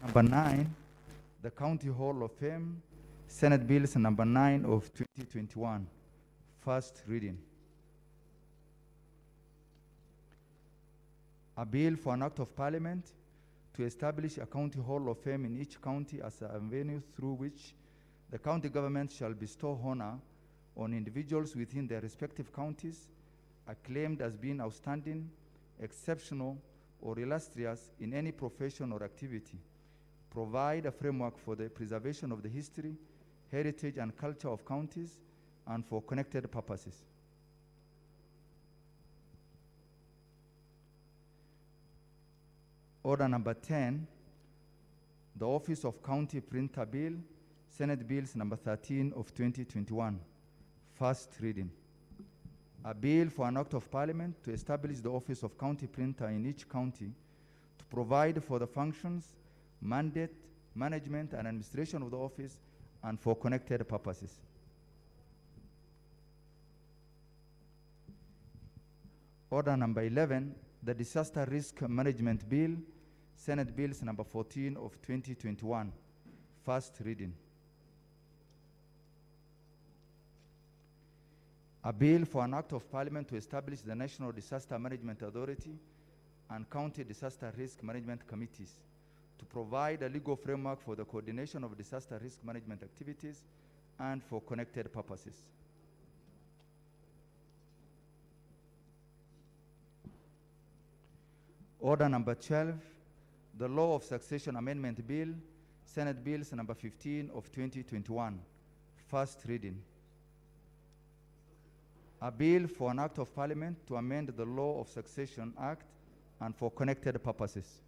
Number 9, the County Hall of Fame, Senate Bills number 9 of 2021, first reading. A bill for an act of parliament to establish a County Hall of Fame in each county as a venue through which the county government shall bestow honor on individuals within their respective counties acclaimed as being outstanding, exceptional, or illustrious in any profession or activity. Provide a framework for the preservation of the history, heritage, and culture of counties, and for connected purposes. Order number 10, the Office of County Printer Bill, Senate Bills number 13 of 2021, first reading. A bill for an act of parliament to establish the Office of County Printer in each county to provide for the functions, mandate, management, and administration of the office, and for connected purposes. Order number 11, the Disaster Risk Management Bill, Senate Bills number 14 of 2021, first reading. A bill for an act of parliament to establish the National Disaster Management Authority and County Disaster Risk Management Committees to provide a legal framework for the coordination of disaster risk management activities and for connected purposes. Order number 12, the Law of Succession Amendment Bill, Senate Bills number 15 of 2021, first reading. A bill for an act of parliament to amend the Law of Succession Act and for connected purposes.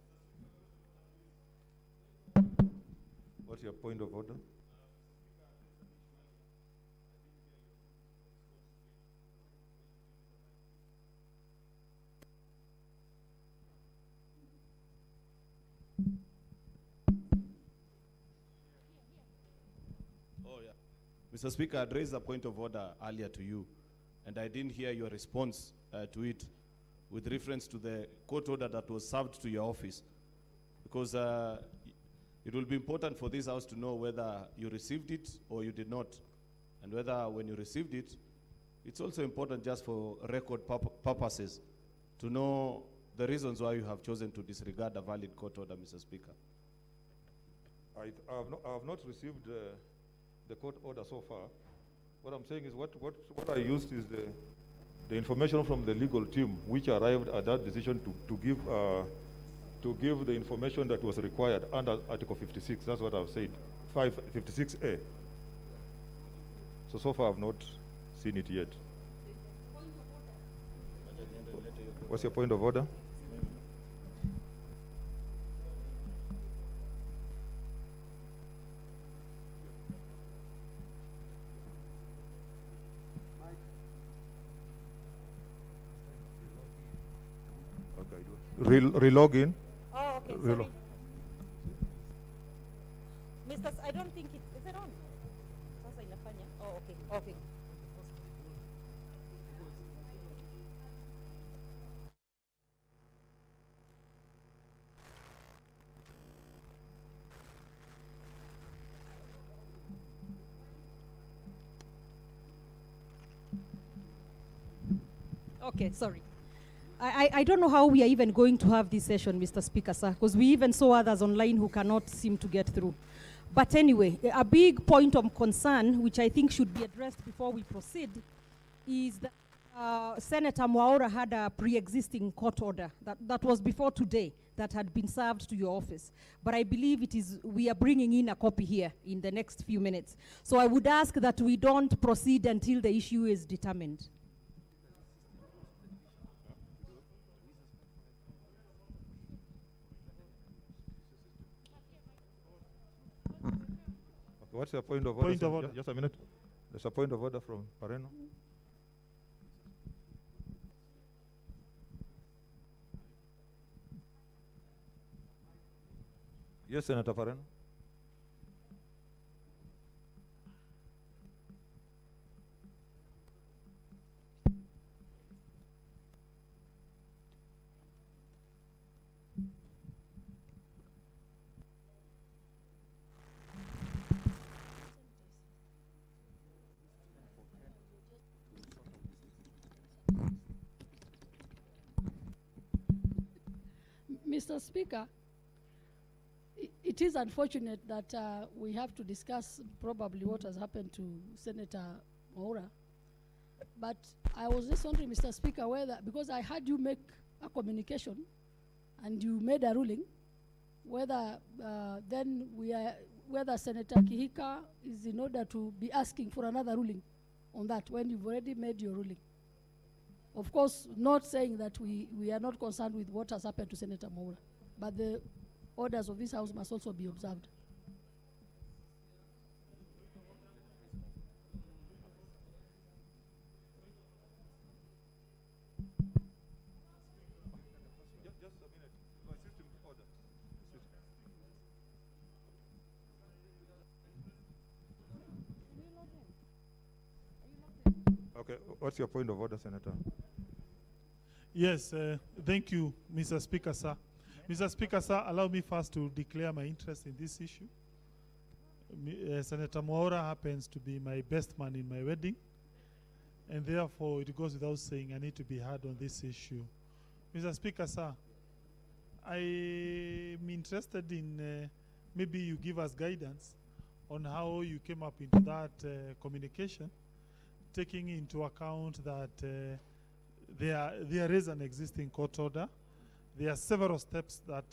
What's your point of order? Oh, yeah. Mr. Speaker, I raised a point of order earlier to you, and I didn't hear your response to it with reference to the court order that was served to your office. Because it will be important for this House to know whether you received it or you did not. And whether when you received it, it's also important just for record purposes to know the reasons why you have chosen to disregard a valid court order, Mr. Speaker. I have not received the court order so far. What I'm saying is what I used is the information from the legal team, which arrived at that decision to give the information that was required under Article 56. That's what I've said, 56A. So far I've not seen it yet. What's your point of order? Relog in. Oh, okay. Sorry. I don't think is it on? Sasa inafanya. Oh, okay. Okay. Okay, sorry. I don't know how we are even going to have this session, Mr. Speaker, sir, because we even saw others online who cannot seem to get through. But anyway, a big point of concern, which I think should be addressed before we proceed, is that Senator Mwaura had a pre-existing court order that was before today that had been served to your office. But I believe we are bringing in a copy here in the next few minutes. So I would ask that we don't proceed until the issue is determined. What's your point of order? Point of order. Just a minute. There's a point of order from Pareno. Yes, Senator Pareno. Mr. Speaker, it is unfortunate that we have to discuss probably what has happened to Senator Mwaura. But I was just wondering, Mr. Speaker, whether, because I heard you make a communication and you made a ruling, whether whether Senator Kihika is in order to be asking for another ruling on that when you've already made your ruling. Of course, not saying that we are not concerned with what has happened to Senator Mwaura, but the orders of this House must also be observed. Just a minute. My system order. Okay, what's your point of order, Senator? Yes, thank you, Mr. Speaker, sir. Mr. Speaker, sir, allow me first to declare my interest in this issue. Senator Mwaura happens to be my best man in my wedding, and therefore it goes without saying I need to be heard on this issue. Mr. Speaker, sir, I'm interested in maybe you give us guidance on how you came up into that communication, taking into account that there is an existing court order. There are several steps that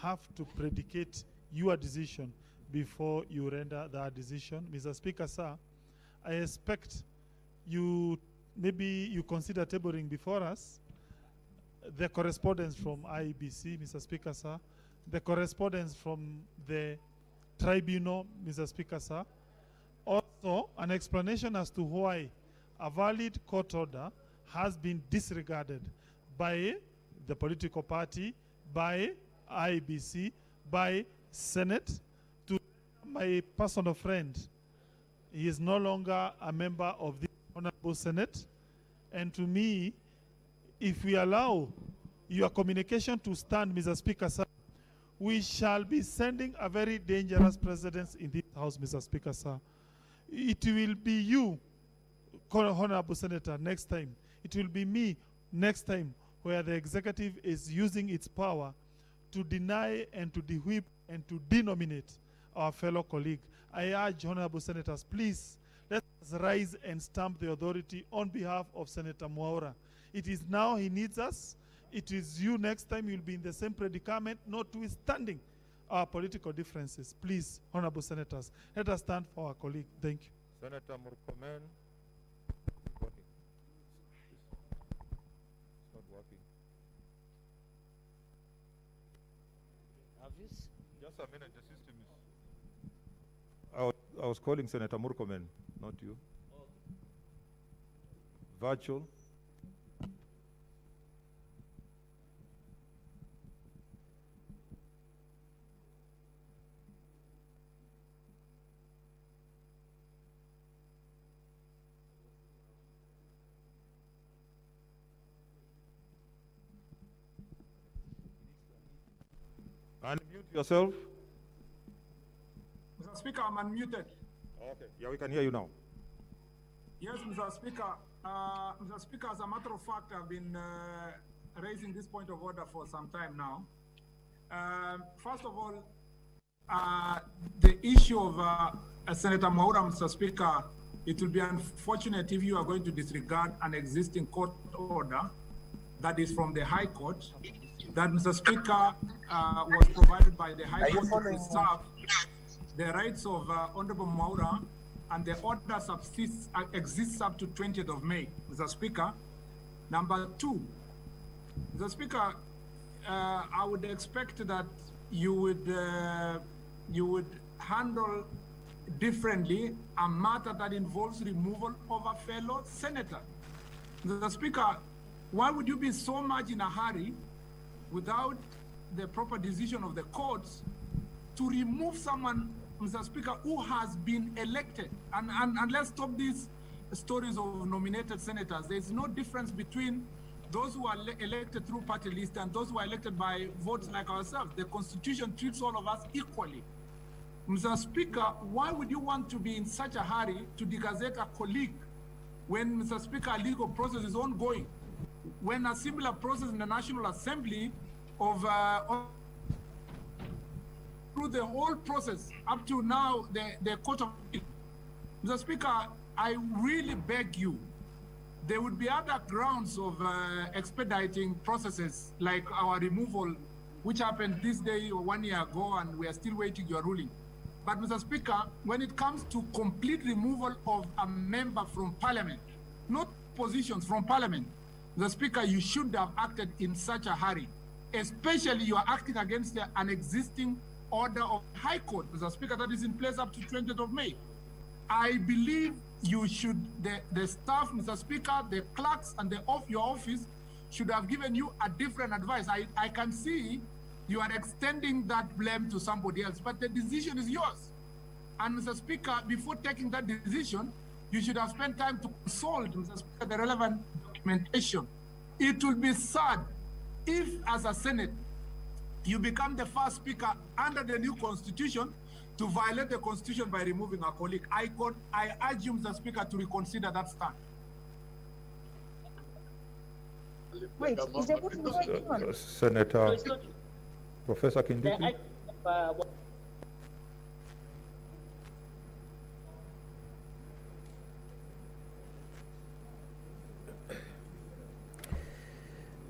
have to predicate your decision before you render that decision. Mr. Speaker, sir, I expect maybe you consider tabling before us the correspondence from IEBC, Mr. Speaker, sir, the correspondence from the tribunal, Mr. Speaker, sir, also an explanation as to why a valid court order has been disregarded by the political party, by IBC, by Senate. To my personal friend, he is no longer a member of the Honorable Senate. And to me, if we allow your communication to stand, Mr. Speaker, sir, we shall be sending a very dangerous precedent in this House, Mr. Speaker, sir. It will be you, Honorable Senator, next time. It will be me next time, where the executive is using its power to deny and to de-whip and to denominate our fellow colleague. I urge Honorable Senators, please, let us rise and stamp the authority on behalf of Senator Mwaura. It is now he needs us. It is you next time you'll be in the same predicament, notwithstanding our political differences. Please, Honorable Senators, let us stand for our colleague. Thank you. Senator Murkomen. Just a minute, the system is... I was calling Senator Murkomen, not you. Virtual. Unmute yourself. Mr. Speaker, I'm unmuted. Okay. Yeah, we can hear you now. Yes, Mr. Speaker. Mr. Speaker, as a matter of fact, I've been raising this point of order for some time now. First of all, the issue of Senator Mwaura, Mr. Speaker, it will be unfortunate if you are going to disregard an existing court order that is from the High Court, that, Mr. Speaker, was provided by the High Court to preserve the rights of Honorable Mwaura, and the order exists up to 20th of May, Mr. Speaker. Number two, Mr. Speaker, I would expect that you would handle differently a matter that involves removal of a fellow senator. Mr. Speaker, why would you be so much in a hurry without the proper decision of the courts to remove someone, Mr. Speaker, who has been elected? And let's stop these stories of nominated senators. There's no difference between those who are elected through party list and those who are elected by votes like ourselves. The Constitution treats all of us equally. Mr. Speaker, why would you want to be in such a hurry to degazette a colleague when, Mr. Speaker, a legal process is ongoing? When a similar process in the National Assembly of through the whole process up to now, the Court of Appeal. Mr. Speaker, I really beg you, there would be other grounds of expediting processes like our removal, which happened this day or 1 year ago, and we are still waiting your ruling. But Mr. Speaker, when it comes to complete removal of a member from Parliament, not positions from Parliament, Mr. Speaker, you should have acted in such a hurry, especially you are acting against an existing order of High Court, Mr. Speaker, that is in place up to 20th of May. I believe you should, the staff, Mr. Speaker, the clerks and your office should have given you a different advice. I can see you are extending that blame to somebody else, but the decision is yours. And Mr. Speaker, before taking that decision, you should have spent time to consult, Mr. Speaker, the relevant documentation. It will be sad if, as a Senate, you become the first speaker under the new constitution to violate the constitution by removing a colleague. I urge you, Mr. Speaker, to reconsider that stand. Wait, is there voting going on? Senator Professor Kindiki.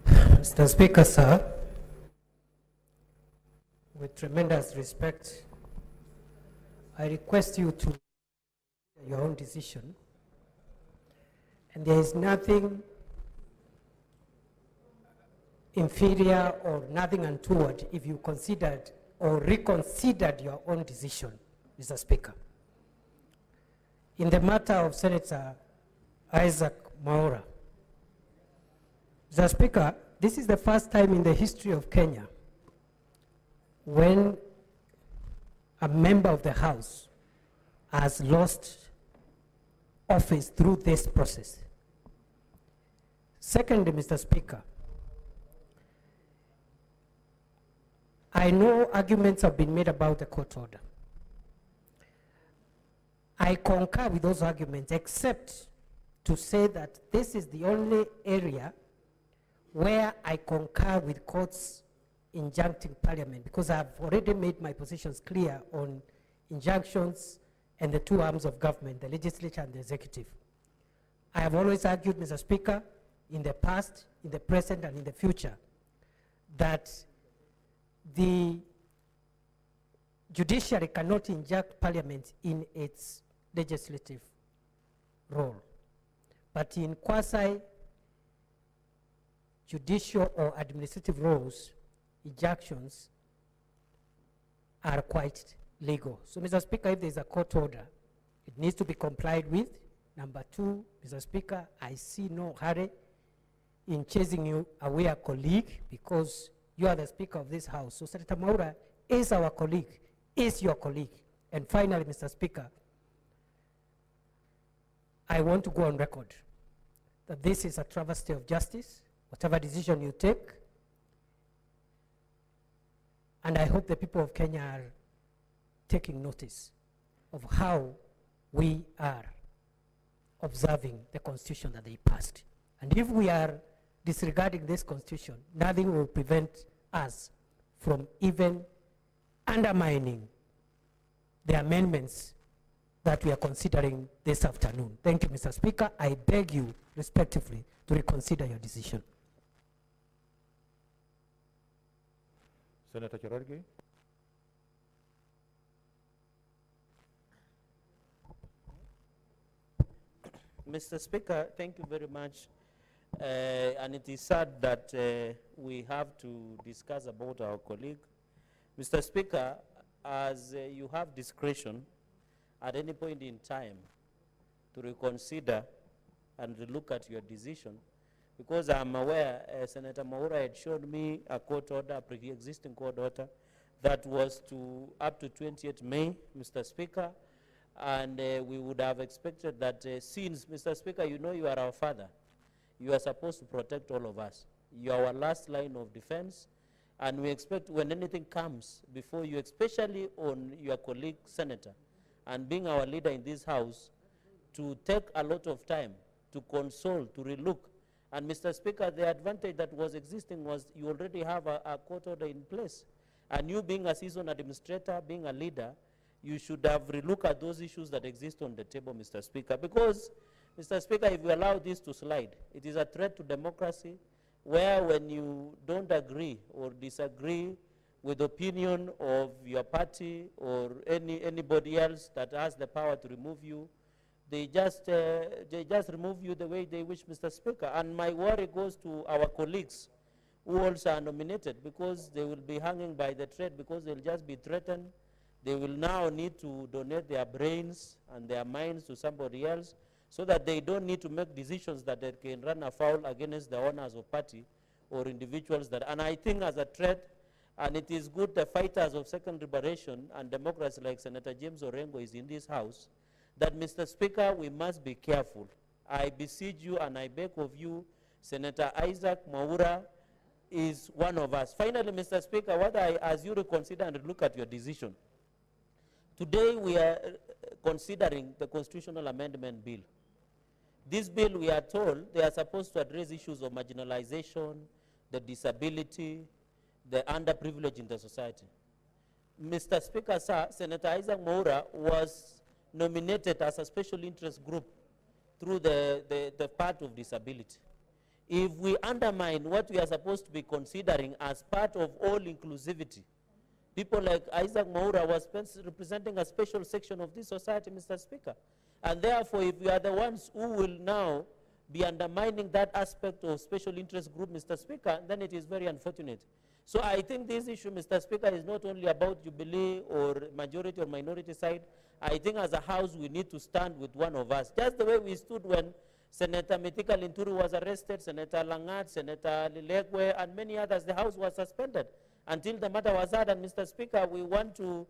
Mr. Speaker, sir, with tremendous respect, I request you to make your own decision, and there is nothing inferior or nothing untoward if you considered or reconsidered your own decision, Mr. Speaker. In the matter of Senator Isaac Mwaura, Mr. Speaker, this is the first time in the history of Kenya when a member of the House has lost office through this process. Secondly, Mr. Speaker, I know arguments have been made about the court order. I concur with those arguments, except to say that this is the only area where I concur with courts injuncting Parliament, because I've already made my positions clear on injunctions and the two arms of government, the legislature and the executive. I have always argued, Mr. Speaker, in the past, in the present, and in the future, that the judiciary cannot inject Parliament in its legislative role. But in quasi-judicial or administrative roles, injunctions are quite legal. So, Mr. Speaker, if there's a court order, it needs to be complied with. Number two, Mr. Speaker, I see no hurry in chasing you away a colleague, because you are the Speaker of this House. So Senator Mwaura is our colleague, is your colleague. And finally, Mr. Speaker, I want to go on record that this is a travesty of justice, whatever decision you take. And I hope the people of Kenya are taking notice of how we are observing the constitution that they passed. And if we are disregarding this constitution, nothing will prevent us from even undermining the amendments that we are considering this afternoon. Thank you, Mr. Speaker. I beg you respectively to reconsider your decision. Senator Cherargei. Mr. Speaker, thank you very much. And it is sad that we have to discuss about our colleague. Mr. Speaker, as you have discretion at any point in time to reconsider and look at your decision, because I'm aware Senator Mwaura had shown me a court order, a pre-existing court order, that was to up to 20th May, Mr. Speaker, and we would have expected that since, Mr. Speaker, you know you are our father, you are supposed to protect all of us. You are our last line of defense, and we expect when anything comes before you, especially on your colleague senator, and being our leader in this House, to take a lot of time to console, to relook, And Mr. Speaker, the advantage that was existing was you already have a court order in place. And you being a seasoned administrator, being a leader, you should have relooked at those issues that exist on the table, Mr. Speaker. Because, Mr. Speaker, if you allow this to slide, it is a threat to democracy, where when you don't agree or disagree with the opinion of your party or anybody else that has the power to remove you, they just remove you the way they wish, Mr. Speaker. And my worry goes to our colleagues who also are nominated, because they will be hanging by the thread, because they'll just be threatened. They will now need to donate their brains and their minds to somebody else, so that they don't need to make decisions that they can run afoul against the owners of party or individuals that, and I think as a threat, and it is good the fighters of second liberation and democracy like Senator James Orengo is in this house, that Mr. Speaker, we must be careful. I beseech you and I beg of you, Senator Isaac Mwaura is one of us. Finally, Mr. Speaker, as you reconsider and look at your decision, today we are considering the constitutional amendment bill. This bill, we are told, they are supposed to address issues of marginalization, the disability, the underprivileged in the society. Mr. Speaker, sir, Senator Isaac Mwaura was nominated as a special interest group through the part of disability. If we undermine what we are supposed to be considering as part of all inclusivity, people like Isaac Mwaura was representing a special section of this society, Mr. Speaker. And therefore, if we are the ones who will now be undermining that aspect of special interest group, Mr. Speaker, then it is very unfortunate. So I think this issue, Mr. Speaker, is not only about Jubilee or majority or minority side. I think as a house, we need to stand with one of us. Just the way we stood when Senator Mithika Linturi was arrested, Senator Langat, Senator Lilegwe, and many others, the house was suspended until the matter was heard. And Mr. Speaker, we want to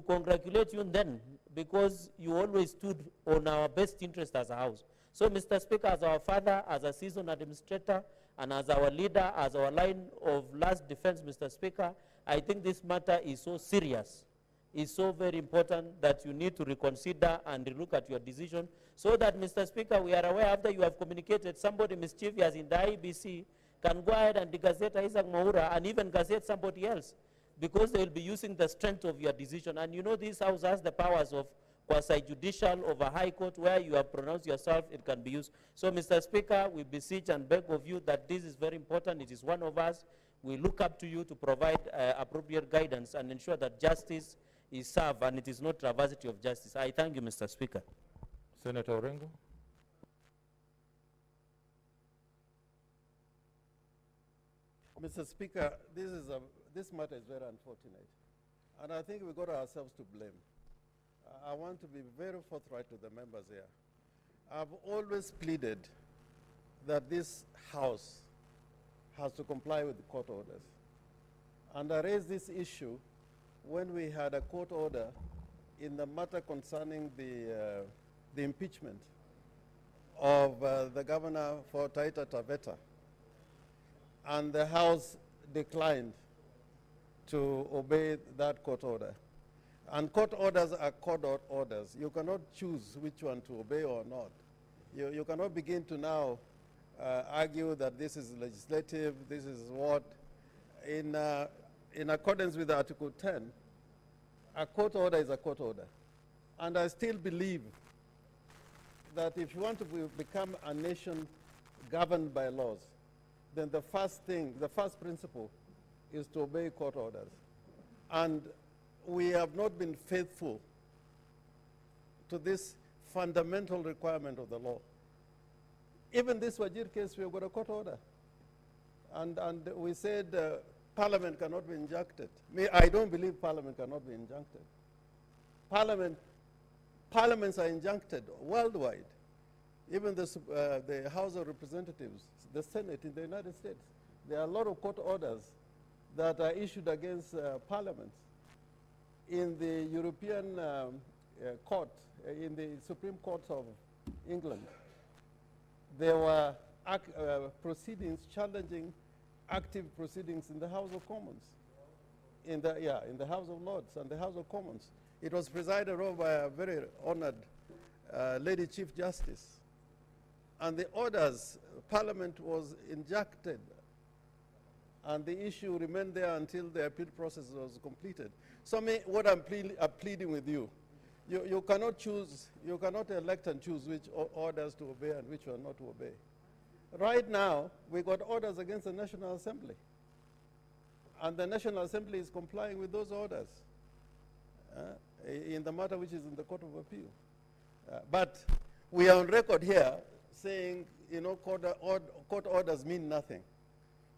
congratulate you then, because you always stood on our best interest as a house. So, Mr. Speaker, as our father, as a seasoned administrator, and as our leader, as our line of last defense, Mr. Speaker, I think this matter is so serious, is so very important that you need to reconsider and relook at your decision, so that, Mr. Speaker, we are aware after you have communicated somebody mischievous in the IBC can go ahead and gazette Isaac Mwaura and even gazette somebody else, because they will be using the strength of your decision. And you know this house has the powers of quasi-judicial of a high court, where you have pronounced yourself, it can be used. So, Mr. Speaker, we beseech and beg of you that this is very important. It is one of us. We look up to you to provide appropriate guidance and ensure that justice is served and it is not travesty of justice. I thank you, Mr. Speaker. Senator Orengo. Mr. Speaker, this matter is very unfortunate, and I think we got ourselves to blame. I want to be very forthright to the members here. I've always pleaded that this House has to comply with the court orders. And I raised this issue when we had a court order in the matter concerning the impeachment of the governor for Taita Taveta. And the House declined to obey that court order. And court orders are court orders. You cannot choose which one to obey or not. You cannot begin to now argue that this is legislative, this is what. In accordance with Article 10, a court order is a court order. And I still believe that if you want to become a nation governed by laws, then the first principle is to obey court orders. And we have not been faithful to this fundamental requirement of the law. Even this Wajir case, we have got a court order. And we said Parliament cannot be injuncted. I don't believe Parliament cannot be injuncted. Parliaments are injuncted worldwide. Even the House of Representatives, the Senate in the United States, there are a lot of court orders that are issued against parliaments. In the European court, in the Supreme Court of England, there were proceedings challenging active proceedings in the House of Commons, in the House of Lords and the House of Commons. It was presided over by a very honored Lady Chief Justice. and the orders, Parliament was injected, and the issue remained there until the appeal process was completed. So what I'm pleading with you, you cannot choose, you cannot elect and choose which orders to obey and which one not to obey. Right now, we got orders against the National Assembly, and the National Assembly is complying with those orders in the matter which is in the Court of Appeal. But we are on record here saying, you know, court orders mean nothing.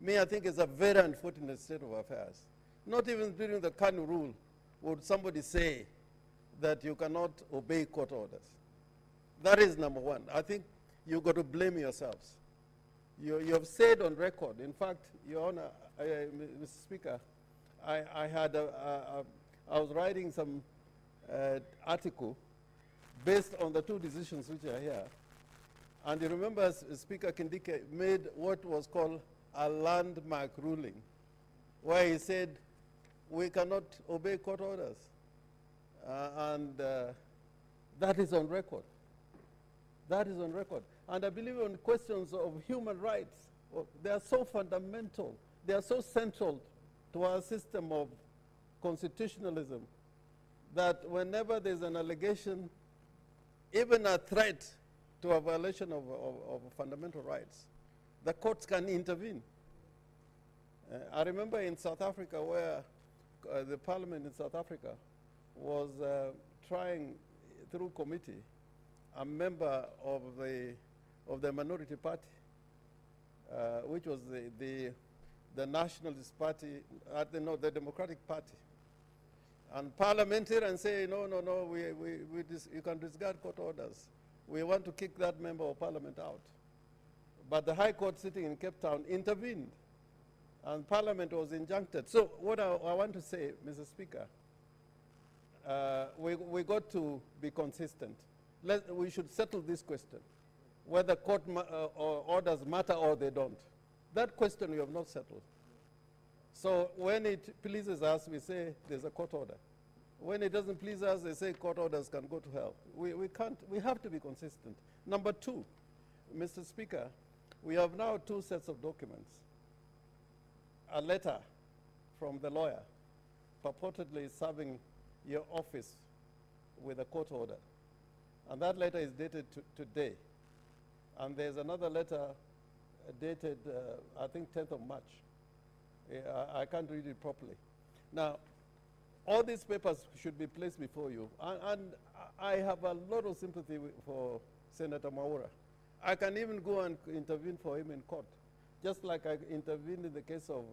Me, I think it's a very unfortunate state of affairs. Not even during the Kanu rule would somebody say that you cannot obey court orders. That is number one. I think you've got to blame yourselves. You have said on record, in fact, Your Honor, Mr. Speaker, I was writing some article based on the two decisions which are here. And you remember Speaker Kindike made what was called a landmark ruling, where he said we cannot obey court orders. That is on record. That is on record. And I believe on questions of human rights, they are so fundamental, they are so central to our system of constitutionalism, that whenever there's an allegation, even a threat to a violation of fundamental rights, the courts can intervene. I remember in South Africa where the parliament in South Africa was trying through committee a member of the minority party, which was the Nationalist Party, the Democratic Party. And parliamentarians say, no, you can disregard court orders. We want to kick that member of parliament out. But the High Court sitting in Cape Town intervened, and Parliament was injuncted. So what I want to say, Mr. Speaker, we got to be consistent. We should settle this question, whether court orders matter or they don't. That question we have not settled. So when it pleases us, we say there's a court order. When it doesn't please us, they say court orders can go to hell. We have to be consistent. Number two, Mr. Speaker, we have now two sets of documents. A letter from the lawyer purportedly serving your office with a court order. And that letter is dated today. And there's another letter dated, I think, 10th of March. I can't read it properly. Now, all these papers should be placed before you. And I have a lot of sympathy for Senator Mwaura. I can even go and intervene for him in court, just like I intervened in the case of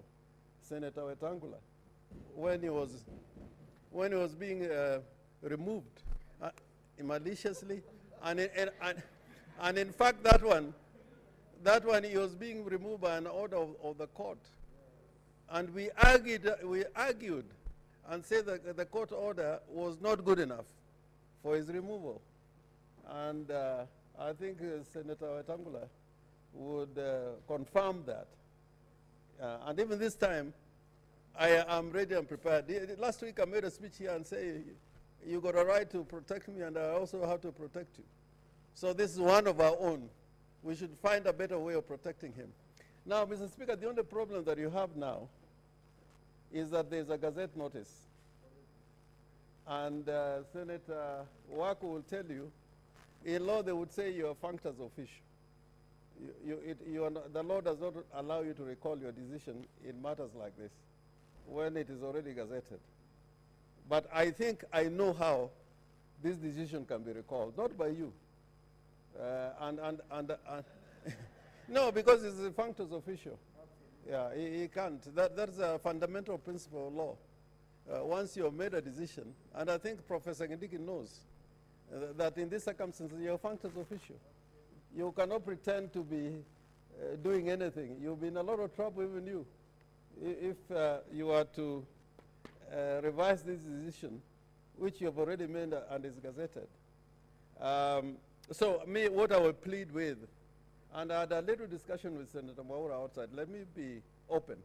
Senator Wetangula when he was being removed maliciously, and in fact that one he was being removed by an order of the court, and we argued and said that the court order was not good enough for his removal, and I think Senator Wetangula would confirm that. And even this time, I am ready and prepared. Last week I made a speech here and say, you got a right to protect me and I also have to protect you. So this is one of our own. We should find a better way of protecting him. Now, Mr. Speaker, the only problem that you have now is that there's a Gazette notice. And Senator Wako will tell you, in law, they would say you're a functus officio. The law does not allow you to recall your decision in matters like this when it is already gazetted. But I think I know how this decision can be recalled, not by you. No, because it's a functus officio. Yeah, he can't. That's a fundamental principle of law. Once you have made a decision, and I think Professor Ngindiki knows that in this circumstance, you're a functus officio. You cannot pretend to be doing anything. You'll be in a lot of trouble, even you, if you are to revise this decision, which you have already made and is gazetted. So what I will plead with, and I had a little discussion with Senator Mwaura outside. Let me be open.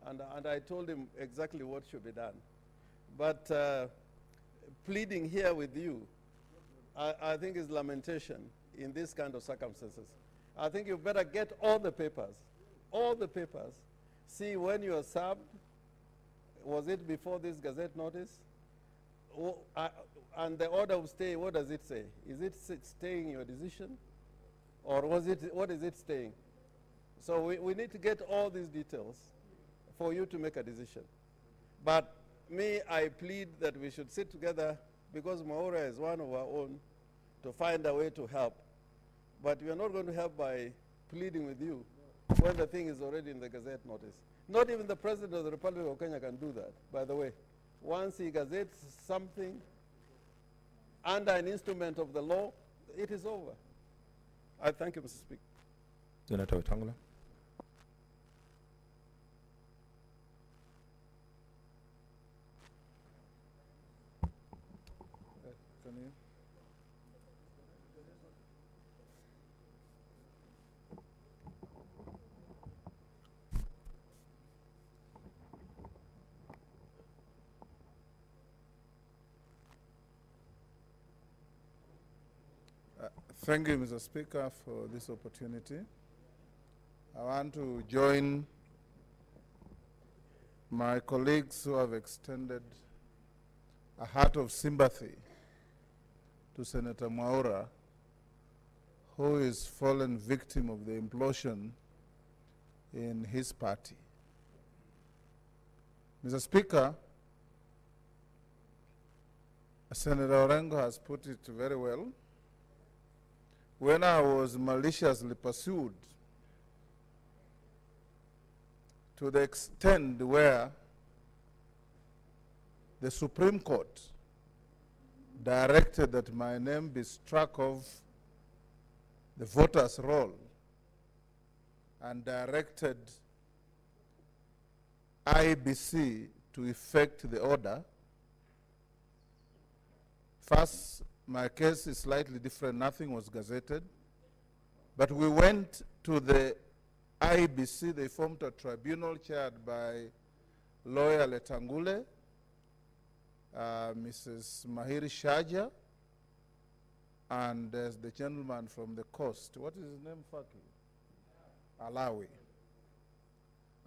And I told him exactly what should be done. But pleading here with you, I think is lamentation in these kind of circumstances. I think you better get all the papers, see when you are served. Was it before this Gazette notice? And the order of stay, what does it say? Is it staying your decision? Or what is it staying? So we need to get all these details for you to make a decision. But I plead that we should sit together, because Mwaura is one of our own, to find a way to help. But we are not going to help by pleading with you when the thing is already in the Gazette notice. Not even the President of the Republic of Kenya can do that, by the way. Once he gazettes something under an instrument of the law, it is over. I thank you, Mr. Speaker. Senator Wetangula. Thank you, Mr. Speaker, for this opportunity. I want to join my colleagues who have extended a heart of sympathy to Senator Mwaura, who is fallen victim of the implosion in his party. Mr. Speaker, Senator Orengo has put it very well. When I was maliciously pursued to the extent where the Supreme Court directed that my name be struck off the voters' roll and directed IBC to effect the order. First, my case is slightly different. Nothing was gazetted. But we went to the IBC. They formed a tribunal chaired by lawyer Letangule, Mrs. Mahiri Shaja, and there's the gentleman from the coast. What is his name, Faki? Alawi.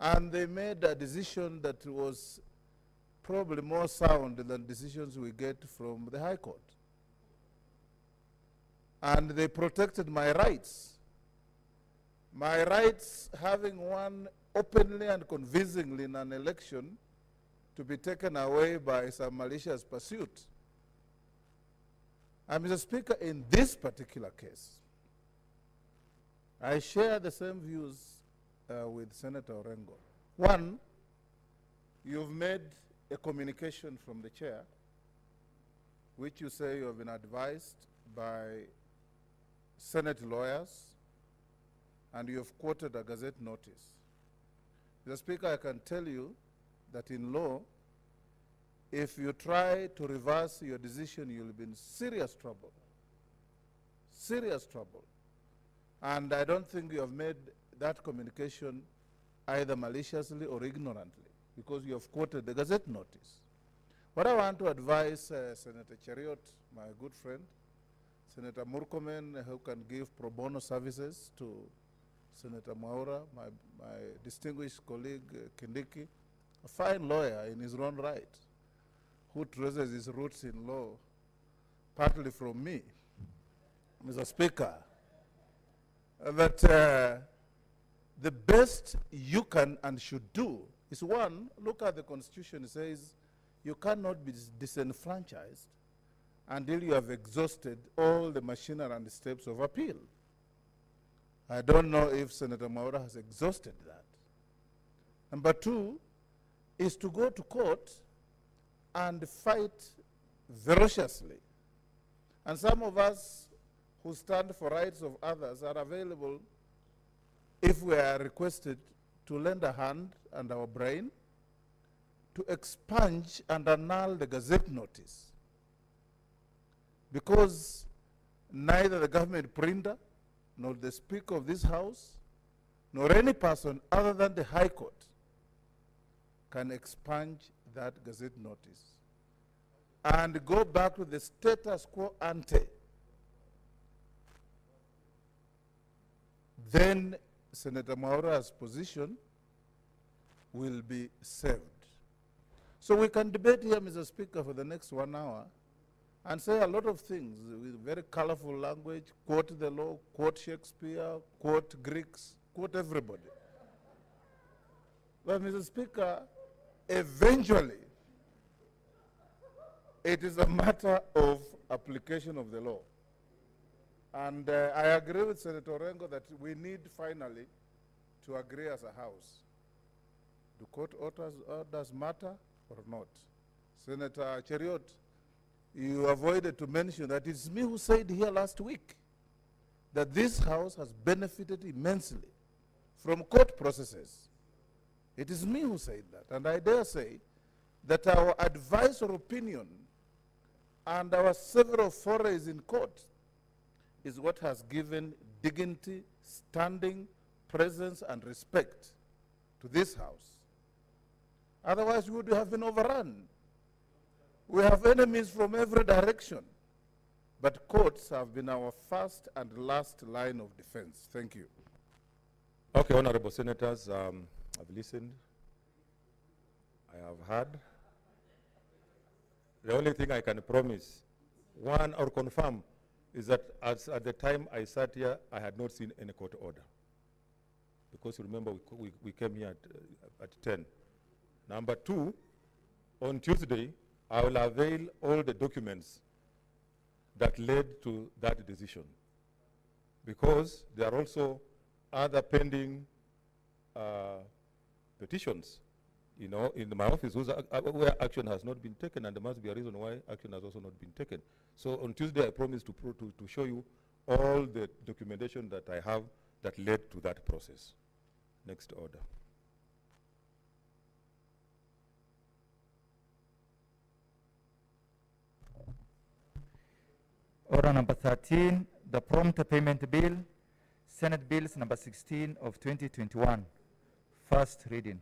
And they made a decision that was probably more sound than decisions we get from the High Court. And they protected my rights. My rights, having won openly and convincingly in an election, to be taken away by some malicious pursuit. And Mr. Speaker, in this particular case, I share the same views with Senator Orengo. One, you've made a communication from the chair, which you say you have been advised by Senate lawyers, and you have quoted a Gazette notice. Mr. Speaker, I can tell you that in law, if you try to reverse your decision, you'll be in serious trouble. Serious trouble. And I don't think you have made that communication either maliciously or ignorantly, because you have quoted the Gazette notice. What I want to advise Senator Chariot, my good friend, Senator Murkomen, who can give pro bono services to Senator Mwaura, my distinguished colleague Kindiki, a fine lawyer in his own right, who traces his roots in law, partly from me, Mr. Speaker, that the best you can and should do is, one, look at the Constitution. It says you cannot be disenfranchised until you have exhausted all the machinery and the steps of appeal. I don't know if Senator Mwaura has exhausted that. Number two is to go to court and fight ferociously. And some of us who stand for rights of others are available, if we are requested, to lend a hand and our brain to expunge and annul the Gazette notice. Because neither the government printer, nor the Speaker of this House, nor any person other than the High Court can expunge that Gazette notice and go back to the status quo ante then Senator Mwaura's position will be saved. So we can debate here, Mr. Speaker, for the next 1 hour and say a lot of things with very colorful language, quote the law, quote Shakespeare, quote Greeks, quote everybody. But Mr. Speaker, eventually, it is a matter of application of the law. And I agree with Senator Orengo that we need finally to agree as a House. Do court orders matter or not? Senator Cheriot, you avoided to mention that it's me who said here last week that this House has benefited immensely from court processes. It is me who said that, and I dare say that our advice or opinion and our several forays in court is what has given dignity, standing, presence, and respect to this House. Otherwise, we would have been overrun. We have enemies from every direction, but courts have been our first and last line of defense. Thank you. Okay, honorable senators, I've listened. I have heard. The only thing I can promise, one or confirm, is that at the time I sat here, I had not seen any court order. Because remember, we came here at 10. Number two, on Tuesday, I will avail all the documents that led to that decision. Because there are also other pending petitions, you know, in my office where action has not been taken, and there must be a reason why action has also not been taken. So on Tuesday, I promise to show you all the documentation that I have that led to that process. Next order. Order number 13, the prompt payment bill, Senate Bills number 16 of 2021, first reading.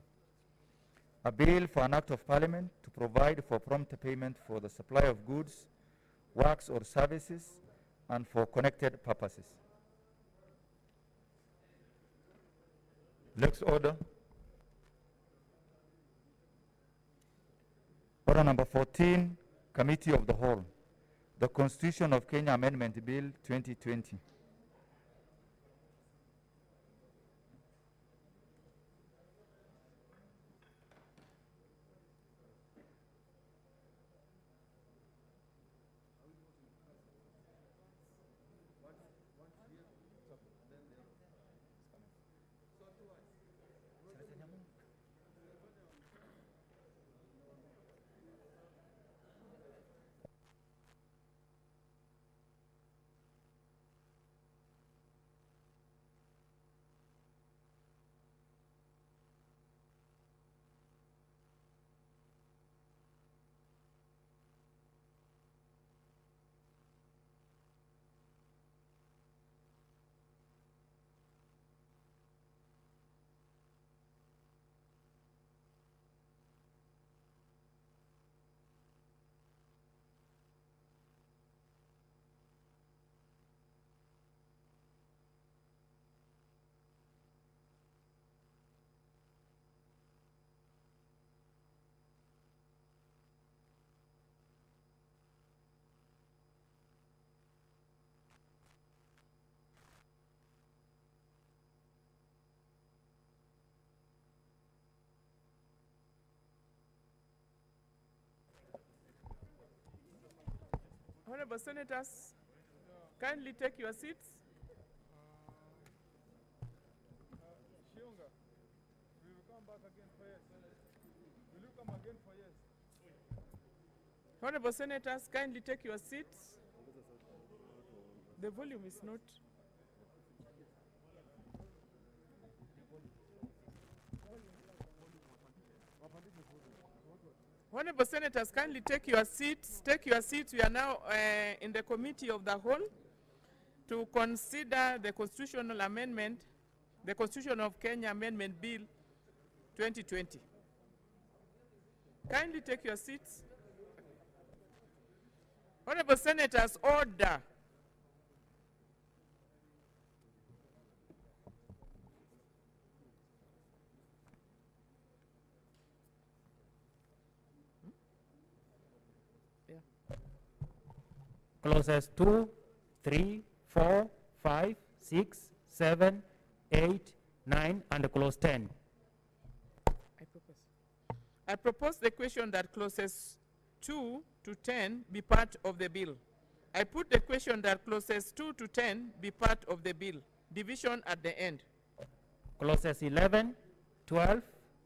A bill for an act of parliament to provide for prompt payment for the supply of goods, works or services, and for connected purposes. Next order. Order number 14, Committee of the Whole, the Constitution of Kenya Amendment Bill 2020. Honorable Senators, kindly take your seats. Shionga, we will come back again for yes. Will you come again for yes? Honorable Senators, kindly take your seats. The volume is not. Honorable Senators, kindly take your seats. Take your seats. We are now in the Committee of the Whole to consider the constitutional amendment, the Constitution of Kenya Amendment Bill 2020. Kindly take your seats. Honorable Senators, order. Yeah. Clauses 2, 3, 4, 5, 6, 7, 8, 9, and clause 10. I propose the question that clauses 2 to 10 be part of the bill. I put the question that clauses 2 to 10 be part of the bill. Division at the end. Clauses 11, 12,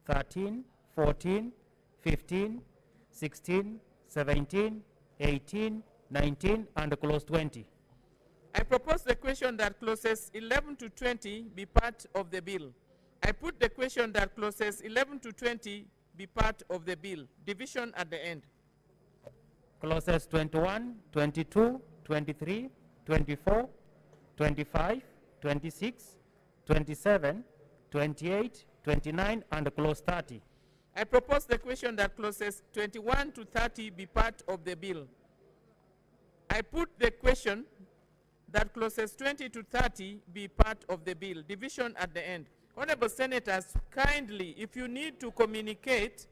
13, 14, 15, 16, 17, 18, 19, and clause 20. I propose the question that clauses 11 to 20 be part of the bill. I put the question that clauses 11 to 20 be part of the bill. Division at the end. Clauses 21, 22, 23, 24, 25, 26, 27, 28, 29, and clause 30. I propose the question that clauses 21 to 30 be part of the bill. I put the question that clauses 20 to 30 be part of the bill. Division at the end. Honorable Senators, kindly, if you need to communicate,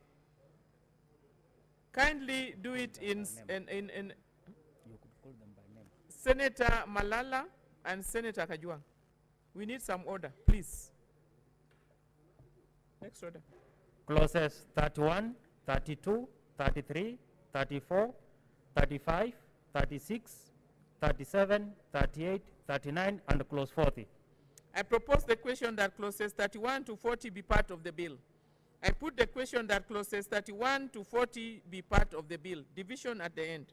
kindly do it in Senator Malala and Senator Kajwang. We need some order, please. Next order. Clauses 31, 32, 33, 34, 35, 36, 37, 38, 39, and clause 40. I propose the question that clauses 31 to 40 be part of the bill. I put the question that clauses 31 to 40 be part of the bill. Division at the end.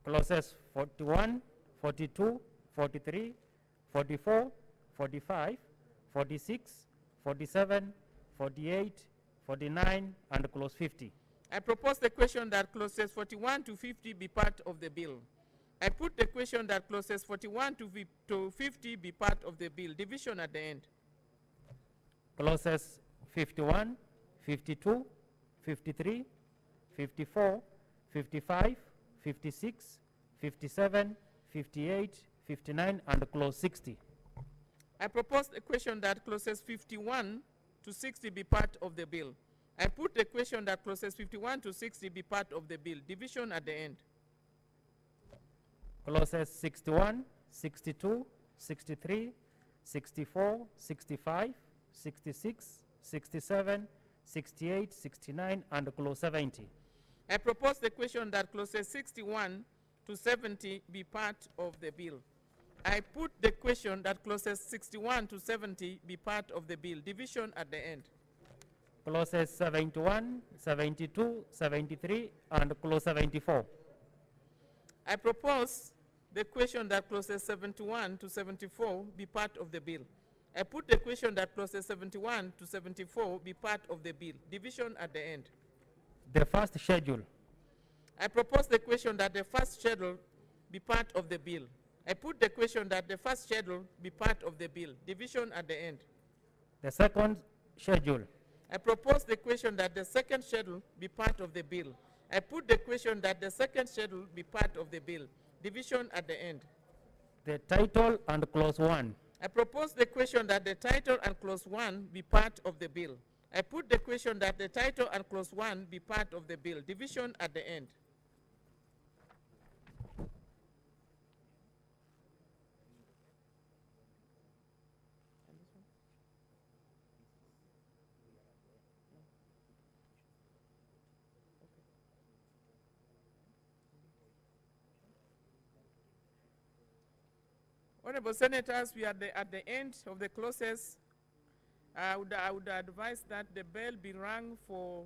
Clauses 41, 42, 43, 44, 45, 46, 47, 48, 49, and clause 50. I propose the question that clauses 41 to 50 be part of the bill. I put the question that clauses 41 to 50 be part of the bill. Division at the end. Clauses 51, 52, 53, 54, 55, 56, 57, 58, 59, and clause 60. I propose the question that clauses 51 to 60 be part of the bill. I put the question that clauses 51 to 60 be part of the bill. Division at the end. Clauses 61, 62, 63, 64, 65, 66, 67, 68, 69, and clause 70. I propose the question that clauses 61 to 70 be part of the bill. I put the question that clauses 61 to 70 be part of the bill. Division at the end. Clauses 71, 72, 73, and clause 74. I propose the question that clauses 71 to 74 be part of the bill. I put the question that clauses 71 to 74 be part of the bill. Division at the end. The first schedule. I propose the question that the first schedule be part of the bill. I put the question that the first schedule be part of the bill. Division at the end. The second schedule. I propose the question that the second schedule be part of the bill. I put the question that the second schedule be part of the bill. Division at the end. The title and clause 1. I propose the question that the title and clause 1 be part of the bill. I put the question that the title and clause 1 be part of the bill. Division at the end. Honorable Senators, we are at the end of the clauses. I would advise that the bell be rung for,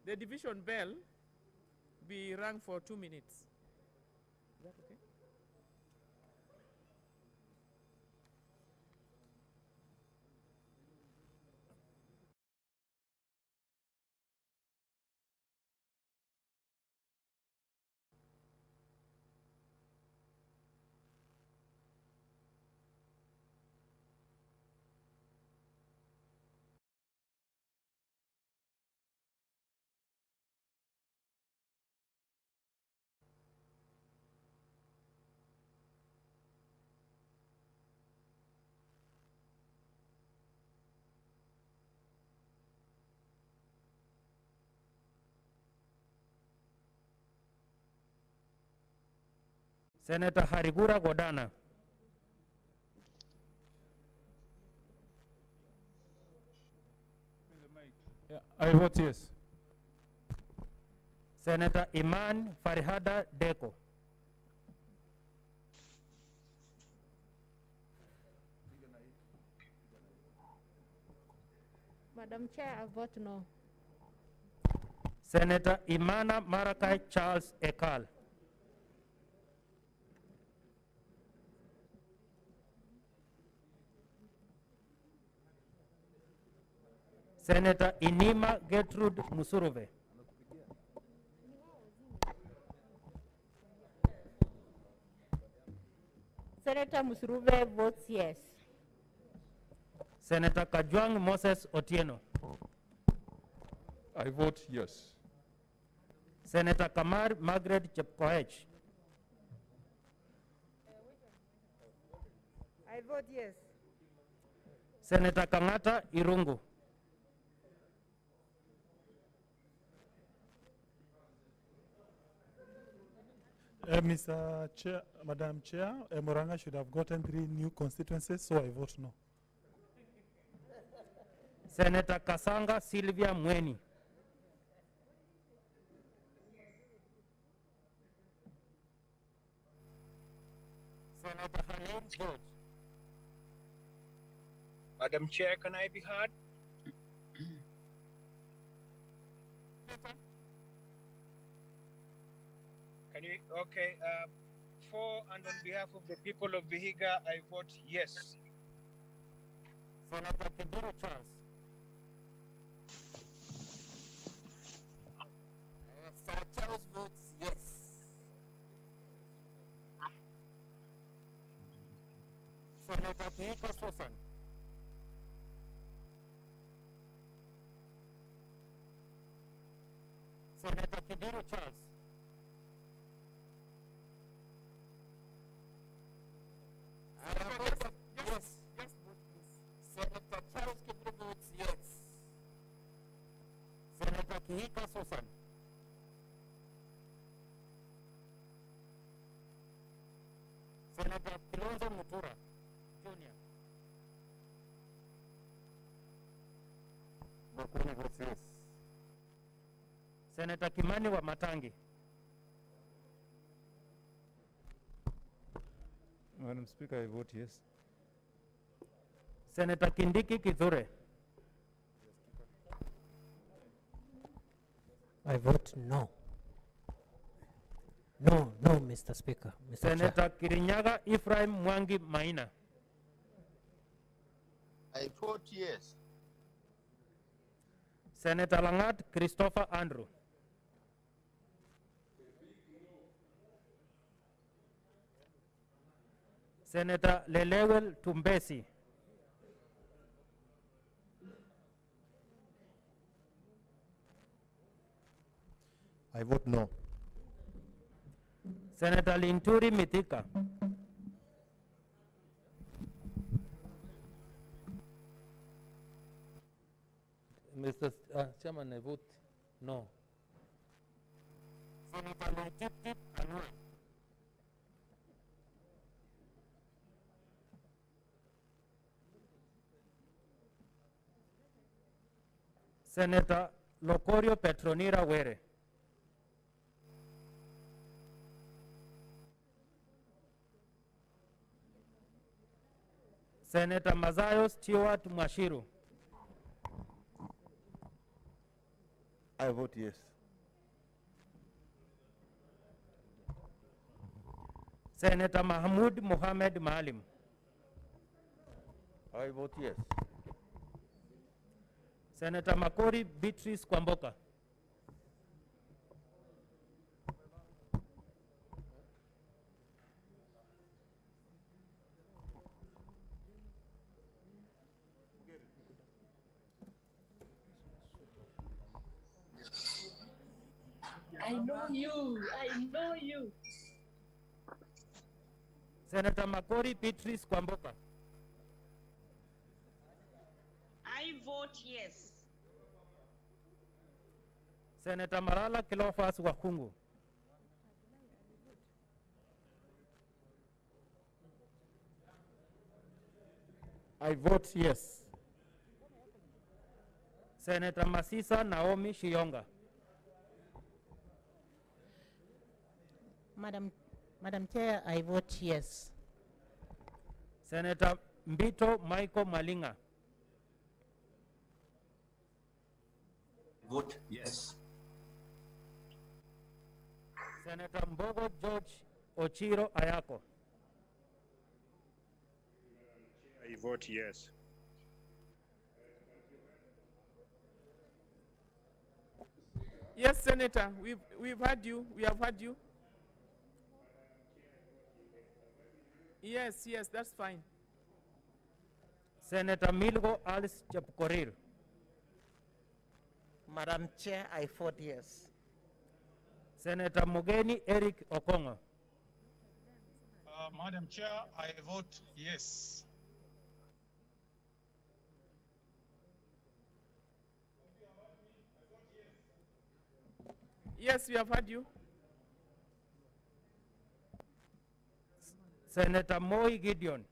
the division bell be rung for 2 minutes. Is that okay? Senator Harigura Godana. Yeah, I vote yes. Senator Iman Farhada Deko. Madam Chair, I vote no. Senator Imana Marakai Charles Ekal. Senator Inima Gertrude Musuruve. Senator Musuruve votes yes. Senator Kajwang Moses Otieno. I vote yes. Senator Kamar Margaret Chepkoech. I vote yes. Senator Kangata Irungu. Mr. Chair, Madam Chair, Moranga should have gotten 3 new constituencies, so I vote no. Senator Kasanga Sylvia Mweni. Senator Halim George. Madam Chair, can I be heard? Can you, okay, for and on behalf of the people of Vihiga, I vote yes. Senator Kiburu Charles. Sir Charles votes yes. Senator Kihika Susan. Senator Kiburu Charles. Yes. Yes, vote please. Senator Charles Kibru votes yes. Senator Kihika Susan. Senator Kilonzo Mutura Jr. Makuni votes yes. Senator Kimani wa Matangi. Madam Speaker, I vote yes. Senator Kindiki Kithure. I vote no. No, Mr. Speaker. Mr. Senator Chair. Kirinyaga Ephraim Mwangi Maina. I vote yes. Senator Langat Christopher Andrew. Senator Lelewel Tumbesi. I vote no. Senator Linturi Mithika. Mr. Chairman, I vote no. Senator Lejipkip Anwar. Senator Locorio Petronira Were. Senator Mazayo Stewart Mwashiru. I vote yes. Senator Mahmoud Mohamed Maalim. I vote yes. Senator Makori Beatrice Kwamboka. I know you. I know you. Senator Makori Beatrice Kwamboka. I vote yes. Senator Marala Kilofas Wakungu. I vote yes. Senator Masisa Naomi Shiyonga. Madam Chair, I vote yes. Senator Mbito Michael Malinga. Vote yes. Senator Mbogo George Ochiro Ayako. I vote yes. Yes, Senator, we've heard you. We have heard you. Yes, that's fine. Senator Milgo Alice Chepkorir. Madam Chair, I vote yes. Senator Mugeni Eric Okongo. Madam Chair, I vote yes. Yes, we have heard you. Senator Moi Gideon.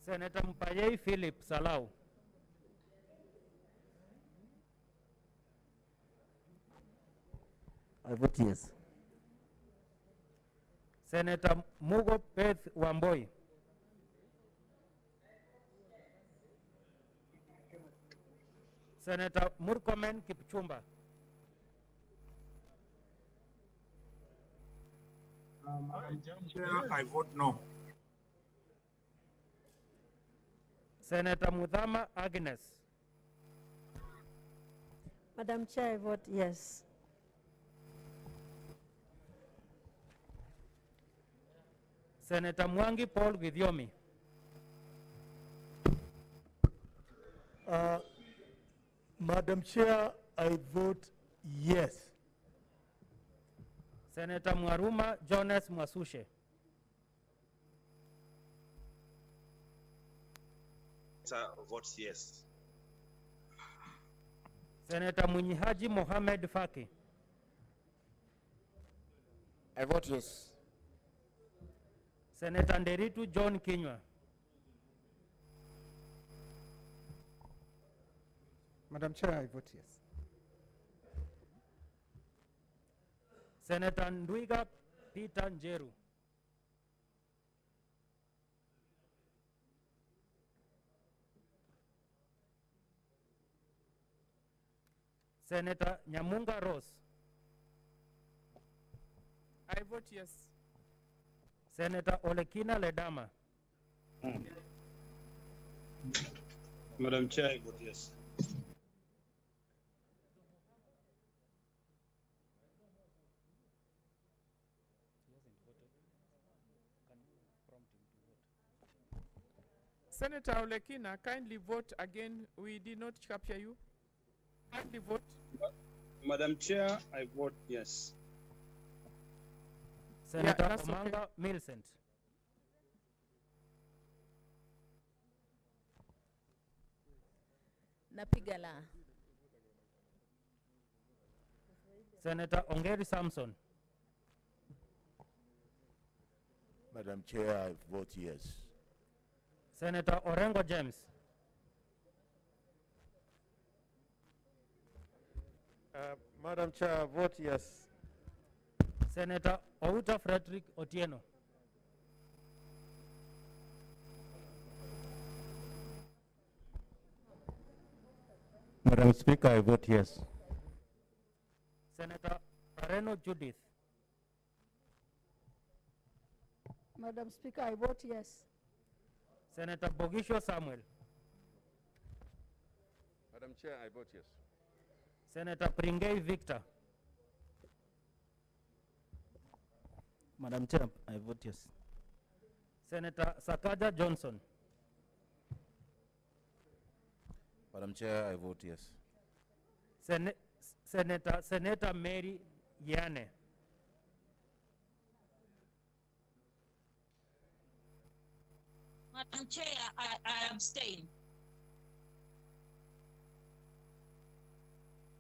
Senator Mpayei Philip Salau. I vote yes. Senator Mugo Peth Wamboi. Senator Murkomen Kipchumba. I vote no. Senator Mudhama Agnes. Madam Chair, I vote yes. Senator Mwangi Paul Githiomi. Madam Chair, I vote yes. Senator Mwaruma Jonas Mwasushe. Votes yes. Senator Munyihaji Mohamed Faki. I vote yes. Senator Nderitu John Kinywa. Madam Chair, I vote yes. Senator Ndwiga Peter Njeru. Senator Nyamunga Rose. I vote yes. Senator Olekina Ledama. Madam Chair, I vote yes. Senator Olekina, kindly vote again. We did not capture you. Kindly vote. Madam Chair, I vote yes. Senator that's Omanga okay. Millicent. Napigala. Senator Ongeri Samson. Madam Chair, I vote yes. Senator Orengo James. Madam Chair, I vote yes. Senator Outa Frederick Otieno. Madam Speaker, I vote yes. Senator Areno Judith. Madam Speaker, I vote yes. Senator Bogisho Samuel. Madam Chair, I vote yes. Senator Pringei Victor. Madam Chair, I vote yes. Senator Sakaja Johnson. Madam Chair, I vote yes. Senator Mary Yane. Madam Chair, I abstain.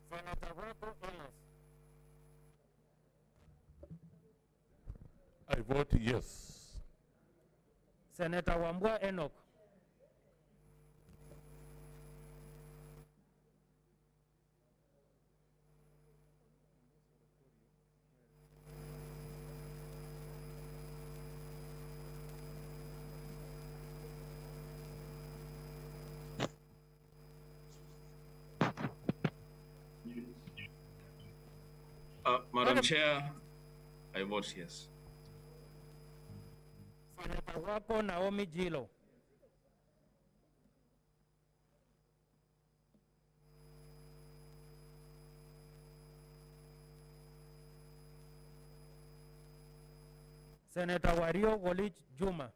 Senator Ruto Ellis. I vote yes. Senator Wambua Enoch. Madam Chair, I vote yes. Senator Wako Naomi Jilo. Senator Wario Wolich Juma.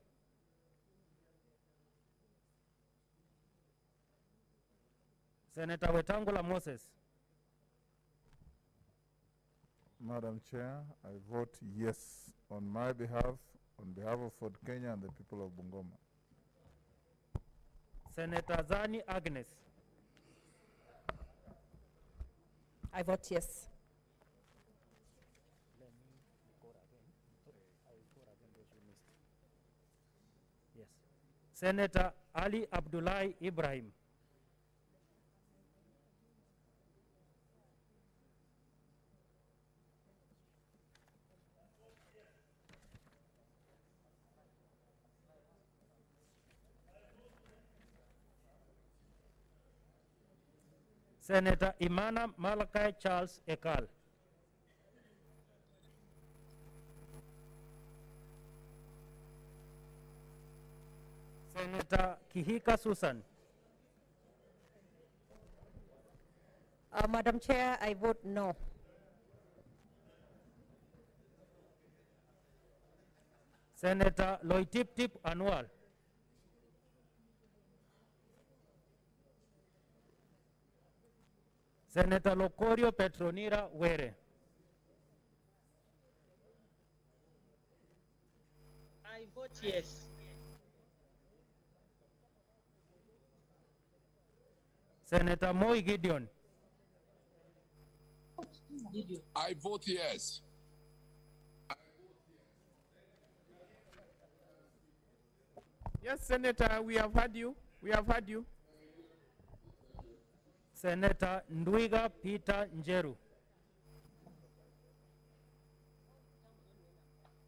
Senator Wetangula Moses. Madam Chair, I vote yes on my behalf, on behalf of Fort Kenya and the people of Bungoma. Senator Zani Agnes. I vote yes. Yes. Senator Ali Abdullahi Ibrahim. Senator Imana Malachi Charles Ekal. Senator Kihika Susan. Madam Chair, I vote no. Senator Loitip Anwar. Senator Locorio Petronira Were. I vote yes. Senator Moi Gideon. I vote yes. Yes, Senator, we have heard you. We have heard you. Senator Ndwiga Peter Njeru.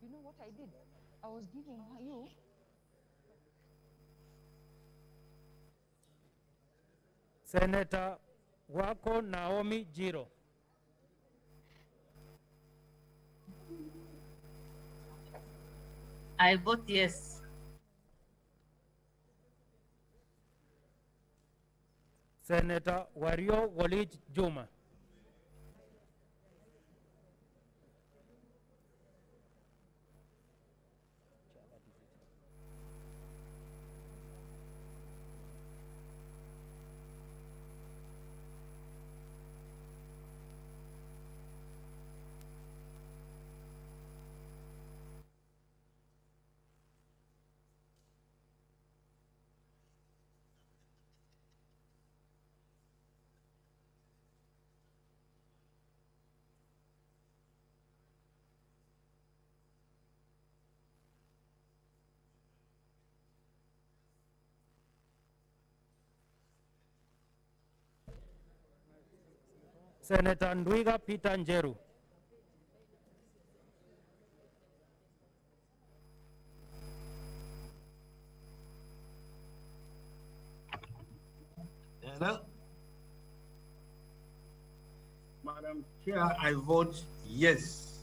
You know what I did? I was giving you. Senator Wako Naomi Jiro. I vote yes. Senator Wario Wolich Juma. Senator Ndwiga Peter Njeru. Hello? Madam Chair, I vote yes.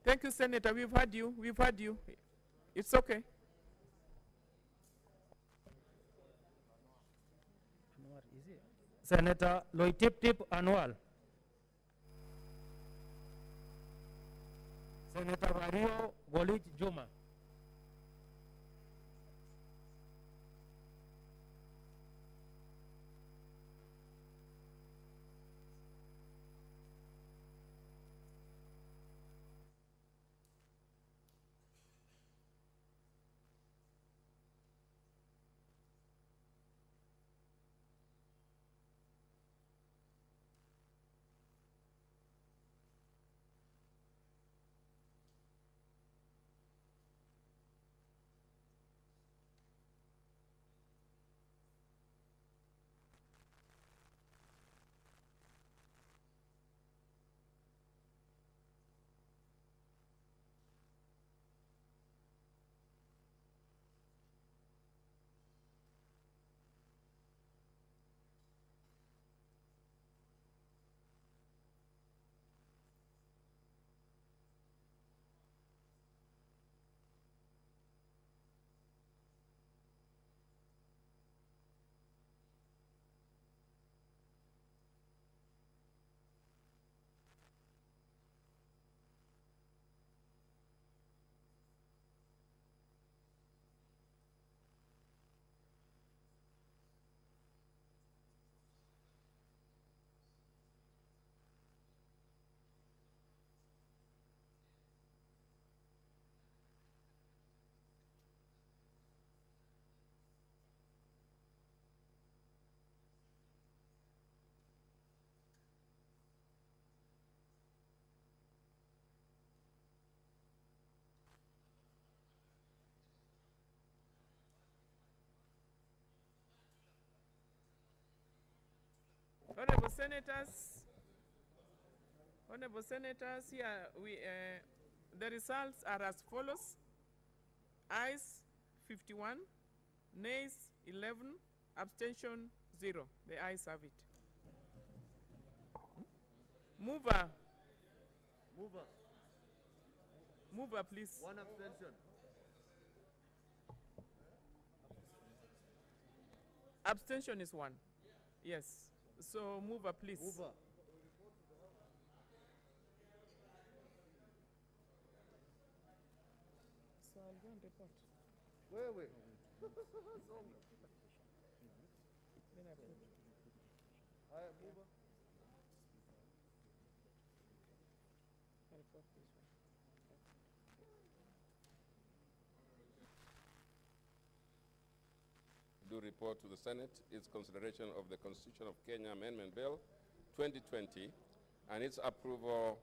Thank you, Senator. We've heard you. We've heard you. It's okay. Senator Loitip Anwar. Senator Wario Wolich Juma. Senators, here the results are as follows: ayes 51, nays 11, abstention 0. The ayes have it. Mover. Mover, please. One abstention. Abstention is 1. Yes. So mover, please. Mover. So I'll go and report. Wait. Then I put. Mover. I'll report this one. Do report to the Senate its consideration of the Constitution of Kenya Amendment Bill 2020 and its approval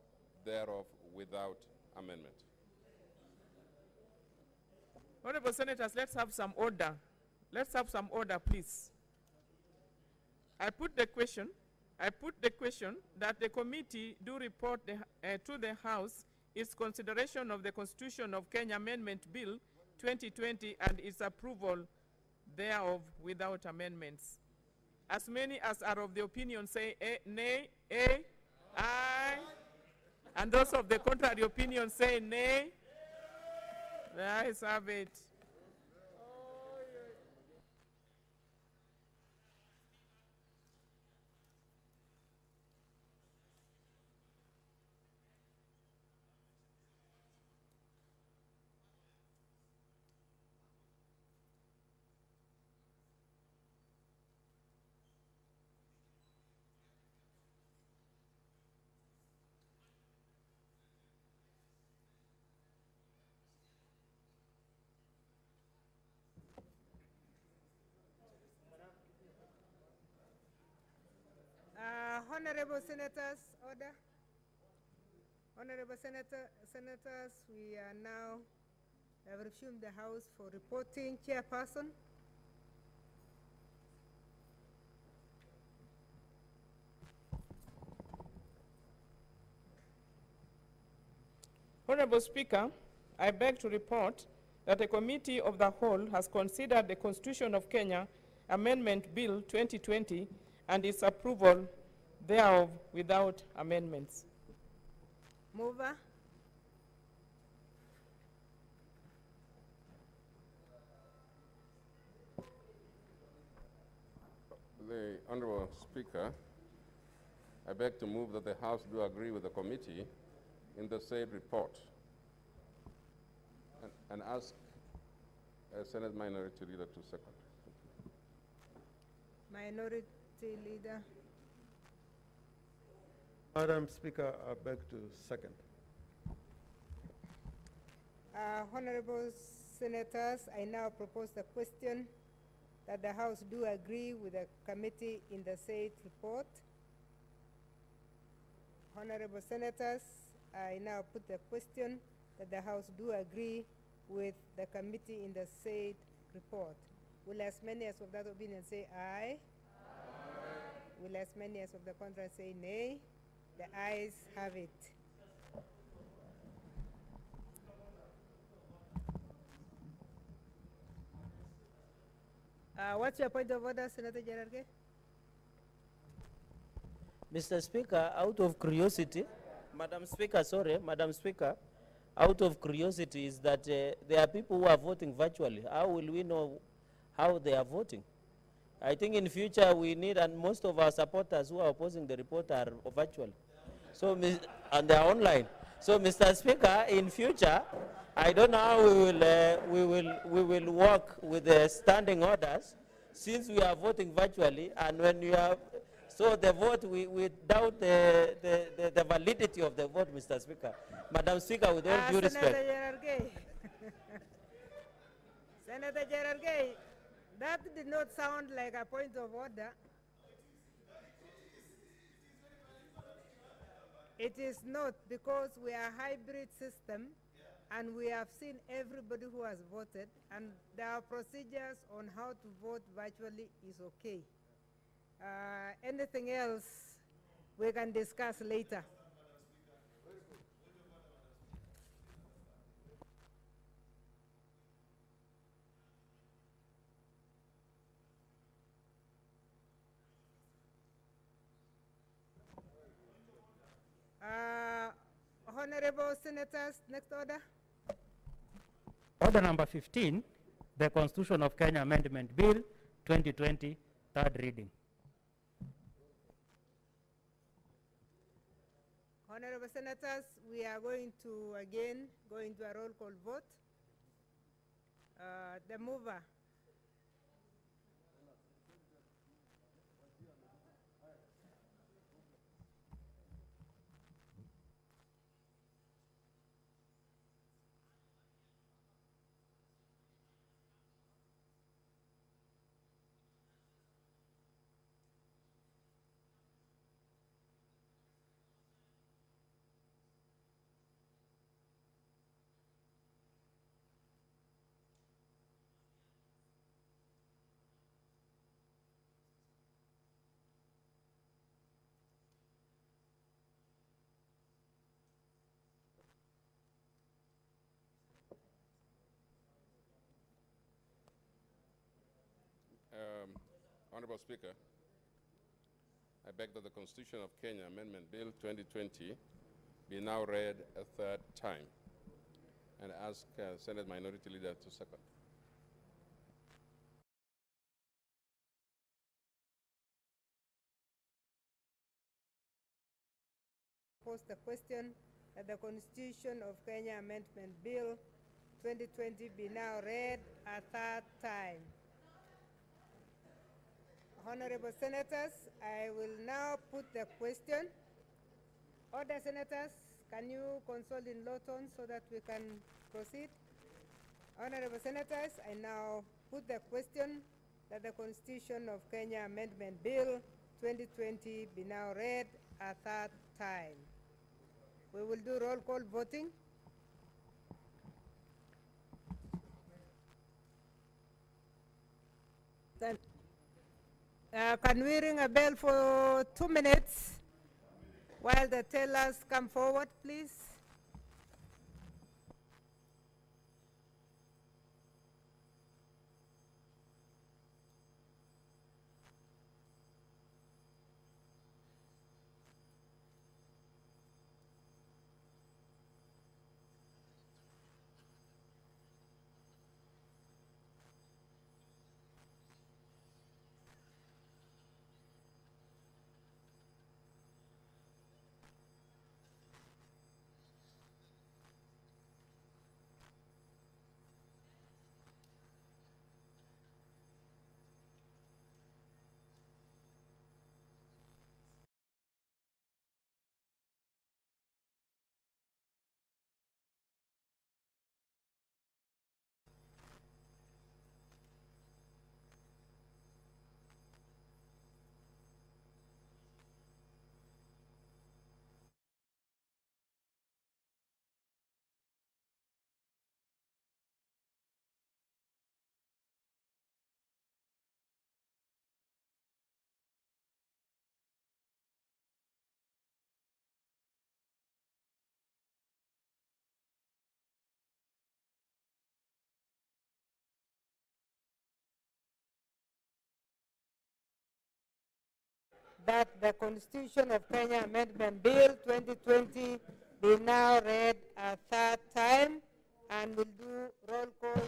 thereof without amendment. Honorable Senators, let's have some order. Let's have some order, please. I put the question that the committee do report to the House its consideration of the Constitution of Kenya Amendment Bill 2020 and its approval thereof without amendments. As many as are of the opinion say nay, aye. And those of the contrary opinion say nay. The ayes have it. Honorable Senators, order. Honorable Senators, we are now have resumed the House for reporting. Chairperson. Honorable Speaker, I beg to report that a committee of the whole has considered the Constitution of Kenya Amendment Bill 2020 and its approval thereof without amendments. Mover. The Honorable Speaker, I beg to move that the House do agree with the committee in the said report and ask Senate Minority Leader to second. Minority Leader. Madam Speaker, I beg to second. Honorable Senators, I now propose the question that the House do agree with the committee in the said report. Honorable Senators, I now put the question that the House do agree with the committee in the said report. Will as many as of that opinion say aye? Aye. Will as many as of the contrary say nay? The ayes have it. What's your point of order, Senator Jerarge? Mr. Speaker, out of curiosity, Madam Speaker, out of curiosity is that there are people who are voting virtually. How will we know how they are voting? I think in future we need, and most of our supporters who are opposing the report are virtual. So, and they are online. So, Mr. Speaker, in future, I don't know how we will work with the standing orders, since we are voting virtually, and when you have, so the vote, we doubt the validity of the vote, Mr. Speaker. Madam Speaker, with all due respect. Senator Jerarge, that did not sound like a point of order. It is not, because we are a hybrid system and we have seen everybody who has voted, and there are procedures on how to vote virtually is okay. Anything else we can discuss later. Honorable Senators, next order. Order number 15, the Constitution of Kenya Amendment Bill 2020, third reading. Honorable Senators, we are going to again go into a roll call vote. The mover. Honorable Speaker, I beg that the Constitution of Kenya Amendment Bill 2020 be now read a third time, and ask Senate Minority Leader to second. Pose the question that the Constitution of Kenya Amendment Bill 2020 be now read a third time. Honorable Senators, I will now put the question. Order, Senators, can you consult in low tone so that we can proceed? Honorable Senators, I now put the question that the Constitution of Kenya Amendment Bill 2020 be now read a third time. We will do roll call voting. Then, can we ring a bell for 2 minutes while the tellers come forward, please? That the Constitution of Kenya Amendment Bill 2020 be now read a third time, and we'll do roll call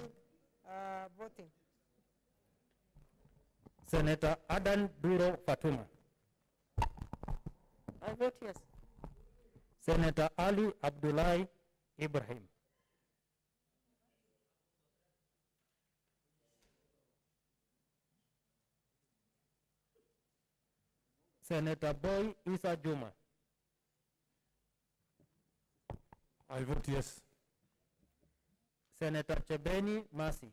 voting. Senator Adan Duro Fatuma. I vote yes. Senator Ali Abdullahi Ibrahim. Senator Boy Isa Juma. I vote yes. Senator Chebeni Masi.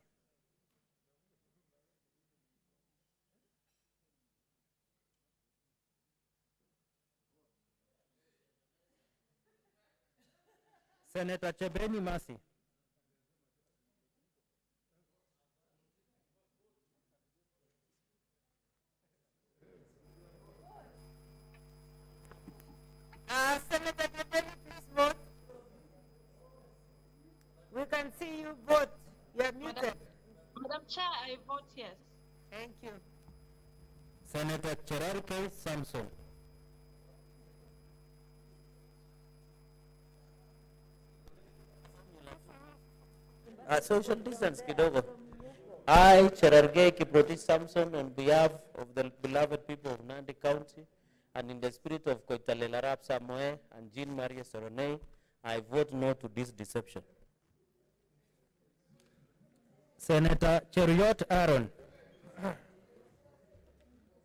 Senator Chebeni Masi. you vote? You are muted. Madam Chair, I vote yes. Thank you. Senator Cherargei Samson. Social distance kidogo. I, Cherargei Kiprotich Samson, on behalf of the beloved people of Nandi County, and in the spirit of Koitalel Samoe and Jean Marie Soronei, I vote no to this deception. Senator Cheruiyot Aaron.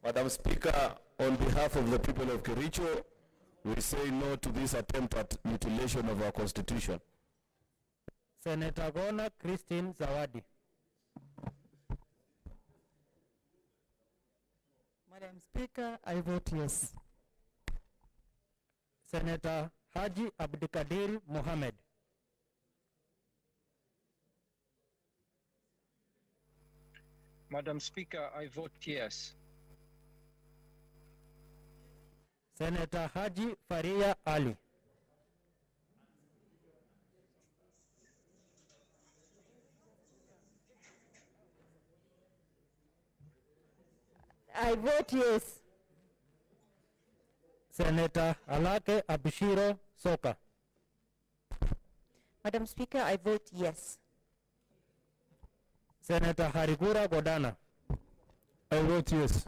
Madam Speaker, on behalf of the people of Kericho, we say no to this attempt at mutilation of our constitution. Senator Gona Christine Zawadi. Madam Speaker, I vote yes. Senator Haji Abdikadir Mohammed. Madam Speaker, I vote yes. Senator Haji Faria Ali. I vote yes. Senator Alake Abishiro Soka. Madam Speaker, I vote yes. Senator Harigura Godana. I vote yes.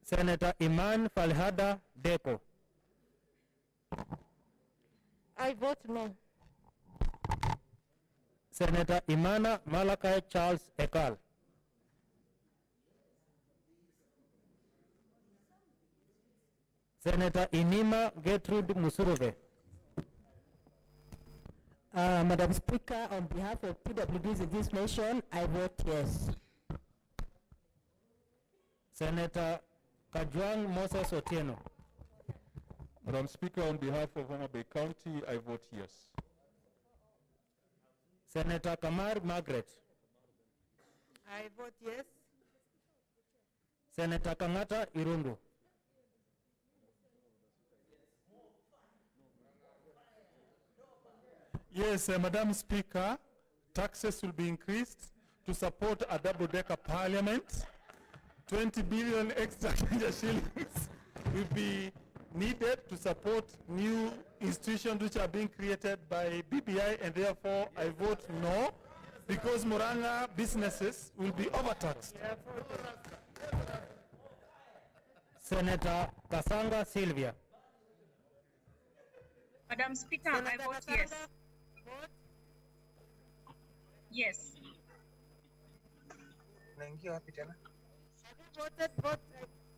Senator Iman Falhada Deko. I vote no. Senator Imana Malakai Charles Ekal. Senator Inima Gertrude Musuruve. Madam Speaker, on behalf of PWDs in this nation, I vote yes. Senator Kajwang Moses Otieno. Madam Speaker, on behalf of Homa Bay County, I vote yes. Senator Kamar Margaret. I vote yes. Senator Kangata Irungu. Yes, Madam Speaker, taxes will be increased to support a double-decker parliament. 20 billion extra shillings will be needed to support new institutions which are being created by BBI, and therefore I vote no, because Murang'a businesses will be overtaxed. Senator Kasanga Sylvia. Madam Speaker, I vote yes. Yes. Thank you, Pitana. Have you voted? Vote.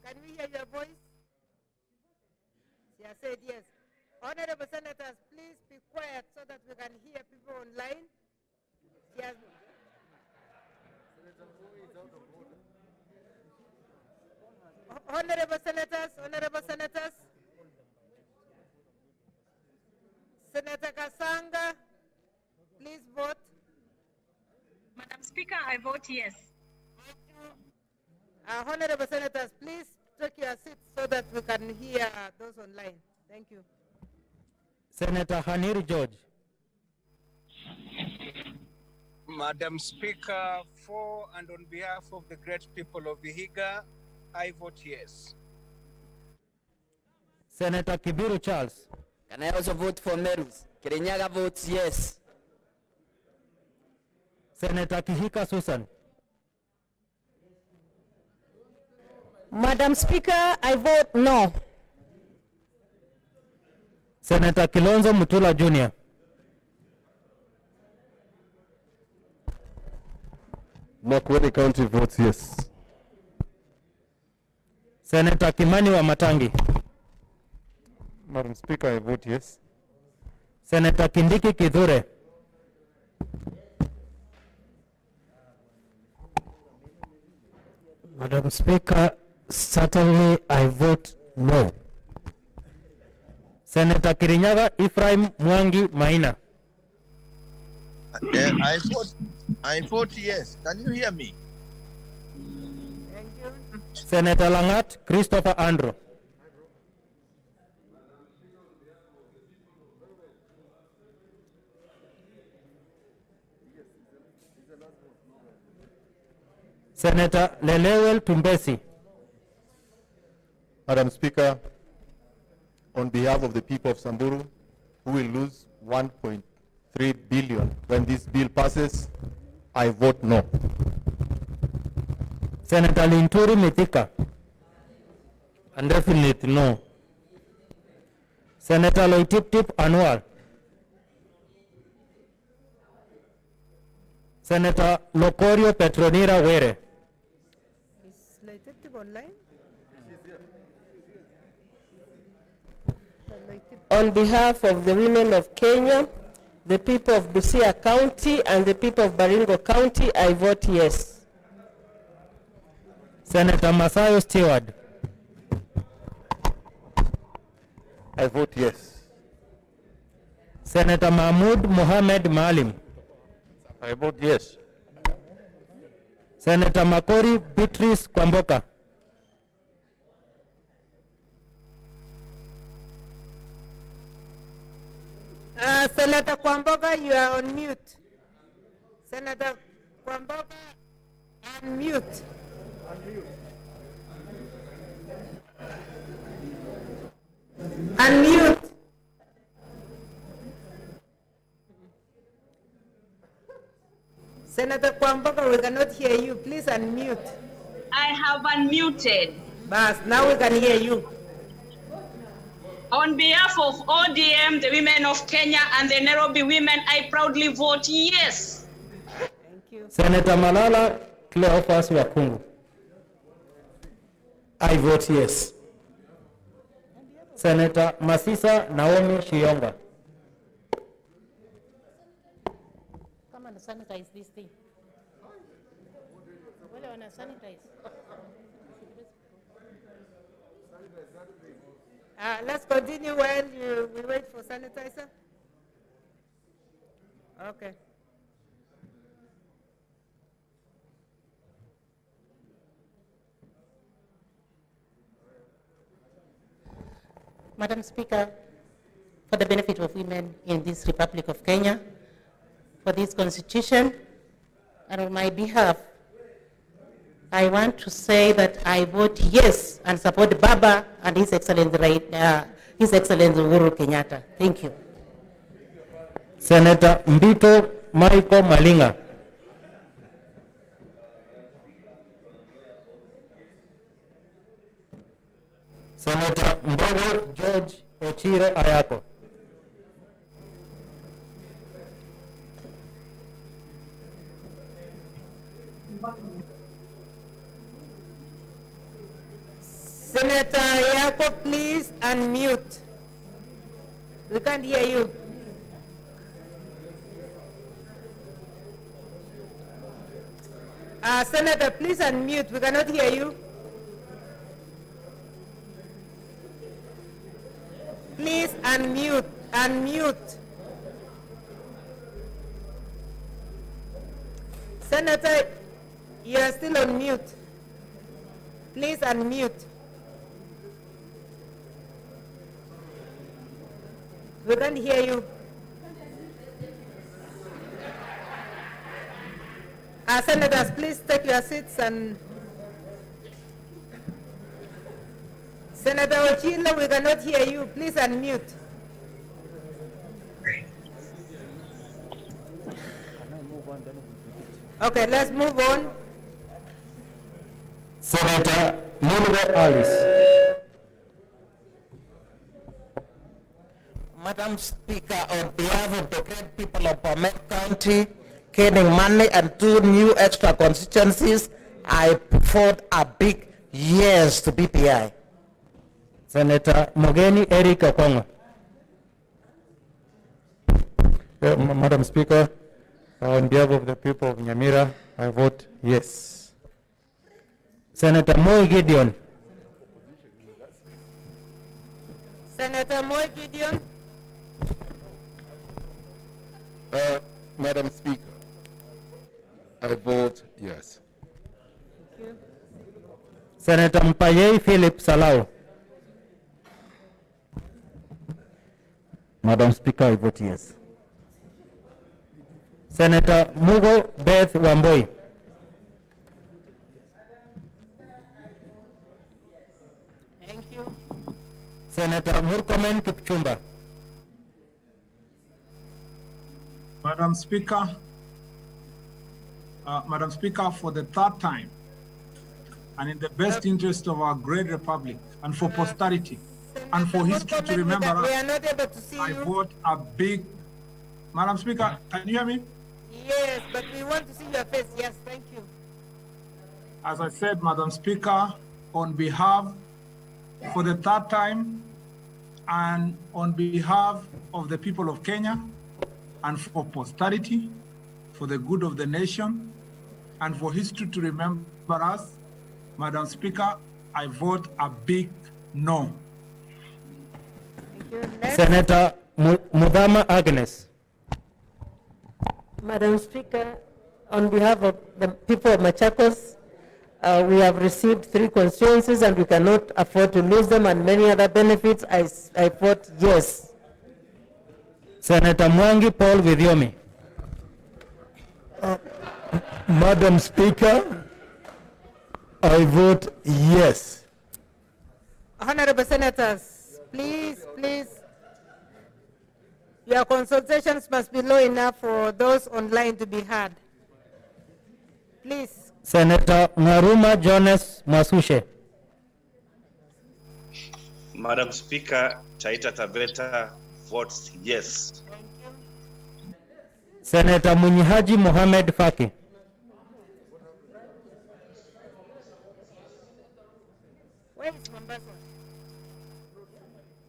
Can we hear your voice? She has said yes. Honorable Senators, please be quiet so that we can hear people online. She has... Honorable Senators. Senator Kasanga, please vote. Madam Speaker, I vote yes. Honorable Senators, please take your seats so that we can hear those online. Thank you. Senator Hanir George. Madam Speaker, for and on behalf of the great people of Vihiga, I vote yes. Senator Kibiru Charles. Can I also vote for Merus? Kirinyaga votes yes. Senator Kihika Susan. Madam Speaker, I vote no. Senator Kilonzo Mutula Jr. Makwene County votes yes. Senator Kimani Wamatangi. Madam Speaker, I vote yes. Senator Kindiki Kithure. Madam Speaker, certainly I vote no. Senator Kirinyaga Ephraim Mwangi Maina. I vote yes. Can you hear me? Senator Langat Christopher Andrew. Senator Lelewel Tumbesi. Madam Speaker, on behalf of the people of Samburu, who will lose 1.3 billion when this bill passes, I vote no. Senator Linturi Mithika. And definitely no. Senator Loitiptip Anwar. Senator Lokorio Petronira Were. Is Loitiptip online? On behalf of the women of Kenya, the people of Busia County, and the people of Baringo County, I vote yes. Senator Masayo Stewart. I vote yes. Senator Mahmoud Mohamed Maalim. I vote yes. Senator Makori Beatrice Kwamboka. Senator Kwamboka, you are on mute. Senator Kwamboka, unmute. Unmute. Senator Kwamboka, we cannot hear you. Please unmute. I have unmuted. Bas, now we can hear you. On behalf of ODM, the women of Kenya, and the Nairobi women, I proudly vote yes. Thank you. Senator Malala Cleophas Wakungu. I vote yes. Senator Masisa Naomi Shiyonga. Come and sanitize this thing. Wale wana sanitize. Let's continue while we wait for sanitizer. Okay. Madam Speaker, for the benefit of women in this Republic of Kenya, for this constitution, and on my behalf, I want to say that I vote yes and support Baba and His Excellency Uhuru Kenyatta. Thank you. Senator Mbito Michael Malinga. Senator Mbogo George Ochiro Ayako. Senator Ayako, please unmute. We can't hear you. Senator, please unmute. We cannot hear you. Please unmute. Unmute. Senator, you are still on mute. Please unmute. We can't hear you. Senators, please take your seats and... Senator Ochilo, we cannot hear you. Please unmute. Okay, let's move on. Senator Mulgo Alice. Madam Speaker, on behalf of the great people of Bomet County, Kening Mani, and 2 new extra constituencies, I vote a big yes to BPI. Senator Mogeni Eric Okongo. Madam Speaker, on behalf of the people of Nyamira, I vote yes. Senator Moi Gideon. Senator Moi Gideon. Madam Speaker, I vote yes. Thank you. Senator Mpayei Philip Salau. Madam Speaker, I vote yes. Senator Mugo Beth Wamboi. you. Senator Murkomen Kipchumba. Madam Speaker, for the third time, and in the best interest of our great republic, and for posterity, and for history to remember We us, are not able to see I you. vote a big. Madam Speaker, can you hear me? Yes, but we want to see your face. Yes, thank you. As I said, Madam Speaker, on behalf, for the third time, and on behalf of the people of Kenya, and for posterity, for the good of the nation, and for history to remember us, Madam Speaker, I vote a big no. Thank you. Next. Senator Mudama Agnes. Madam Speaker, on behalf of the people of Machakos, we have received 3 constituencies and we cannot afford to lose them, and many other benefits. I vote yes. Senator Mwangi Paul Widyomi. Madam Speaker, I vote yes. Honorable Senators, please, your consultations must be low enough for those online to be heard. Please. Senator Ngaruma Jones Masushe. Madam Speaker, Taita Taveta votes yes. Senator Munyihaji Mohamed Faki. Where is Mombasa?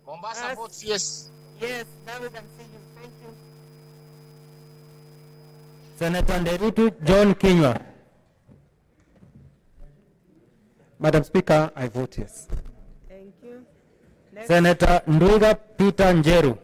Mombasa votes yes. Yes, now we can see you. Thank you. Senator Nderitu John Kinywa. Madam Speaker, I vote yes. Thank you. Next. Senator Nduiga Peter Njeru.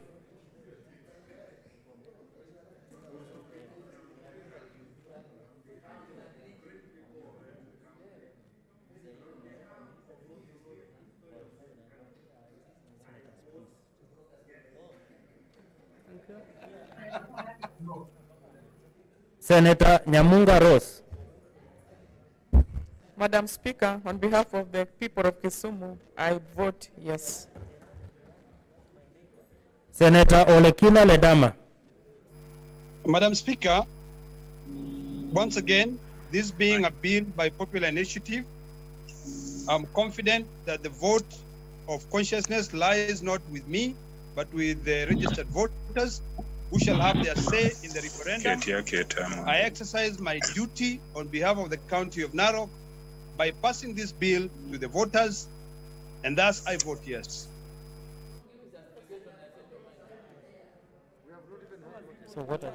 Senator Nyamunga Rose. Madam Speaker, on behalf of the people of Kisumu, I vote yes. Senator Olekina Ledama. Madam Speaker, once again, this being a bill by popular initiative, I'm confident that the vote of consciousness lies not with me, but with the registered voters who shall have their say in the referendum. I exercise my duty on behalf of the county of Narok by passing this bill to the voters, and thus I vote yes. So what are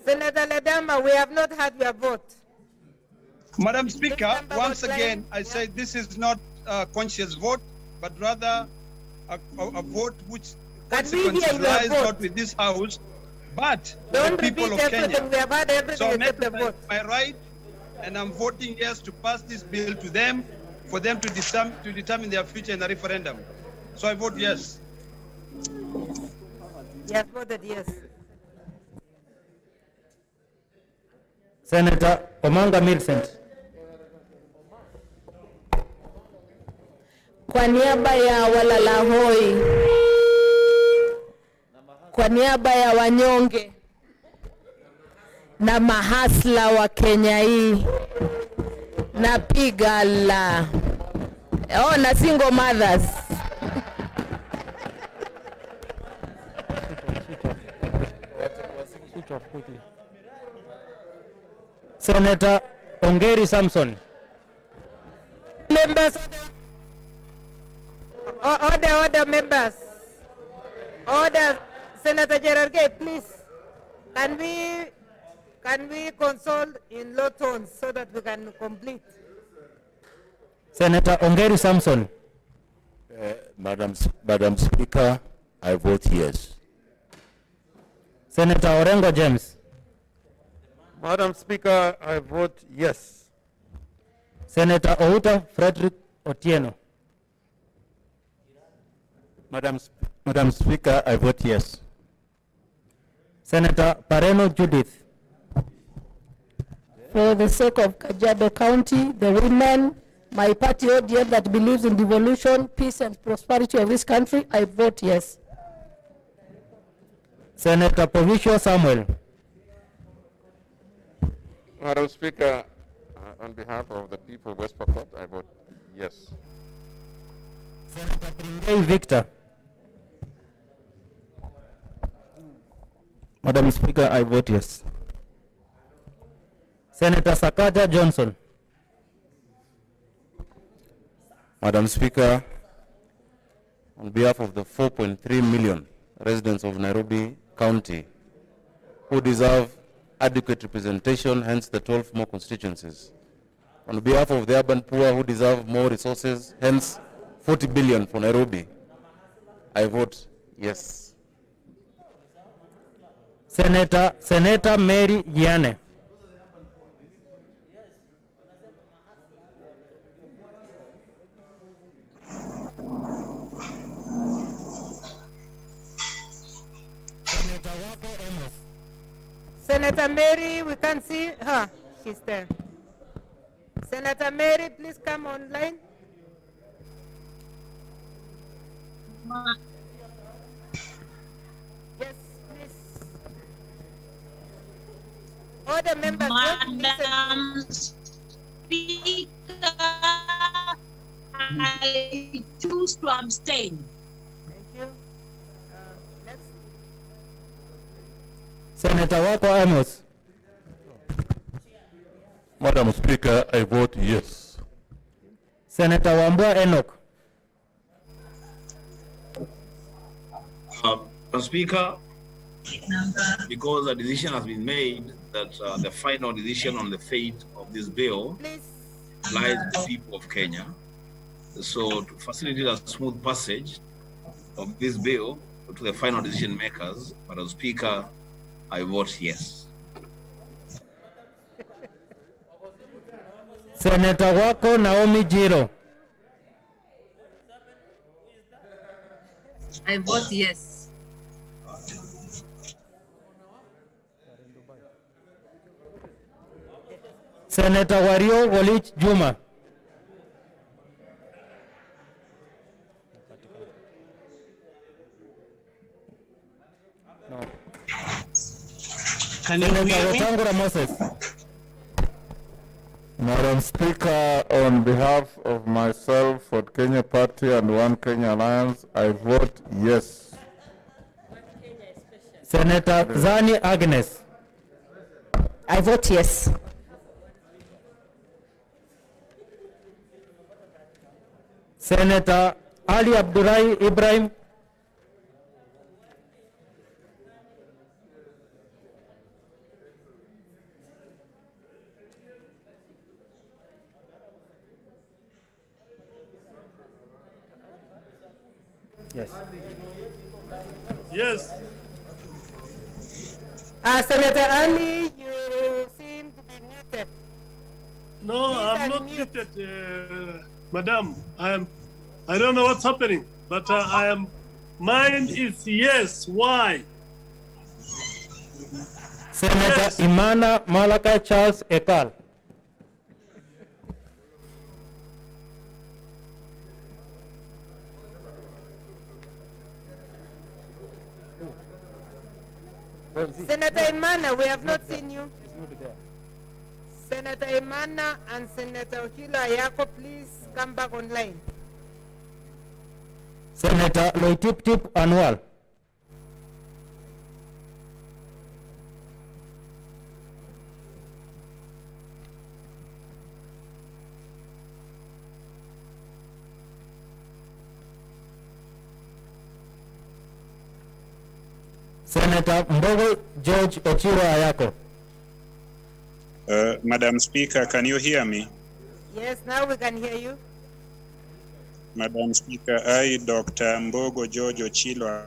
Senator Ledama, we have not had your vote. Madam Speaker, once again, I say this is not a conscious vote, but rather a vote which consequences lies not with this House, but Don't the people of repeat Kenya. everything. We have had everything So I'm except the vote. my right, and I'm voting yes to pass this bill to them, for them to determine their future in the referendum. So I vote yes. Yes, voted yes. Senator Omanga Millicent. Kwa niaba ya walalahoi, kwa niaba ya wanyonge na mahasla wa Kenya hii, napiga la na single mothers. Senator Ongeri Samson. Members, order members. Order, Senator Gerard Gay, please. Can we consult in low tones so that we can complete? Senator Ongeri Samson. Madam Speaker, I vote yes. Senator Orengo James. Madam Speaker, I vote yes. Senator Outa Frederick Otieno. Madam Speaker, I vote yes. Senator Pareno Judith. For the sake of Kajiado County, the women, my party ODM that believes in devolution, peace and prosperity of this country, I vote yes. Senator Provincial Samuel. Madam Speaker, on behalf of the people of West Pokot, I vote yes. Senator Pringei Victor. Madam Speaker, I vote yes. Senator Sakaja Johnson. Madam Speaker, on behalf of the 4.3 million residents of Nairobi County who deserve adequate representation, hence the 12 more constituencies. On behalf of the urban poor who deserve more resources, hence 40 billion for Nairobi, I vote yes. Senator Mary Giane. Senator Mary, we can't see her. She's there. Senator Mary, please come online. Yes, please. All the members. Madam Speaker, I choose to abstain. Thank you. Next. Senator Wako Amos. Madam Speaker, I vote yes. Senator Wambua Enoch. Madam Speaker, because a decision has been made that the final decision on the fate of this bill lies with the people of Kenya. So to facilitate a smooth passage of this bill to the final decision makers, Madam Speaker, I vote yes. Senator Wako Naomi Jiro. I vote yes. Senator Wario Wolich Juma. No. Can you Senator hear me? Wetangula Moses. Madam Speaker, on behalf of myself, Ford Kenya Party and One Kenya Alliance, I vote yes. Senator Zani Agnes. I vote yes. Senator Ali Abdullahi Ibrahim. Yes. Yes. Senator Ali, you seem to be muted. No, Please I'm not unmute. muted, Madam. I don't know what's happening, but mine is yes. Why? Senator Imana Malakai Charles Ekal. Senator Imana, we have not seen you. Senator Imana and Senator Okilo Ayako, please come back online. Senator Loitip Anwal. Senator Mbogo George Ochiro Ayako. Madam Speaker, can you hear me? Yes, now we can hear you. Madam Speaker, I, Dr. Mbogo George Ochilo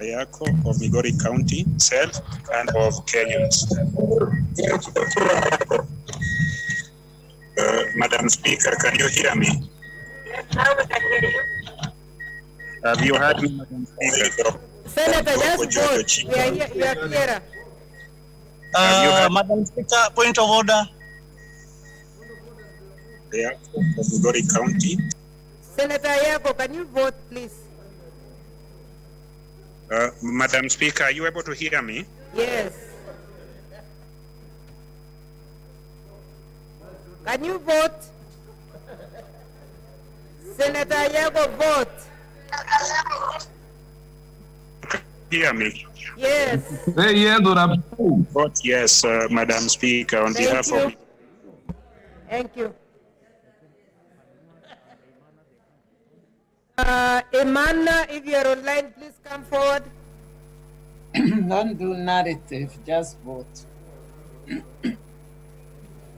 Ayako of Migori County, self and of Kenyans. Madam Speaker, can you hear me? Now we can hear you. Have you heard me, Madam Speaker? Senator, just vote. We are here, you are clearer. Madam Speaker, point of order. The outcome of Migori County. Senator Ayako, can you vote, please? Madam Speaker, are you able to hear me? Yes. Can you vote? Senator Ayako, vote. Hear me? Yes. Vote yes, Madam Speaker, on Thank behalf you. of. Thank you. Emana, if you're online, please come forward. Don't do narrative, just vote.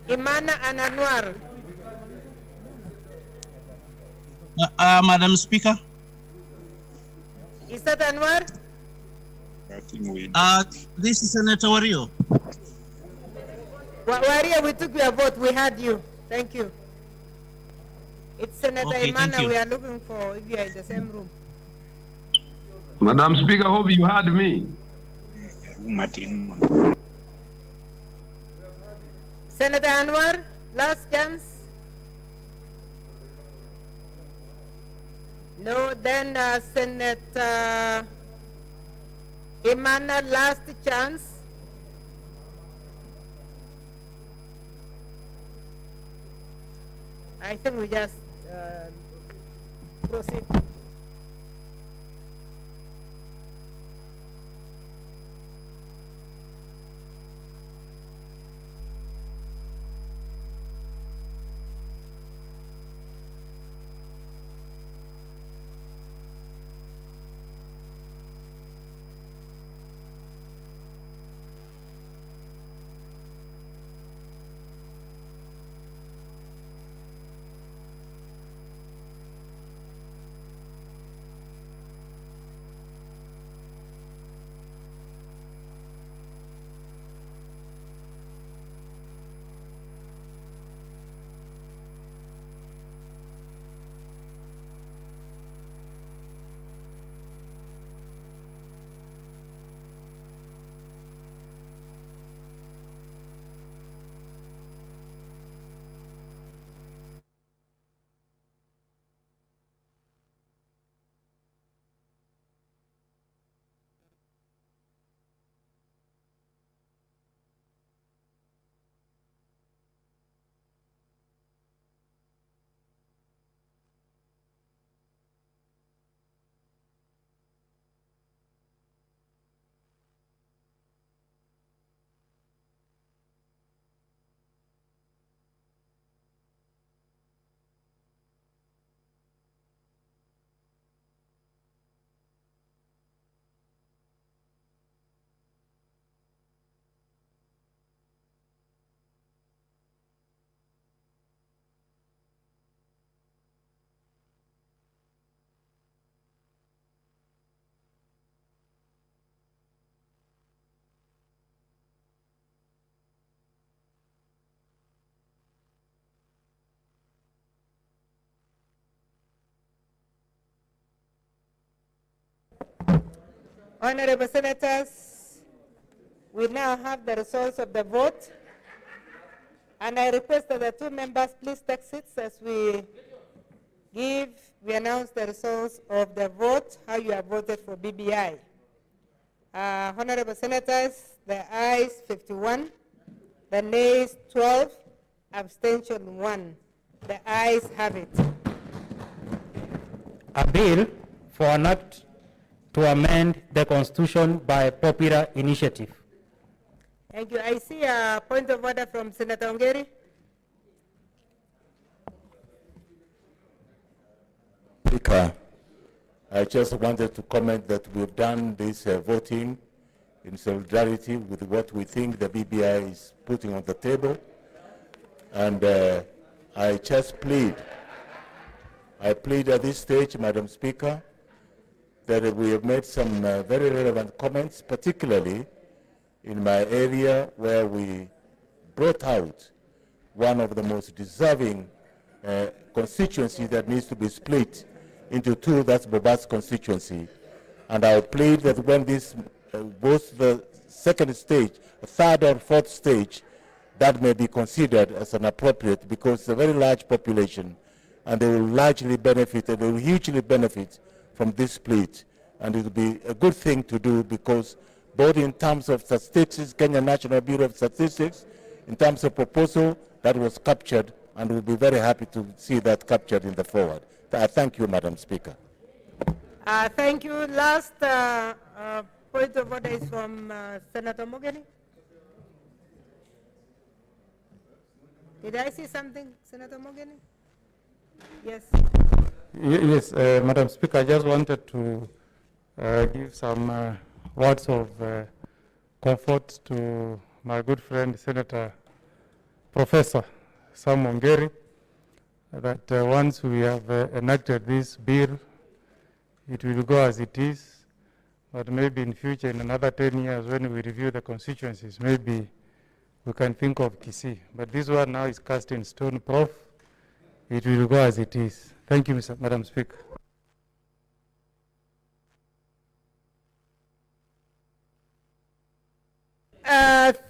Emana and Anwar. Madam Speaker. Is that Anwar? This is Senator Wario. Waria, we took your vote. We had you. Thank you. It's Senator Okay, thank Emana you. we are looking for if you are in the same room. Madam Speaker, hope you heard me. Senator Anwar, last chance. No, then Senator Emana, last chance. I think we just proceed. Honorable Senators, we now have the results of the vote, and I request that the two members please take seats as we announce the results of the vote, how you have voted for BBI. Honorable Senators, the ayes 51, the nays 12, abstention 1. The ayes have it. A bill for an act to amend the Constitution by popular initiative. Thank you. I see a point of order from Senator Ongeri. Speaker, I just wanted to comment that we've done this voting in solidarity with what we think the BBI is putting on the table. And I plead at this stage, Madam Speaker, that we have made some very relevant comments, particularly in my area where we brought out one of the most deserving constituencies that needs to be split into two, that's Bobat's constituency. And I plead that when this, both the second stage, a third or fourth stage, that may be considered as an appropriate, because it's a very large population and they will largely benefit, and they will hugely benefit from this split. And it will be a good thing to do, because both in terms of statistics, Kenya National Bureau of Statistics, in terms of proposal, that was captured, and we'll be very happy to see that captured in the forward. Thank you, Madam Speaker. Thank you. Last point of order is from Senator Mogeni. Did I see something, Senator Mogeni? Yes. Yes, Madam Speaker, I just wanted to give some words of comfort to my good friend, Senator Professor Sam Ongeri, that once we have enacted this bill, it will go as it is, but maybe in future, in another 10 years, when we review the constituencies, maybe we can think of Kisii. But this one now is cast in stone, Prof. It will go as it is. Thank you, Madam Speaker.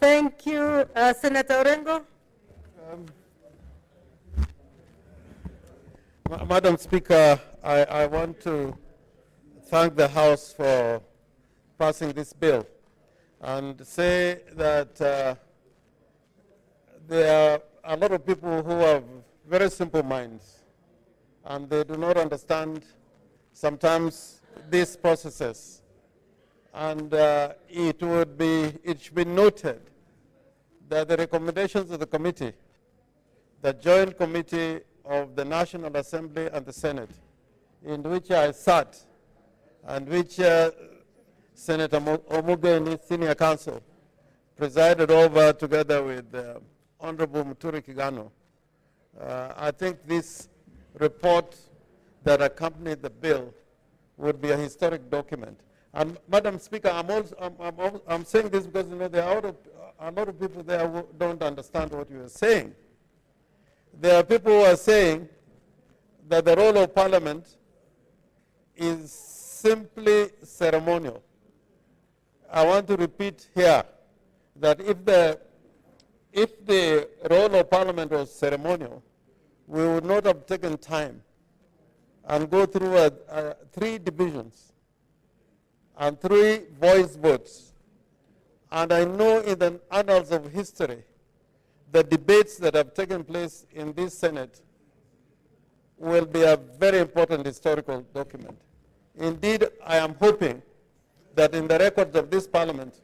Thank you, Senator Orengo. Madam Speaker, I want to thank the House for passing this bill and say that there are a lot of people who have very simple minds, and they do not understand sometimes these processes. And it should be noted that the recommendations of the committee, the Joint Committee of the National Assembly and the Senate, in which I sat, and which Senator Omugeni, Senior Counsel, presided over together with Honorable Muturi Kigano. I think this report that accompanied the bill would be a historic document. And Madam Speaker, I'm saying this because there are a lot of people there who don't understand what you are saying. There are people who are saying that the role of Parliament is simply ceremonial. I want to repeat here that if the role of Parliament was ceremonial, we would not have taken time and go through 3 divisions and 3 voice votes. And I know in the annals of history, the debates that have taken place in this Senate will be a very important historical document. Indeed, I am hoping that in the records of this Parliament,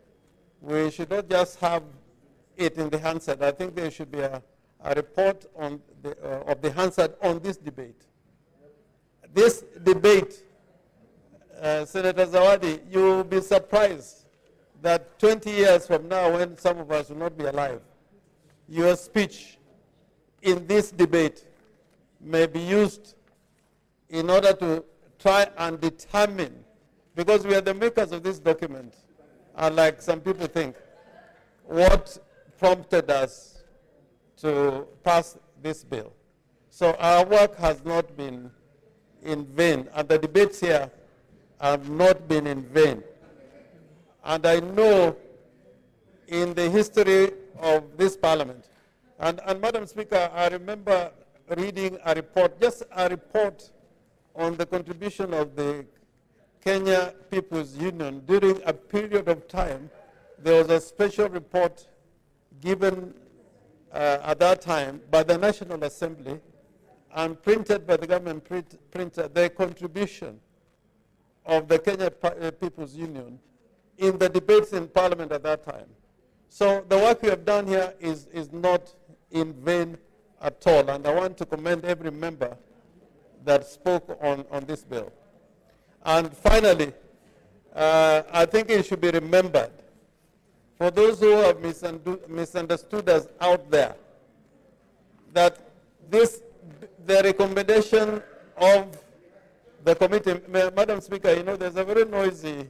we should not just have it in the Hansard. I think there should be a report on of the Hansard on this debate. This debate, Senator Zawadi, you will be surprised that 20 years from now, when some of us will not be alive, your speech in this debate may be used in order to try and determine, because we are the makers of this document, unlike some people think, what prompted us to pass this bill. So our work has not been in vain, and the debates here have not been in vain. And I know in the history of this Parliament, and Madam Speaker, I remember reading a report, just a report on the contribution of the Kenya People's Union during a period of time. There was a special report given at that time by the National Assembly and printed by the government printer, the contribution of the Kenya People's Union in the debates in Parliament at that time. So the work we have done here is not in vain at all, and I want to commend every member that spoke on this bill. And finally, I think it should be remembered, for those who have misunderstood us out there, that the recommendation of the committee, Madam Speaker, you know, there's a very noisy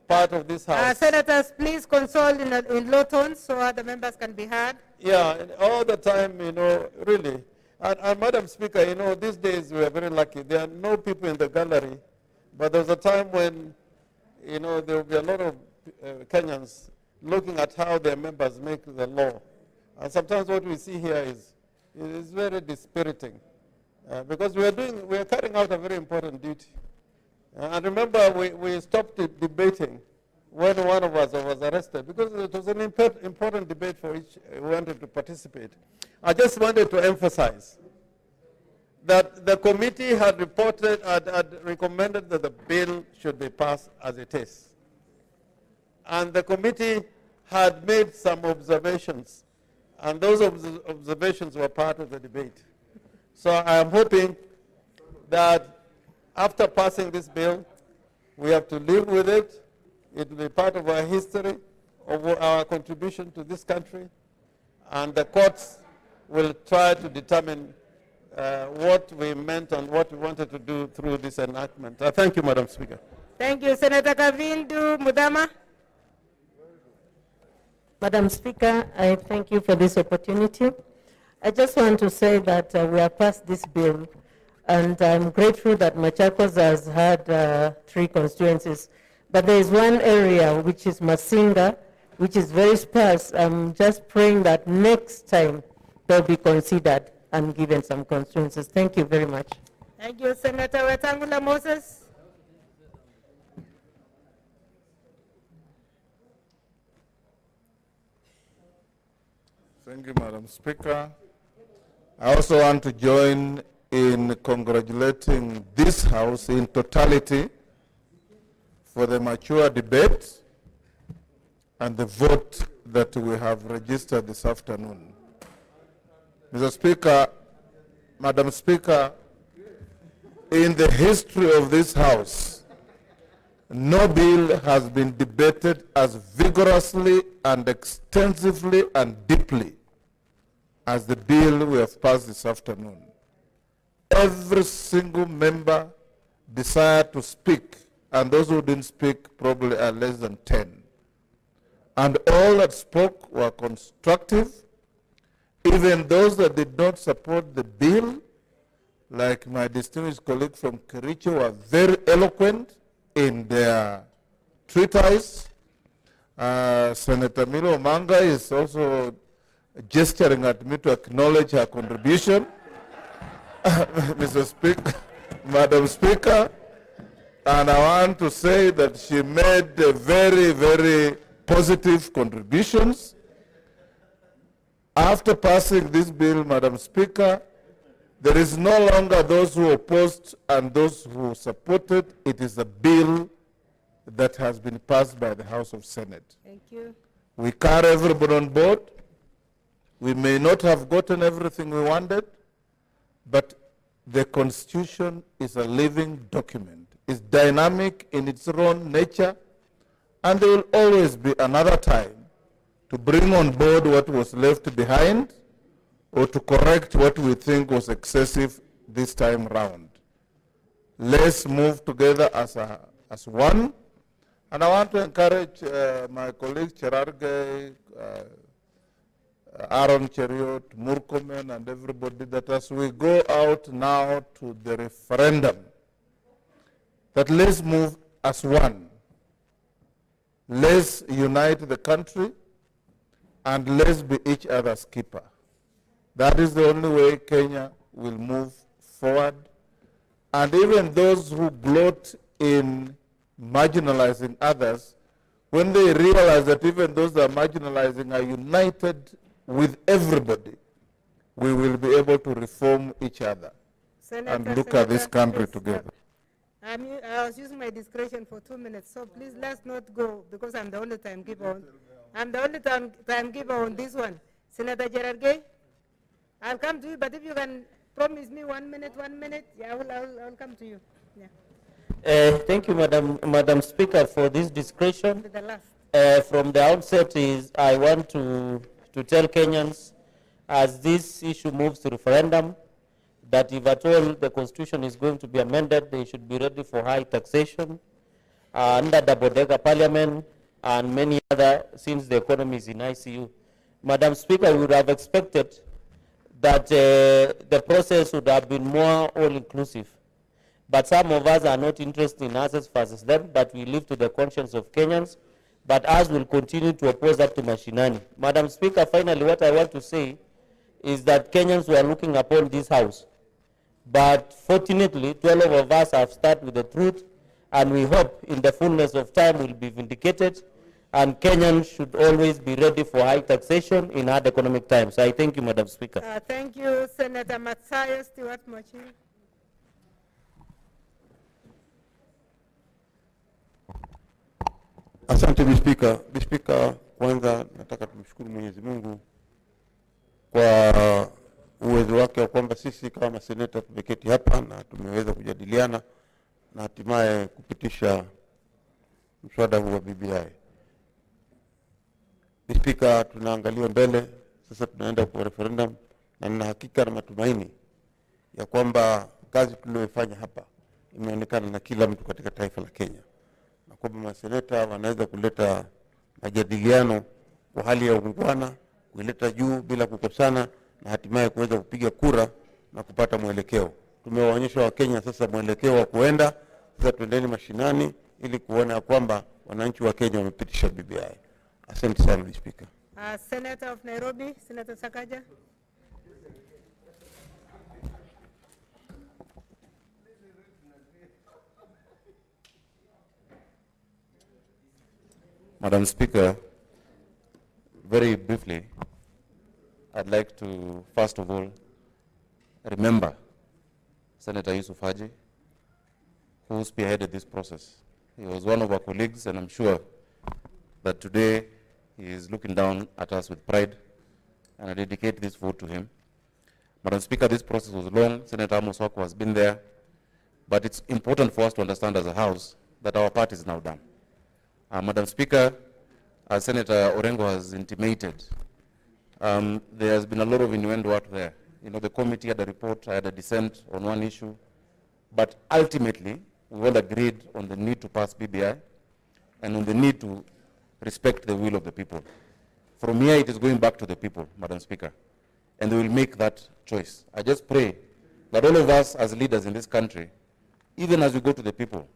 part of this House. Senators, please consult in low tones so other members can be heard. Yeah, all the time, you know, really. And Madam Speaker, you know, these days we are very lucky. There are no people in the gallery, but there's a time when, you know, there will be a lot of Kenyans looking at how their members make the law. And sometimes what we see here is very dispiriting, because we are carrying out a very important duty. And remember, we stopped debating when one of us was arrested, because it was an important debate for which we wanted to participate. I just wanted to emphasize that the committee had recommended that the bill should be passed as it is. And the committee had made some observations, and those observations were part of the debate. So I am hoping that after passing this bill, we have to live with it. It will be part of our history, of our contribution to this country, and the courts will try to determine what we meant and what we wanted to do through this enactment. Thank you, Madam Speaker. Thank you, Senator Kavindu Mudama. Madam Speaker, I thank you for this opportunity. I just want to say that we have passed this bill, and I'm grateful that Machakos has had 3 constituencies. But there is one area, which is Masinga, which is very sparse. I'm just praying that next time they'll be considered and given some constituencies. Thank you very much. Thank you, Senator Wetangula Moses. Thank you, Madam Speaker. I also want to join in congratulating this House in totality for the mature debate and the vote that we have registered this afternoon. Mr. Speaker, Madam Speaker, in the history of this House, no bill has been debated as vigorously and extensively and deeply as the bill we have passed this afternoon. Every single member desired to speak, and those who didn't speak probably are less than 10. And all that spoke were constructive. Even those that did not support the bill, like my distinguished colleague from Kericho, were very eloquent in their treatise. Senator Milo Manga is also gesturing at me to acknowledge her contribution. Mr. Speaker, Madam Speaker, and I want to say that she made very, very positive contributions. After passing this bill, Madam Speaker, there is no longer those who opposed and those who supported. It is a bill that has been passed by the House of Senate. Thank you. We carry everybody on board. We may not have gotten everything we wanted, but the Constitution is a living document. It's dynamic in its own nature, and there will always be another time to bring on board what was left behind or to correct what we think was excessive this time round. Let's move together as one. And I want to encourage my colleagues, Cherargei, Aaron Cheriot, Murkomen, and everybody that as we go out now to the referendum, that let's move as one. Let's unite the country and let's be each other's keeper. That is the only way Kenya will move forward. And even those who gloat in marginalizing others, when they realize that even those that are marginalizing are united with everybody, we will be able to reform each other and look at this country together. I was using my discretion for 2 minutes, so please let's not go because I'm the only timekeeper. I'm the only timekeeper on this one. Senator Gerard Gay, I'll come to you, but if you can promise me 1 minute, yeah, I'll come to you. Yeah. Thank you, Madam Speaker, for this discretion. The last. From the outset I want to tell Kenyans, as this issue moves to referendum, that if at all the Constitution is going to be amended, they should be ready for high taxation under the Bodega Parliament and many other, since the economy is in ICU. Madam Speaker, we would have expected that the process would have been more all-inclusive. But some of us are not interested in us versus them, but we leave to the conscience of Kenyans but us will continue to oppose up to mashinani. Madam Speaker, finally what I want to say is that Kenyans were looking upon this house, but fortunately 12 of us have started with the truth, and we hope in the fullness of time will be vindicated, and Kenyans should always be ready for high taxation in hard economic times. I thank you, Madam Speaker. Thank you, Senator Matsayo Stewart Mochi. Asante Bispika. Bispika, kwanza nataka tumshukuru Mwenyezi Mungu kwa uwezo wake wa kwamba sisi kama seneta tumeketi hapa na tumeweza kujadiliana na hatimaye kupitisha mswada huu wa BBI. Bispika, tunaangalia mbele, sasa tunaenda kwa referendum, na nina hakika na matumaini ya kwamba kazi tuliyofanya hapa imeonekana na kila mtu katika taifa la Kenya, na kwamba maseneta wanaweza kuleta majadiliano kwa hali ya ungwana, kuleta juu bila kukosana, na hatimaye kuweza kupiga kura na kupata mwelekeo. Tumewaonyesha Wakenya sasa mwelekeo wa kuenda. Sasa tuendeni mashinani ili kuona kwamba wananchi wa Kenya wamepitisha BBI. Asante sana Speaker. Senator of Nairobi, Senator Sakaja. Madam Speaker, very briefly, I'd like to first of all remember Senator Yusuf Haji, who spearheaded this process. He was one of our colleagues, and I'm sure that today he is looking down at us with pride, and I dedicate this vote to him. Madam Speaker, this process was long. Senator Amos Wako has been there, but it's important for us to understand as a House that our part is now done. Madam Speaker, as Senator Orengo has intimated, there has been a lot of innuendo out there. You know, the committee had a report, I had a dissent on one issue, but ultimately, we all agreed on the need to pass BBI and on the need to respect the will of the people. From here, it is going back to the people, Madam Speaker, and they will make that choice. I just pray that all of us as leaders in this country, even as we go to the people,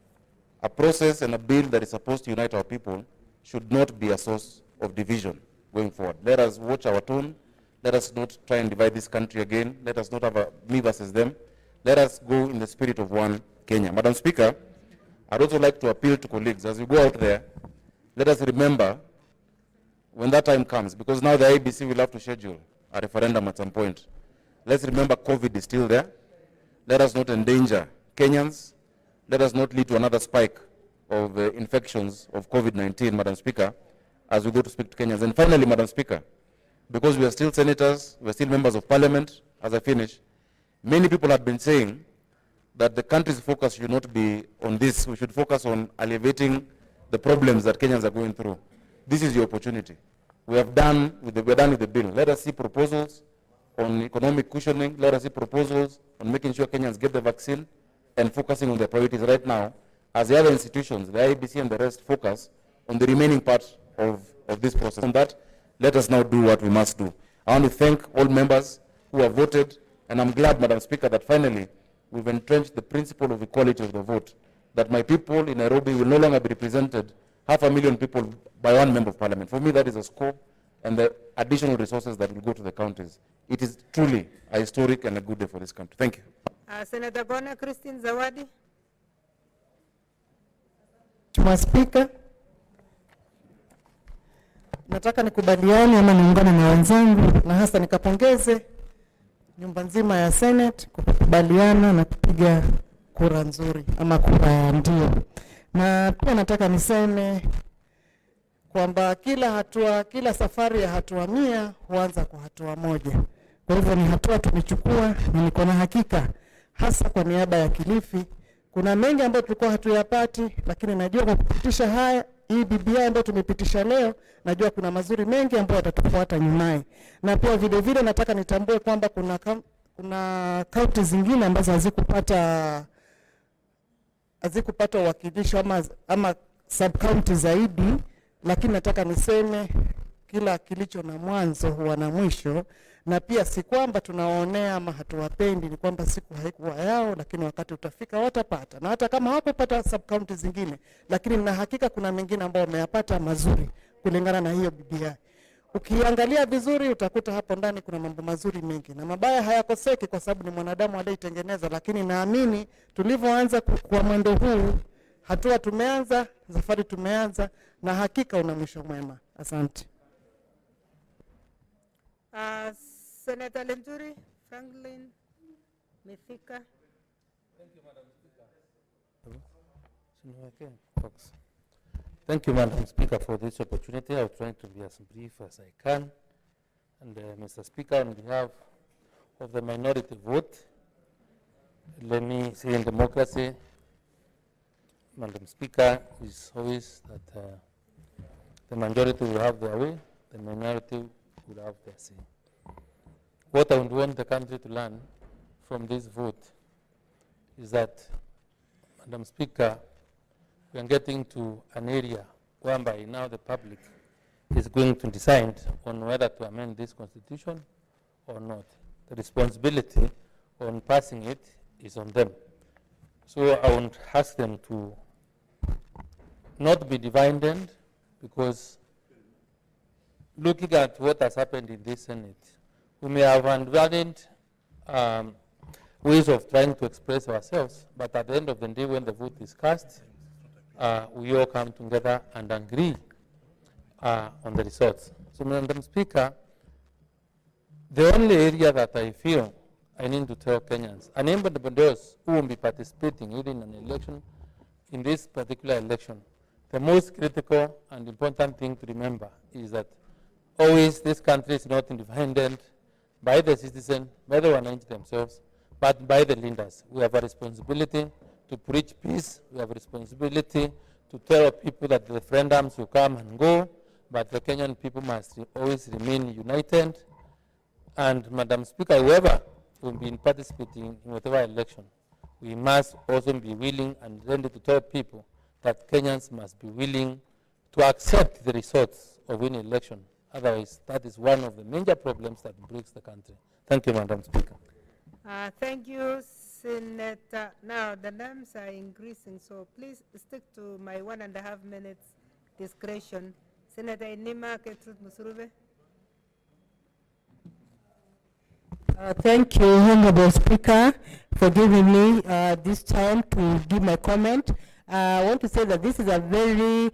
a process and a bill that is supposed to unite our people should not be a source of division going forward. Let us watch our tone. Let us not try and divide this country again. Let us not have a me versus them. Let us go in the spirit of one Kenya. Madam Speaker, I'd also like to appeal to colleagues as we go out there. Let us remember when that time comes, because now the IBC will have to schedule a referendum at some point. Let's remember COVID is still there. Let us not endanger Kenyans. Let us not lead to another spike of infections of COVID-19, Madam Speaker, as we go to speak to Kenyans. And finally, Madam Speaker, because we are still senators, we are still members of parliament, as I finish, many people have been saying that the country's focus should not be on this. We should focus on alleviating the problems that Kenyans are going through. This is the opportunity. We're done with the bill. Let us see proposals on economic cushioning. Let us see proposals on making sure Kenyans get the vaccine and focusing on their priorities right now, as the other institutions, the IBC and the rest, focus on the remaining part of this process. On that, let us now do what we must do. I want to thank all members who have voted, and I'm glad, Madam Speaker, that finally we've entrenched the principle of equality of the vote, that my people in Nairobi will no longer be represented, 500,000 people, by one member of parliament. For me, that is a scope, and the additional resources that will go to the counties. It is truly a historic and a good day for this country. Thank you. Senator Gona Christine Zawadi. Mheshimiwa Spika, nataka nikubaliane ama niungane na wenzangu na hasa nikapongeze nyumba nzima ya Senate kwa kukubaliana na kupiga kura nzuri ama kura ya ndio. Na pia nataka niseme kwamba kila safari ya hatua 100 huanza kwa hatua moja. Kwa hivyo ni hatua tumechukua, na niko na hakika hasa kwa niaba ya Kilifi kuna mengi ambayo tulikuwa hatuyapati, lakini najua kwa kupitisha hii BBI ambayo tumepitisha leo, najua kuna mazuri mengi ambayo yatatufuata nyumaye. Na pia vile vile nataka nitambue kwamba kuna kaunti zingine ambazo hazikupata uwakilishi ama sub county zaidi, lakini nataka niseme kila kilicho na mwanzo huwa na mwisho, na pia si kwamba tunawaonea ama hatuwapendi, ni kwamba siku haikuwa yao, lakini wakati utafika watapata. Na hata kama hawakupata sub county zingine, lakini na hakika kuna mengine ambao wameyapata mazuri kulingana na hiyo BBI. Ukiangalia vizuri utakuta hapo ndani kuna mambo mazuri mengi, na mabaya hayakoseki kwa sababu ni mwanadamu aliyetengeneza, lakini naamini tulivyoanza kwa mwendo huu, hatua tumeanza, safari tumeanza, na hakika una mwisho mwema. Asante. Senator Lenturi, Franklin, Mithika. Thank you, Madam Speaker. Thank you, Madam Speaker, for this opportunity. I'll try to be as brief as I can. And Mr. Speaker, on behalf of the minority vote, let me say in democracy, Madam Speaker, is always that the majority will have their way, the minority will have their say. What I would want the country to learn from this vote is that, Madam Speaker, we are getting to an area whereby now the public is going to decide on whether to amend this constitution or not. The responsibility on passing it is on them. So I would ask them to not be divided, because looking at what has happened in this Senate, we may have unvalid ways of trying to express ourselves, but at the end of the day, when the vote is cast, we all come together and agree on the results. So, Madam Speaker, the only area that I feel I need to tell Kenyans, and even those who will be participating in an election, in this particular election, the most critical and important thing to remember is that always this country is not independent by the citizens, by the Wananchi themselves, but by the leaders. We have a responsibility to preach peace. We have a responsibility to tell people that the referendums will come and go, but the Kenyan people must always remain united. And Madam Speaker, whoever will be participating in whatever election, we must also be willing and ready to tell people that Kenyans must be willing to accept the results of any election. Otherwise, that is one of the major problems that breaks the country. Thank you, Madam Speaker. Thank you, Senator. Now, the names are increasing, so please stick to my 1.5 minutes discretion. Senator Inima Ketrut Musurube. Thank you, Honorable Speaker, for giving me this time to give my comment. I want to say that this is a very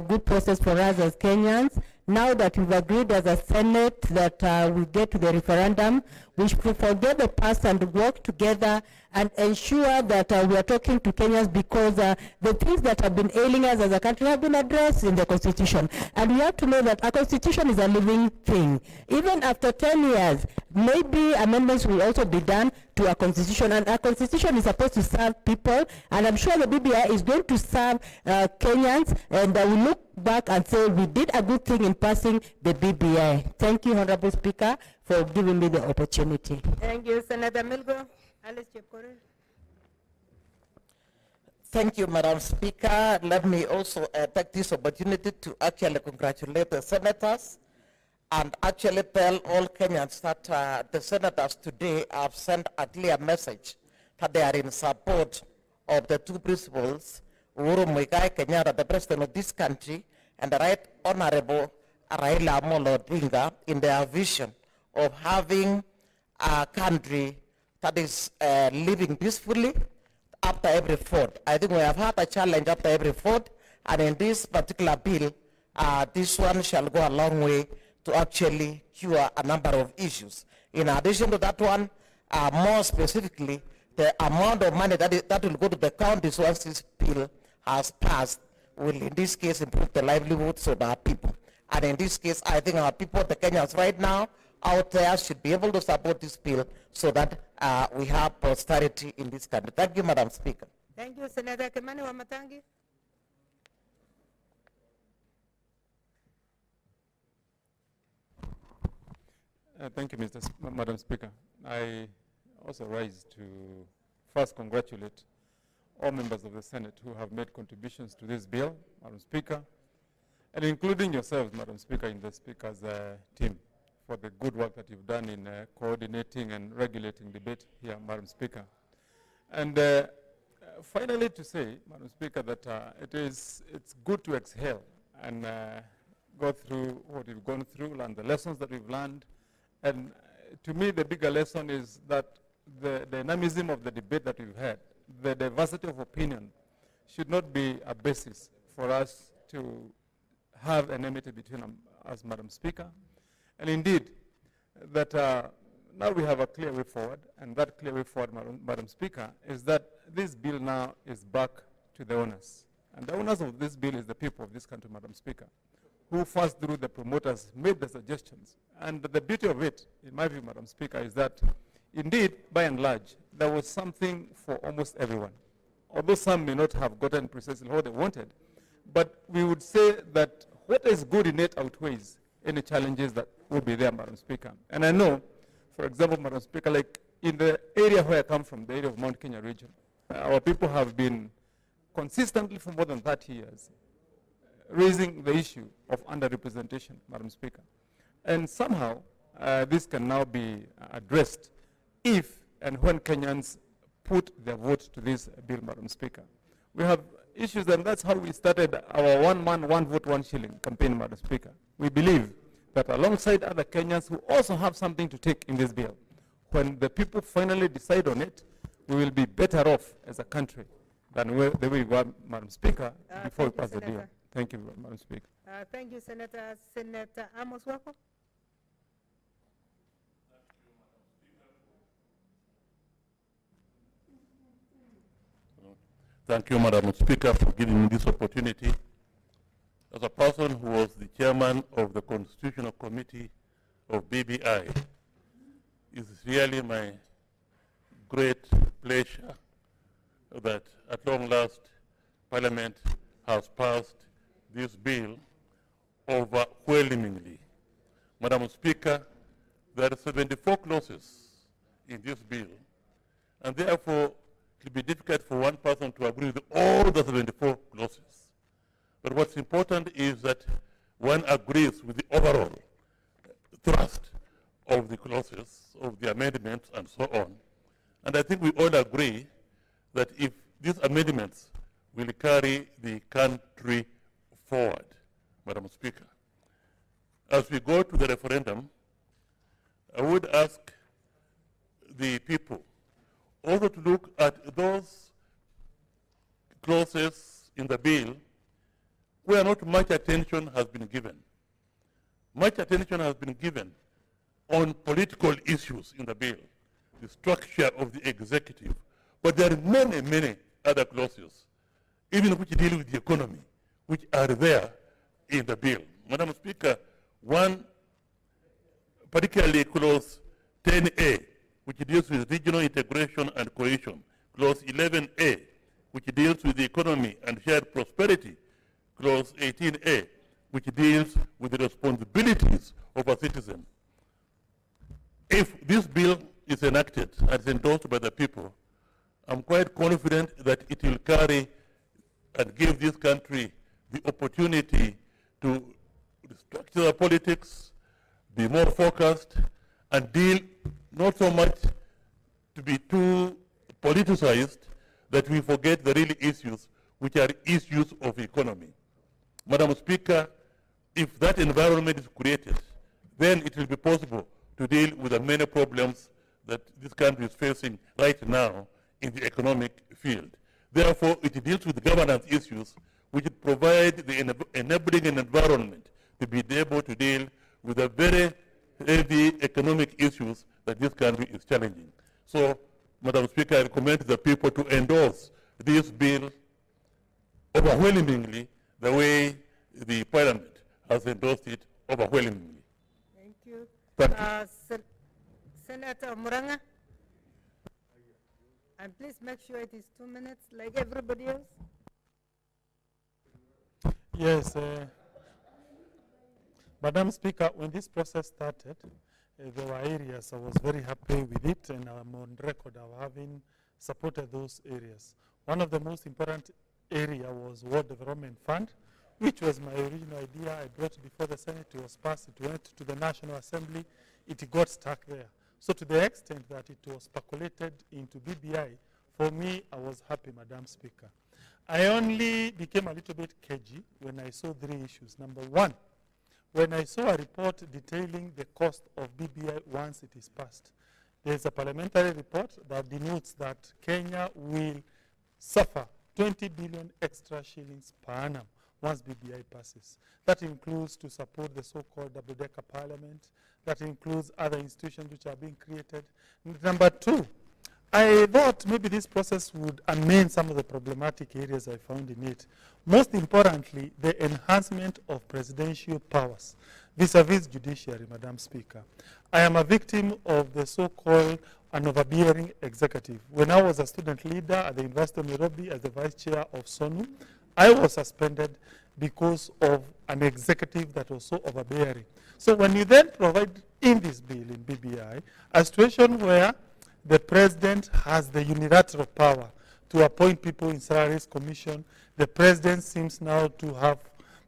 good process for us as Kenyans. Now that we've agreed as a Senate that we get to the referendum, we should forget the past and work together and ensure that we are talking to Kenyans, because the things that have been ailing us as a country have been addressed in the Constitution. And we have to know that a Constitution is a living thing. Even after 10 years, maybe amendments will also be done to a Constitution. And a Constitution is supposed to serve people. And I'm sure the BBI is going to serve Kenyans. And we look back and say we did a good thing in passing the BBI. Thank you, Honorable Speaker, for giving me the opportunity. Thank you, Senator Milgo. Alice Chepkorir. Thank you, Madam Speaker. Let me also take this opportunity to actually congratulate the senators and actually tell all Kenyans that the senators today have sent a clear message that they are in support of the two principles, Uhuru Muigai Kenyatta, the president of this country, and the Right Honorable Raila Amolo Odinga in their vision of having a country that is living peacefully after every vote. I think we have had a challenge after every vote, and in this particular bill, this one shall go a long way to actually cure a number of issues. In addition to that one, more specifically, the amount of money that will go to the counties once this bill has passed will in this case improve the livelihoods of our people. And in this case, I think our people, the Kenyans right now, out there should be able to support this bill so that we have prosperity in this country. Thank you, Madam Speaker. Thank you, Senator Kimani Wamatangi. Thank you, Madam Speaker. I also rise to first congratulate all members of the Senate who have made contributions to this bill, Madam Speaker. and including yourselves, Madam Speaker, in the Speaker's team, for the good work that you've done in coordinating and regulating debate here, Madam Speaker. And finally to say, Madam Speaker, that it's good to exhale and go through what we've gone through, learn the lessons that we've learned. And to me, the bigger lesson is that the dynamism of the debate that we've had, the diversity of opinion, should not be a basis for us to have an enmity between us, Madam Speaker. And indeed, that now we have a clear way forward, and that clear way forward, Madam Speaker, is that this bill now is back to the owners. And the owners of this bill is the people of this country, Madam Speaker, who first through the promoters made the suggestions. And the beauty of it, in my view, Madam Speaker, is that indeed, by and large, there was something for almost everyone. Although some may not have gotten precisely what they wanted, but we would say that what is good in it outweighs any challenges that will be there, Madam Speaker. And I know, for example, Madam Speaker, like in the area where I come from, the area of Mount Kenya region, our people have been consistently for more than 30 years raising the issue of underrepresentation, Madam Speaker. And somehow this can now be addressed if and when Kenyans put their vote to this bill, Madam Speaker. We have issues, and that's how we started our one man, one vote, one shilling campaign, Madam Speaker. We believe that alongside other Kenyans who also have something to take in this bill, when the people finally decide on it, we will be better off as a country than the way we were, Madam Speaker, before we pass the bill. Thank you, Madam Speaker. Thank you, Senator. Senator Amos Wako. Thank you, Madam Speaker, for giving me this opportunity. As a person who was the chairman of the Constitutional Committee of BBI, it's really my great pleasure that at long last Parliament has passed this bill overwhelmingly. Madam Speaker, there are 74 clauses in this bill, and therefore it will be difficult for one person to agree with all the 74 clauses. But what's important is that one agrees with the overall thrust of the clauses, of the amendments, and so on. And I think we all agree that if these amendments will carry the country forward, Madam Speaker. As we go to the referendum, I would ask the people also to look at those clauses in the bill where not much attention has been given. Much attention has been given on political issues in the bill, the structure of the executive, but there are many, many other clauses, even which deal with the economy, which are there in the bill. Madam Speaker, one particularly clause 10A, which deals with regional integration and cohesion, clause 11A, which deals with the economy and shared prosperity, clause 18A, which deals with the responsibilities of a citizen. If this bill is enacted and endorsed by the people, I'm quite confident that it will carry and give this country the opportunity to restructure the politics, be more focused, and deal not so much to be too politicized that we forget the real issues, which are issues of economy. Madam Speaker, if that environment is created, then it will be possible to deal with the many problems that this country is facing right now in the economic field. Therefore, it deals with governance issues which provide the enabling environment to be able to deal with the very heavy economic issues that this country is challenging. So, Madam Speaker, I recommend the people to endorse this bill overwhelmingly the way the Parliament has endorsed it overwhelmingly. Thank you. Thank you. Senator Muranga. And please make sure it is 2 minutes like everybody else. Yes, Madam Speaker, when this process started, there were areas I was very happy with it, and I'm on record of having supported those areas. One of the most important area was World Development Fund, which was my original idea. I brought it before the Senate, it was passed, it went to the National Assembly, it got stuck there. So to the extent that it was speculated into BBI, for me, I was happy, Madam Speaker. I only became a little bit cagey when I saw 3 issues. Number 1, when I saw a report detailing the cost of BBI once it is passed. There's a parliamentary report that denotes that Kenya will suffer 20 billion extra shillings per annum once BBI passes. That includes to support the so-called double-decker parliament. That includes other institutions which are being created. Number 2, I thought maybe this process would amend some of the problematic areas I found in it. Most importantly, the enhancement of presidential powers vis-a-vis judiciary, Madam Speaker. I am a victim of the so-called an overbearing executive. When I was a student leader at the University of Nairobi as the vice chair of SONU, I was suspended because of an executive that was so overbearing. So when you then provide in this bill, in BBI, a situation where the president has the unilateral power to appoint people in salaries commission, the president seems now to have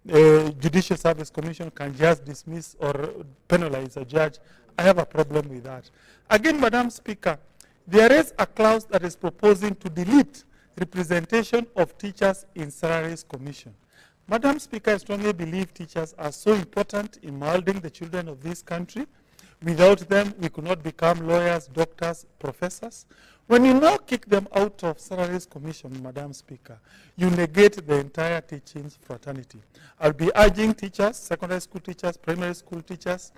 a judicial service commission can just dismiss or penalize a judge. I have a problem with that. Again, Madam Speaker, there is a clause that is proposing to delete representation of teachers in salaries commission. Madam Speaker, I strongly believe teachers are so important in molding the children of this country. Without them, we could not become lawyers, doctors, professors. When you now kick them out of salaries commission, Madam Speaker, you negate the entire teaching fraternity. I'll be urging teachers, secondary school teachers, primary school teachers,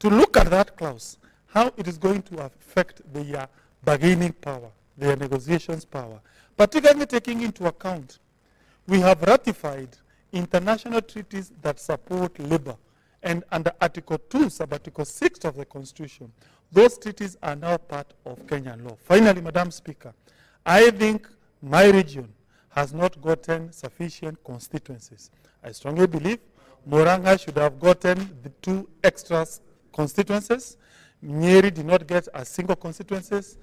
to look at that clause, how it is going to affect their bargaining power, their negotiations power, particularly taking into account we have ratified international treaties that support labor. And under Article 2, Sub-Article 6 of the Constitution, those treaties are now part of Kenyan law. Finally, Madam Speaker, I think my region has not gotten sufficient constituencies. I strongly believe Murang'a should have gotten the 2 extra constituencies. Nyeri did not get a single constituencies.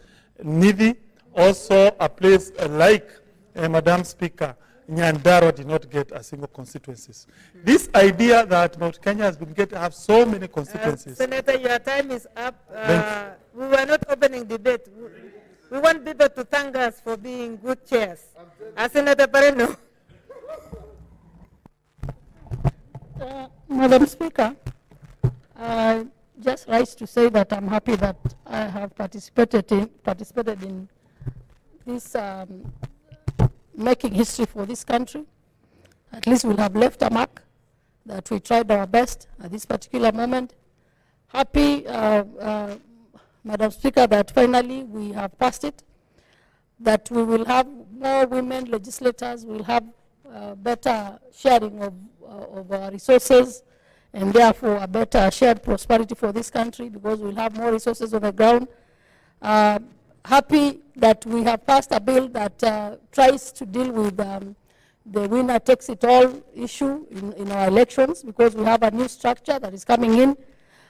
Nithi, also a place like Madam Speaker, Nyandarua did not get a single constituencies. This idea that Mount Kenya has been getting have so many constituencies. Senator, your time is up. We were not opening debate. We want people to thank us for being good chairs. Senator Pareno. Madam Speaker, just rise to say that I'm happy that I have participated in this making history for this country. At least we'll have left a mark that we tried our best at this particular moment. Happy, Madam Speaker, that finally we have passed it, that we will have more women legislators, we'll have better sharing of our resources, and therefore a better shared prosperity for this country because we'll have more resources on the ground. Happy that we have passed a bill that tries to deal with the winner takes it all issue in our elections because we have a new structure that is coming in.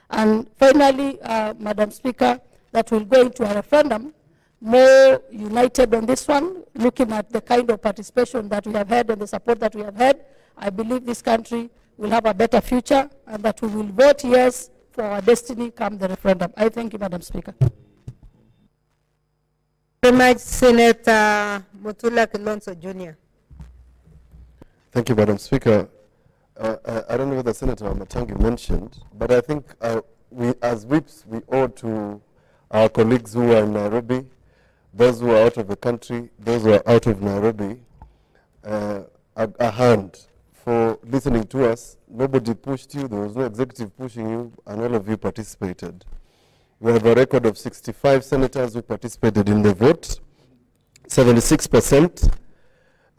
And finally, Madam Speaker, that will go into a referendum more united on this one, looking at the kind of participation that we have had and the support that we have had. I believe this country will have a better future and that we will vote yes for our destiny come the referendum. I thank you, Madam Speaker. Very much, Senator Mutula Kilonzo Jr. Thank you, Madam Speaker. I don't know whether Senator Matangi mentioned, but I think we, as whips, we owe to our colleagues who are in Nairobi, those who are out of the country, those who are out of Nairobi, a hand for listening to us. Nobody pushed you, there was no executive pushing you, and all of you participated. We have a record of 65 senators who participated in the vote, 76%,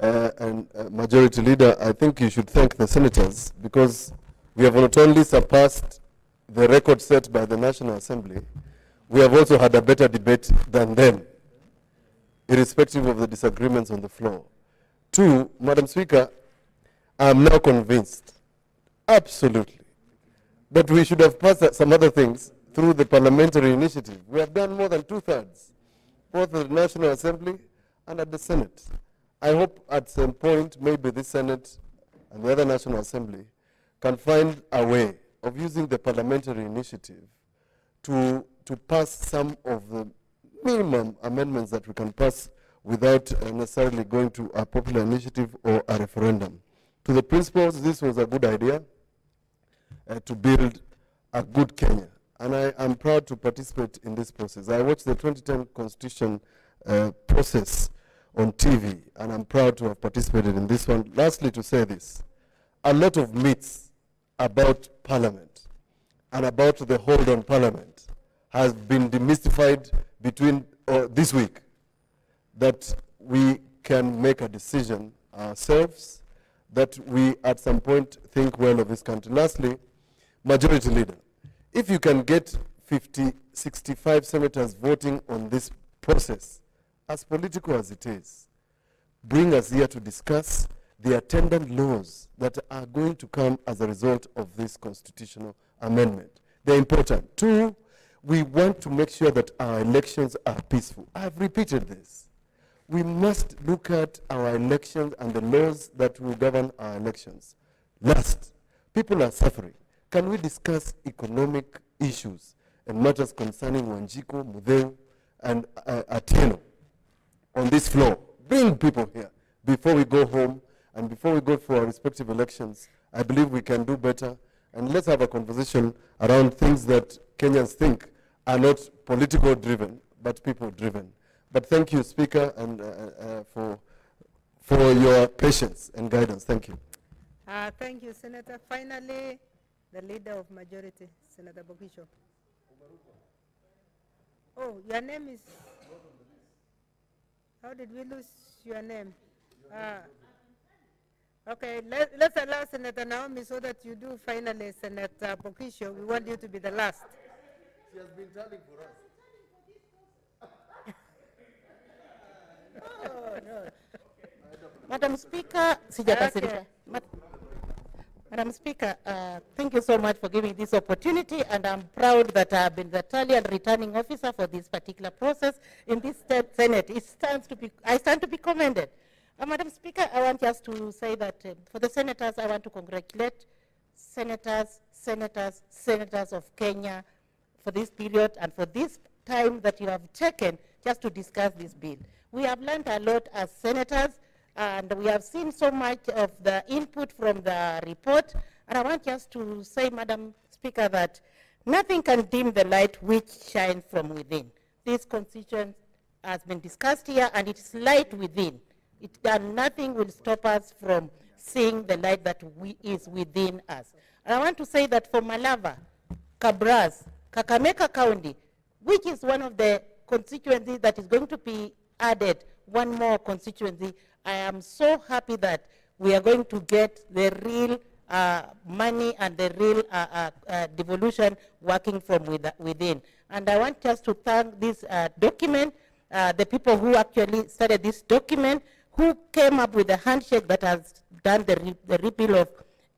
and Majority Leader, I think you should thank the senators because we have not only surpassed the record set by the National Assembly, we have also had a better debate than them, irrespective of the disagreements on the floor. 2, Madam Speaker, I am now convinced, absolutely, that we should have passed some other things through the parliamentary initiative. We have done more than 2/3, both at the National Assembly and at the Senate. I hope at some point, maybe the Senate and the other National Assembly can find a way of using the parliamentary initiative to pass some of the minimum amendments that we can pass without necessarily going to a popular initiative or a referendum. To the principals, this was a good idea to build a good Kenya. And I am proud to participate in this process. I watched the 2010 Constitution process on TV, and I'm proud to have participated in this one. Lastly, to say this, a lot of myths about Parliament and about the hold on Parliament has been demystified between this week, that we can make a decision ourselves, that we at some point think well of this country. Lastly, Majority Leader, if you can get 65 senators voting on this process, as political as it is, bring us here to discuss the attendant laws that are going to come as a result of this constitutional amendment. They're important. Two, we want to make sure that our elections are peaceful. I've repeated this. We must look at our elections and the laws that will govern our elections. Last, people are suffering. Can we discuss economic issues and matters concerning Wanjiku, Mudeu, and Atieno on this floor? Bring people here before we go home and before we go for our respective elections. I believe we can do better, and let's have a conversation around things that Kenyans think are not political driven, but people driven. But thank you, Speaker, and for your patience and guidance. Thank you. Thank you, Senator. Finally, the Leader of Majority, Senator Bokisho. Oh, your name is... How did we lose your name? Okay, let's allow Senator Naomi so that you do finally, Senator Bokisho. We want you to be the last. She has been telling for us. Oh, no. Madam Speaker, sijakasirika. Madam Speaker, thank you so much for giving this opportunity, and I'm proud that I have been the tally and returning officer for this particular process in this Senate. I stand to be commended. Madam Speaker, I want just to say that for the senators, I want to congratulate senators of Kenya for this period and for this time that you have taken just to discuss this bill. We have learned a lot as senators, and we have seen so much of the input from the report. And I want just to say, Madam Speaker, that nothing can dim the light which shines from within. This constitution has been discussed here, and it is light within. Nothing will stop us from seeing the light that is within us. And I want to say that for Malava, Kabras, Kakamega County, which is one of the constituencies that is going to be added, one more constituency, I am so happy that we are going to get the real money and the real devolution working from within. And I want just to thank this document, the people who actually started this document, who came up with a handshake that has done the repeal of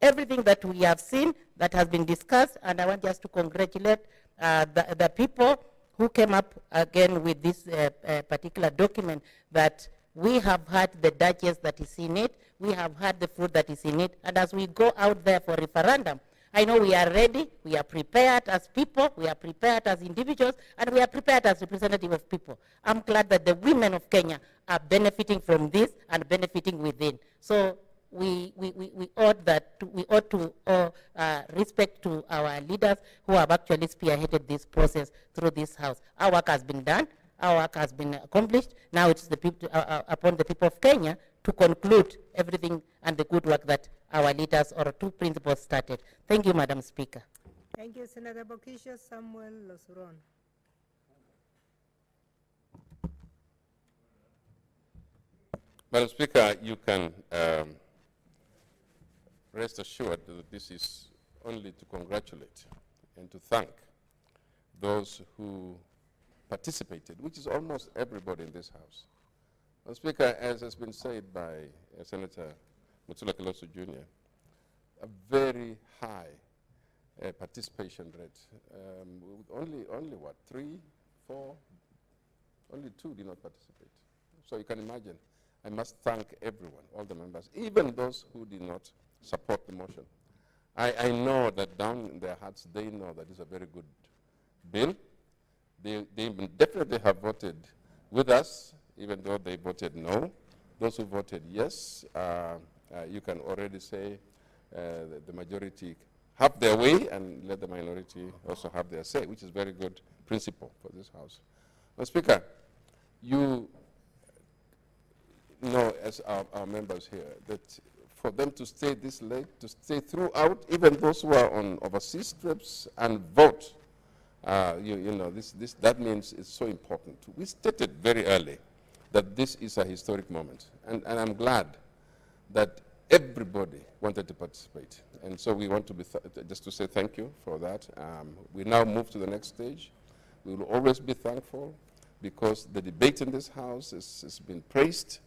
everything that we have seen that has been discussed. And I want just to congratulate the people who came up again with this particular document, that we have had the digest that is in it, we have had the fruit that is in it, and as we go out there for referendum, I know we are ready, we are prepared as people, we are prepared as individuals, and we are prepared as representatives of people. I'm glad that the women of Kenya are benefiting from this and benefiting within. So we ought to respect to our leaders who have actually spearheaded this process through this House. Our work has been done. Our work has been accomplished. Now it's upon the people of Kenya to conclude everything and the good work that our leaders or two principals started. Thank you, Madam Speaker. Thank you, Senator Bokisho. Samuel Losuron. Madam Speaker, you can rest assured that this is only to congratulate and to thank those who participated, which is almost everybody in this House. Madam Speaker, as has been said by Senator Mutula Kilosu Jr., a very high participation rate. Only what, 3, 4, only 2 did not participate. So you can imagine, I must thank everyone, all the members, even those who did not support the motion. I know that down in their hearts they know that it's a very good bill. They definitely have voted with us, even though they voted no. Those who voted yes, you can already say the majority have their way and let the minority also have their say, which is very good principle for this House. Mr. Speaker, you know, as our members here, that for them to stay this late, to stay throughout, even those who are on overseas trips and vote, you know, that means it's so important. We stated very early that this is a historic moment, and I'm glad that everybody wanted to participate. And so we want to be, just to say thank you for that. We now move to the next stage. We will always be thankful because the debate in this House has been praised.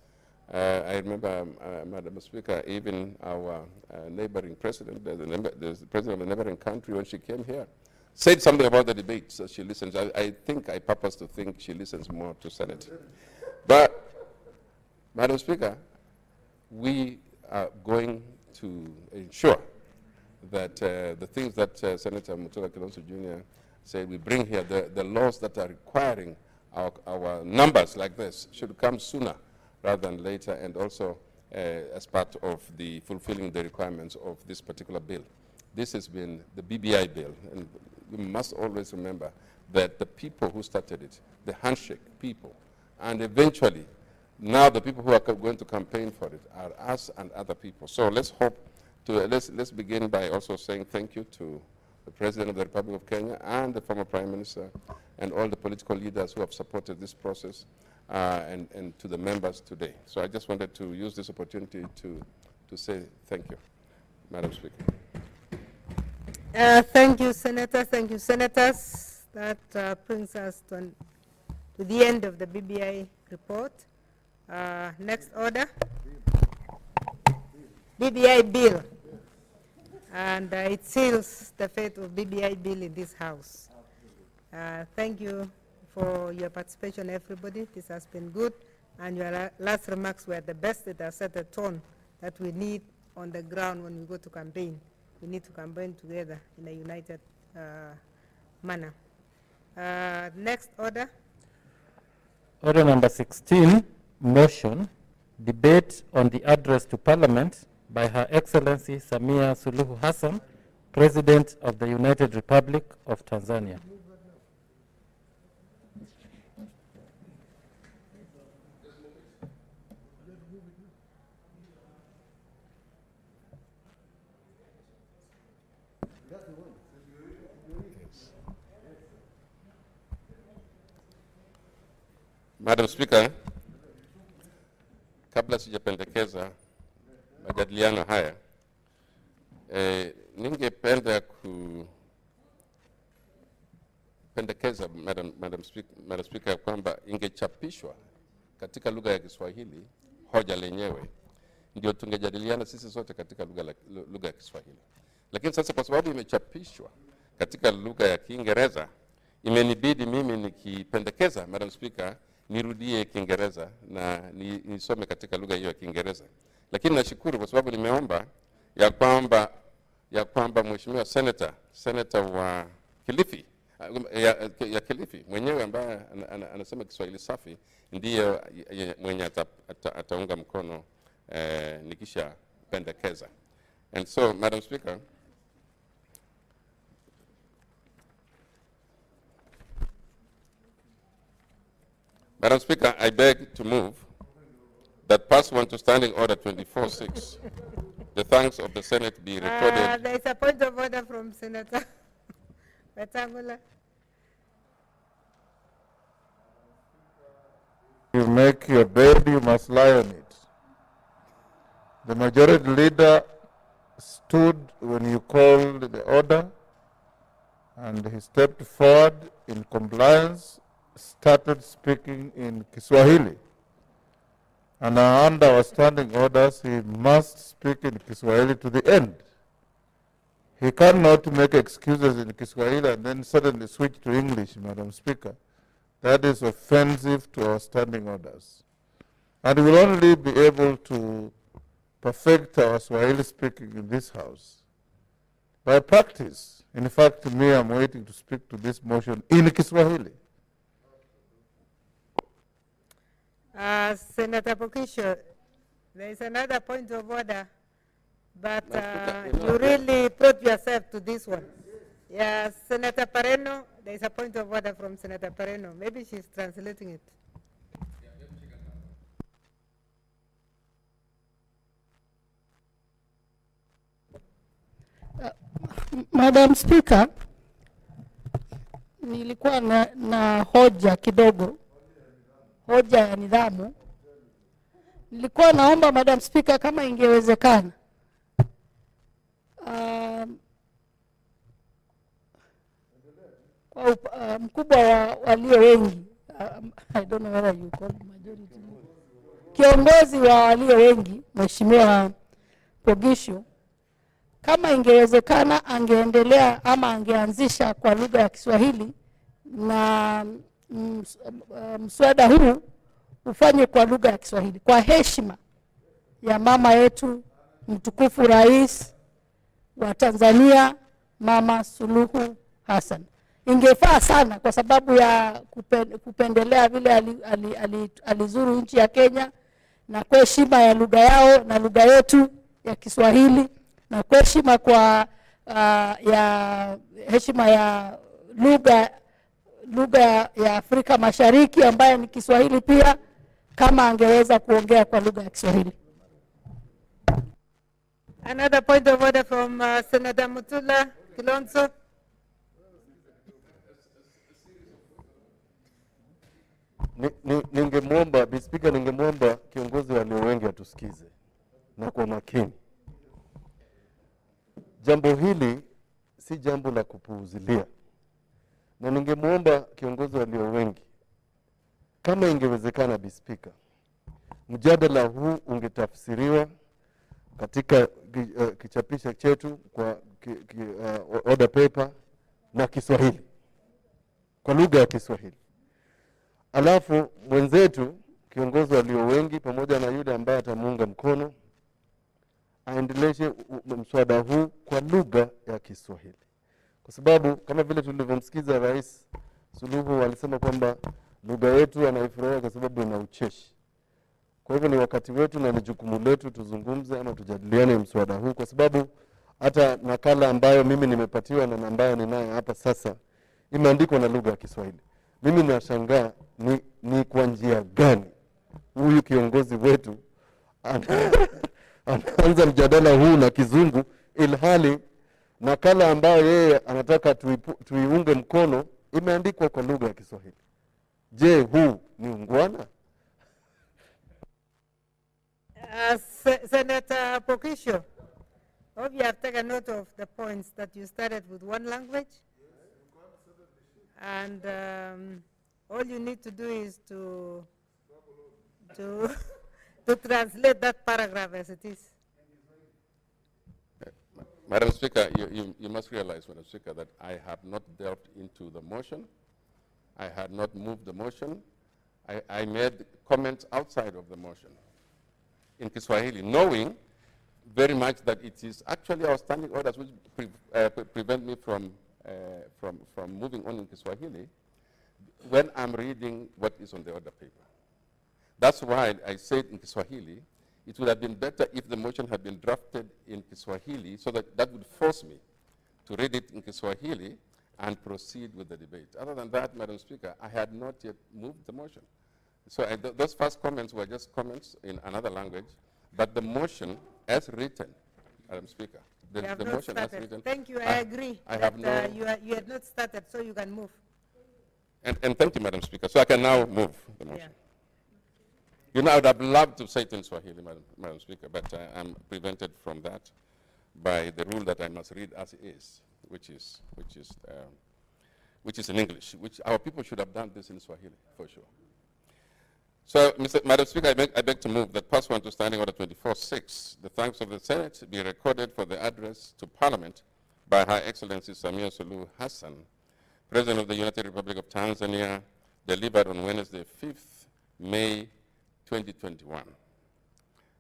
I remember, Madam Speaker, even our neighboring president, the president of the neighboring country, when she came here, said something about the debate, so she listens. I think, I purpose to think she listens more to Senate. But, Madam Speaker, we are going to ensure that the things that Senator Mutula Kilonzo Jr. said we bring here, the laws that are requiring our numbers like this should come sooner rather than later, and also as part of the fulfilling the requirements of this particular bill. This has been the BBI bill, and you must always remember that the people who started it, the handshake people, and eventually now the people who are going to campaign for it are us and other people. So let's hope to, let's begin by also saying thank you to the President of the Republic of Kenya and the former Prime Minister and all the political leaders who have supported this process, and to the members today. So I just wanted to use this opportunity to say thank you, Madam Speaker. Thank you, Senator. Thank you, Senators. That brings us to the end of the BBI report. Next order. BBI bill. And it seals the fate of BBI bill in this House. Thank you for your participation, everybody. This has been good. And your last remarks were the best. It has set a tone that we need on the ground when we go to campaign. We need to campaign together in a united manner. Next order. Order number 16, motion, debate on the address to Parliament by Her Excellency Samia Suluhu Hassan, President of the United Republic of Tanzania. Madam Speaker, kabla sijapendekeza majadiliano haya, ningependa kupendekeza Madam Speaker kwamba ingechapishwa katika lugha ya Kiswahili hoja lenyewe, ndio tungejadiliana sisi sote katika lugha ya Kiswahili. Lakini sasa kwa sababu imechapishwa katika lugha ya Kiingereza, imenibidi mimi nikipendekeza, Madam Speaker, nirudie Kiingereza na nisome katika lugha hiyo ya Kiingereza. Lakini nashukuru kwa sababu nimeomba ya kwamba Mheshimiwa Senator wa Kilifi, ya Kilifi mwenyewe ambaye anasema Kiswahili safi ndiye mwenye ataunga mkono nikisha pendekeza. And so, Madam Speaker, Madam Speaker, I beg to move that pursuant to Standing Order 24-6, the thanks of the Senate be recorded. There is a point of order from Senator Wetangula. You make your bed, you must lie on it. The majority leader stood when you called the order, and he stepped forward in compliance, started speaking in Kiswahili. And under our standing orders, he must speak in Kiswahili to the end. He cannot make excuses in Kiswahili and then suddenly switch to English, Madam Speaker. That is offensive to our standing orders. And we will only be able to perfect our Swahili speaking in this house by practice. In fact, me, I'm waiting to speak to this motion in Kiswahili. Senator Pokisho, there is another point of order, but you really brought yourself to this one. Yeah, Senator Pareno, there is a point of order from Senator Pareno. Maybe she's translating it. Madam Speaker, nilikuwa na hoja kidogo, hoja ya nidhamu. Nilikuwa naomba Madam Speaker kama ingewezekana kwa mkubwa wa walio wengi, I don't know whether you call majority, kiongozi wa walio wengi, Mheshimiwa Pogisho, kama ingewezekana angeendelea ama angeanzisha kwa lugha ya Kiswahili na mswada huu ufanye kwa lugha ya Kiswahili kwa heshima ya mama yetu mtukufu Rais wa Tanzania, Mama Suluhu Hassan. Ingefaa sana kwa sababu ya kupendelea vile alizuru nchi ya Kenya, na kwa heshima ya lugha yao na lugha yetu ya Kiswahili, na kwa heshima kwa heshima ya lugha ya Afrika Mashariki ambayo ni Kiswahili pia, kama angeweza kuongea kwa lugha ya Kiswahili. Another point of order from Senator Mutula Kilonzo. Ningemwomba Speaker, ningemwomba kiongozi walio wengi atusikize na kwa makini. Jambo hili si jambo la kupuuzilia, na ningemwomba kiongozi walio wengi, kama ingewezekana Speaker, mjadala huu ungetafsiriwa katika kichapisho chetu kwa order paper na Kiswahili, kwa lugha ya Kiswahili. Alafu mwenzetu kiongozi walio wengi pamoja na yule ambaye atamuunga mkono aendeleshe mswada huu kwa lugha ya Kiswahili, kwa sababu kama vile tulivyomsikiza Rais Suluhu alisema kwamba lugha yetu anaifurahia kwa sababu ina ucheshi. Kwa hivyo ni wakati wetu na ni jukumu letu tuzungumze ama tujadiliane mswada huu, kwa sababu hata nakala ambayo mimi nimepatiwa na ambayo ninayo hapa sasa imeandikwa na lugha ya Kiswahili. Mimi nashangaa ni kwa njia gani huyu kiongozi wetu anaanza mjadala huu na Kizungu, ilhali nakala ambayo yeye anataka tuiunge mkono imeandikwa kwa lugha ya Kiswahili. Je, huu ni ungwana? Senator Pokisho, hope you have taken note of the points that you started with one language, and all you need to do is to translate that paragraph as it is. Madam Speaker, you must realize, Madam Speaker, that I have not delved into the motion. I had not moved the motion. I made comments outside of the motion in Kiswahili, knowing very much that it is actually our standing orders which prevent me from moving on in Kiswahili when I'm reading what is on the order paper. That's why I said in Kiswahili, it would have been better if the motion had been drafted in Kiswahili, so that would force me to read it in Kiswahili and proceed with the debate. Other than that, Madam Speaker, I had not yet moved the motion. So those first comments were just comments in another language, but the motion as written, Madam Speaker, the motion as written. Thank you, I agree. I have no... you had not started, so you can move. And thank you, Madam Speaker. So I can now move the motion. Yeah. You know, I would have loved to say it in Swahili, Madam Speaker, but I'm prevented from that by the rule that I must read as it is, which is in English, which our people should have done this in Swahili, for sure. So, Madam Speaker, I beg to move that pursuant to Standing Order 24.6, the thanks of the Senate be recorded for the address to Parliament by Her Excellency Samia Suluhu Hassan, President of the United Republic of Tanzania, delivered on Wednesday, 5th May 2021.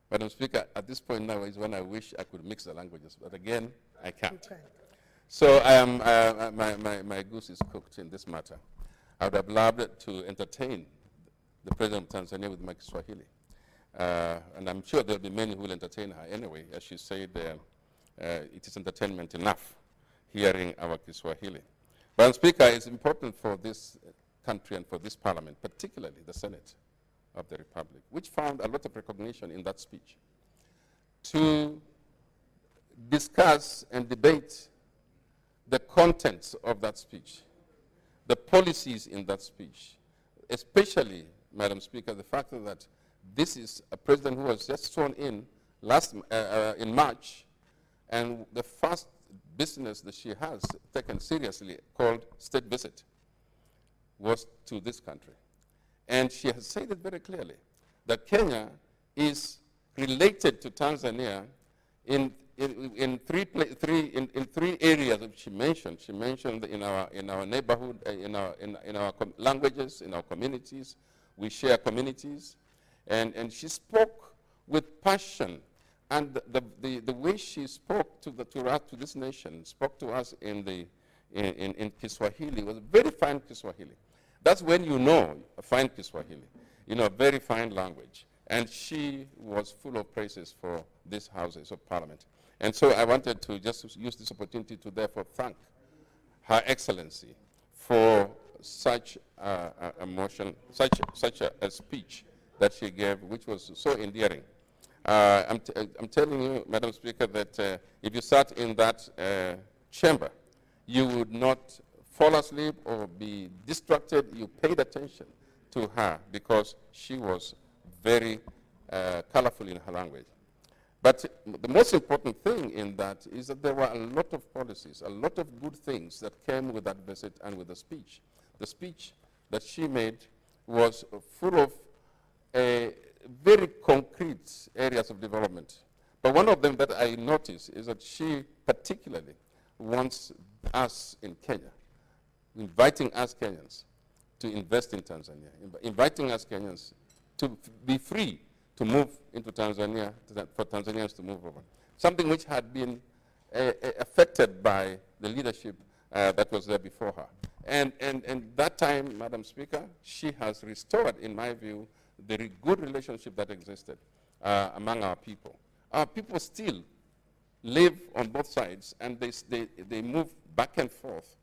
Madam Speaker, at this point now is when I wish I could mix the languages, but again, I can't. So I am, my goose is cooked in this matter. I would have loved to entertain the President of Tanzania with my Kiswahili. And I'm sure there'll be many who will entertain her anyway. As she said, it is entertainment enough hearing our Kiswahili. Madam Speaker, it's important for this country and for this parliament, particularly the Senate of the Republic, which found a lot of recognition in that speech, to discuss and debate the contents of that speech, the policies in that speech, especially, Madam Speaker, the fact that this is a president who was just sworn in in March, and the first business that she has taken seriously, called state visit, was to this country. And she has said it very clearly, that Kenya is related to Tanzania in three areas that she mentioned. She mentioned in our neighborhood, in our languages, in our communities. We share communities. And she spoke with passion. And the way she spoke to this nation, spoke to us in Kiswahili, was very fine Kiswahili. That's when you know a fine Kiswahili, you know, a very fine language. And she was full of praises for these houses of parliament. And so I wanted to just use this opportunity to therefore thank Her Excellency for such a motion, such a speech that she gave, which was so endearing. I'm telling you, Madam Speaker, that if you sat in that chamber, you would not fall asleep or be distracted. You paid attention to her because she was very colorful in her language. But the most important thing in that is that there were a lot of policies, a lot of good things that came with that visit and with the speech. The speech that she made was full of very concrete areas of development. But one of them that I noticed is that she particularly wants us in Kenya, inviting us Kenyans to invest in Tanzania, inviting us Kenyans to be free to move into Tanzania, for Tanzanians to move over. Something which had been affected by the leadership that was there before her. And that time, Madam Speaker, she has restored, in my view, the good relationship that existed among our people. Our people still live on both sides, and they move back and forth.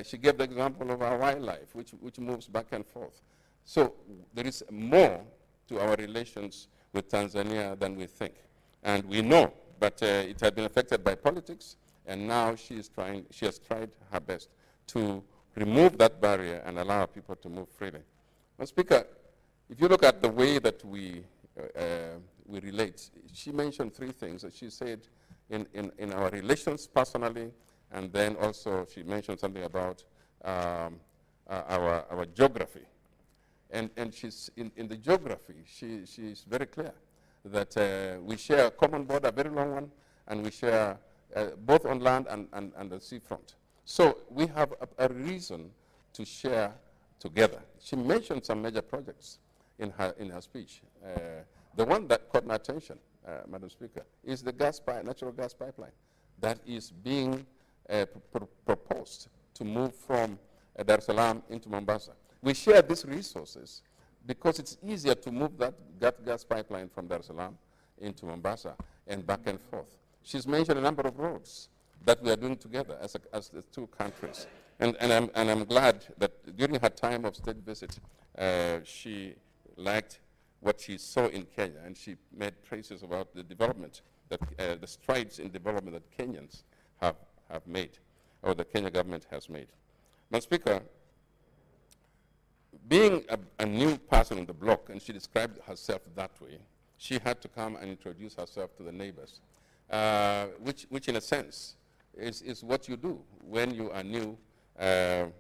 She gave the example of our wildlife, which moves back and forth. So there is more to our relations with Tanzania than we think. And we know, but it had been affected by politics, and now she has tried her best to remove that barrier and allow people to move freely. Well, Speaker, if you look at the way that we relate, she mentioned three things that she said in our relations personally, and then also she mentioned something about our geography. And she's in the geography, she's very clear that we share a common border, a very long one, and we share both on land and the seafront. So we have a reason to share together. She mentioned some major projects in her speech. The one that caught my attention, Madam Speaker, is the natural gas pipeline that is being proposed to move from Dar es Salaam into Mombasa. We share these resources because it's easier to move that gas pipeline from Dar es Salaam into Mombasa and back and forth. She's mentioned a number of roads that we are doing together as the two countries. And I'm glad that during her time of state visit, she liked what she saw in Kenya, and she made praises about the development, the strides in development that Kenyans have made, or the Kenya government has made. Madam Speaker, being a new person on the block, and she described herself that way, she had to come and introduce herself to the neighbors, which in a sense is what you do when you are new, and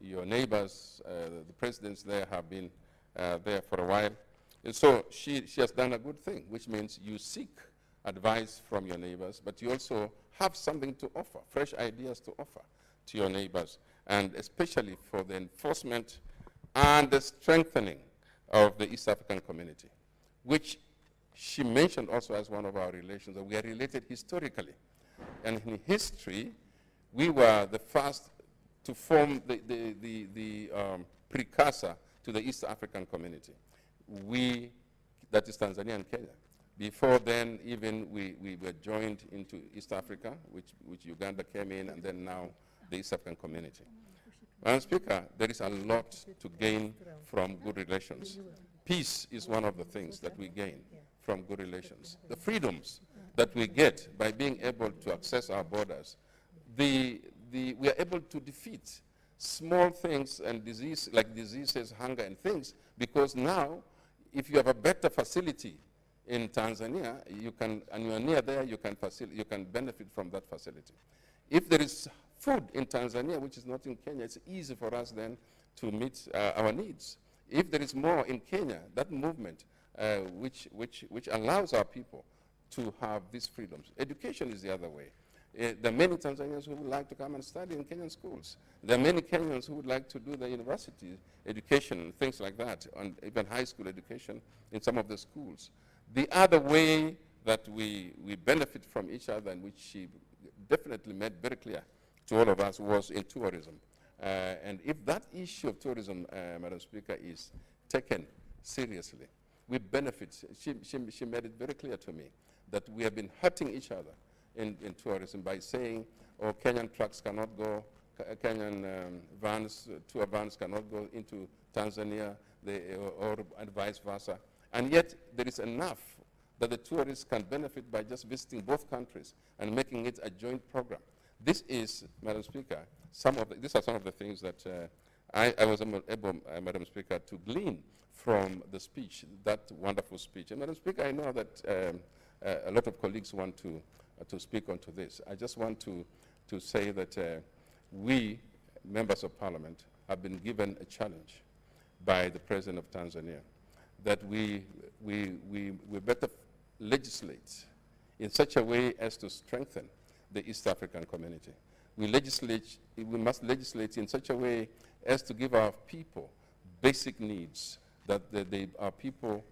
your neighbors, the presidents there have been there for a while. And so she has done a good thing, which means you seek advice from your neighbors, but you also have something to offer, fresh ideas to offer to your neighbors, and especially for the enforcement and the strengthening of the East African community, which she mentioned also as one of our relations, that we are related historically. And in history, we were the first to form the precursor to the East African community. That is Tanzania and Kenya. Before then, even we were joined into East Africa, which Uganda came in, and then now the East African community. Madam Speaker, there is a lot to gain from good relations. Peace is one of the things that we gain from good relations. The freedoms that we get by being able to access our borders, we are able to defeat small things and like diseases, hunger, and things, because now, if you have a better facility in Tanzania, and you are near there, you can benefit from that facility. If there is food in Tanzania, which is not in Kenya, it's easy for us then to meet our needs. If there is more in Kenya, that movement, which allows our people to have these freedoms. Education is the other way. There are many Tanzanians who would like to come and study in Kenyan schools. There are many Kenyans who would like to do the university education, things like that, and even high school education in some of the schools. The other way that we benefit from each other, and which she definitely made very clear to all of us, was in tourism. And if that issue of tourism, Madam Speaker, is taken seriously, we benefit. She made it very clear to me that we have been hurting each other in tourism by saying, oh, Kenyan trucks cannot go, Kenyan tour vans cannot go into Tanzania, or vice versa. And yet there is enough that the tourists can benefit by just visiting both countries and making it a joint program. This is, Madam Speaker, these are some of the things that I was able, Madam Speaker, to glean from the speech, that wonderful speech. And Madam Speaker, I know that a lot of colleagues want to speak onto this. I just want to say that we, members of Parliament, have been given a challenge by the President of Tanzania that we better legislate in such a way as to strengthen the East African community. We must legislate in such a way as to give our people basic needs, that our people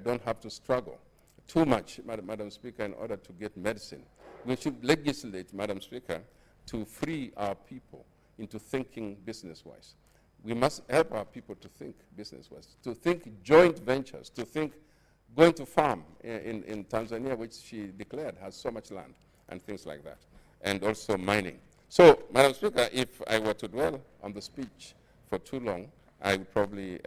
don't have to struggle too much, Madam Speaker, in order to get medicine. We should legislate, Madam Speaker, to free our people into thinking business-wise. We must help our people to think business-wise, to think joint ventures, to think going to farm in Tanzania, which she declared has so much land, and things like that, and also mining. So, Madam Speaker, if I were to dwell on the speech for too long, I would probably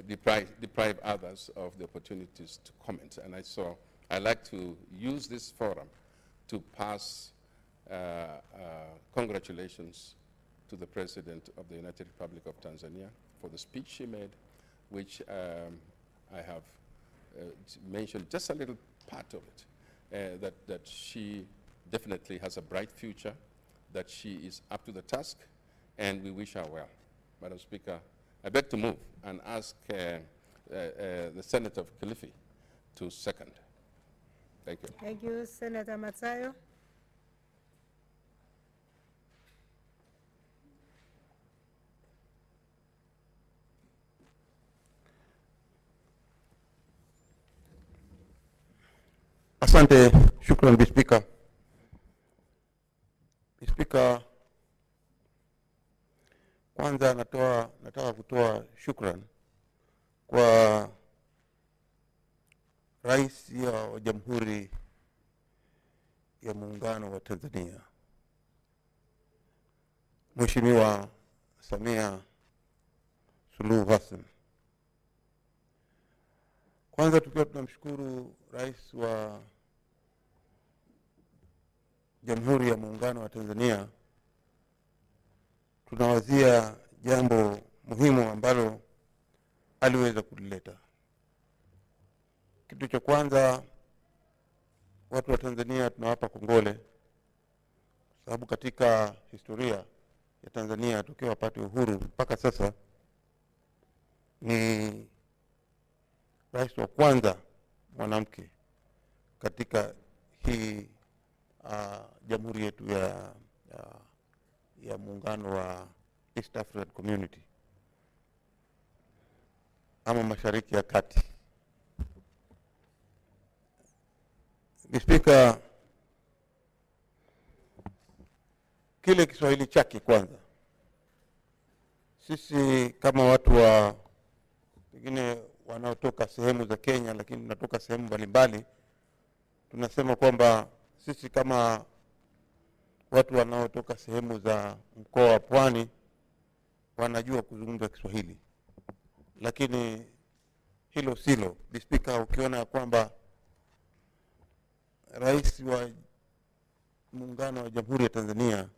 deprive others of the opportunities to comment. And I'd like to use this forum to pass congratulations to the President of the United Republic of Tanzania for the speech she made, which I have mentioned just a little part of it, that she definitely has a bright future, that she is up to the task, and we wish her well. Madam Speaker, I beg to move and ask the Senator of Kilifi to second. Thank you. Thank you, Senator Matsayo. Asante, shukran Bi Spika. Bi Spika, kwanza nataka kutoa shukran kwa Rais wa Jamhuri ya Muungano wa Tanzania, Mheshimiwa Samia Suluhu Hassan. Kwanza tukiwa tunamshukuru Rais wa Jamhuri ya Muungano wa Tanzania, tunawazia jambo muhimu ambalo aliweza kulileta. Kitu cha kwanza, watu wa Tanzania tunawapa kongole, sababu katika historia ya Tanzania tokea wapate uhuru mpaka sasa ni rais wa kwanza mwanamke katika hii jamhuri yetu ya muungano wa East African Community. ama Mashariki ya Kati. Spika, kile Kiswahili chake kwanza, sisi kama watu wa wengine wanaotoka sehemu za Kenya lakini tunatoka sehemu mbalimbali, tunasema kwamba sisi kama watu wanaotoka sehemu za mkoa wa Pwani wanajua kuzungumza Kiswahili, lakini hilo silo. Spika, ukiona kwamba Rais wa Muungano wa Jamhuri ya Tanzania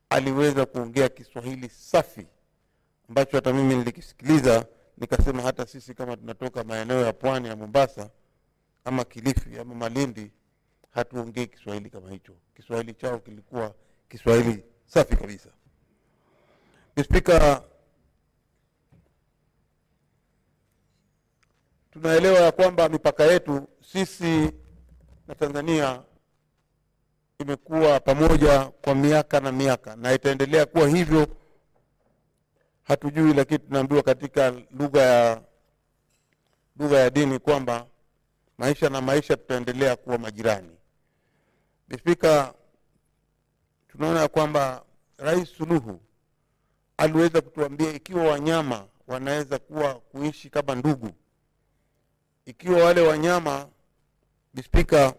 aliweza kuongea Kiswahili safi ambacho hata mimi nilikisikiliza nikasema hata sisi kama tunatoka maeneo ya Pwani ya Mombasa ama Kilifi ama Malindi hatuongei Kiswahili kama hicho. Kiswahili chao kilikuwa Kiswahili safi kabisa. Spika, tunaelewa ya kwamba mipaka yetu sisi na Tanzania imekuwa pamoja kwa miaka na miaka na itaendelea kuwa hivyo. Hatujui, lakini tunaambiwa katika lugha ya dini kwamba maisha na maisha tutaendelea kuwa majirani. Spika, tunaona kwamba Rais Suluhu aliweza kutuambia ikiwa wanyama wanaweza kuishi kama ndugu, ikiwa wale wanyama Spika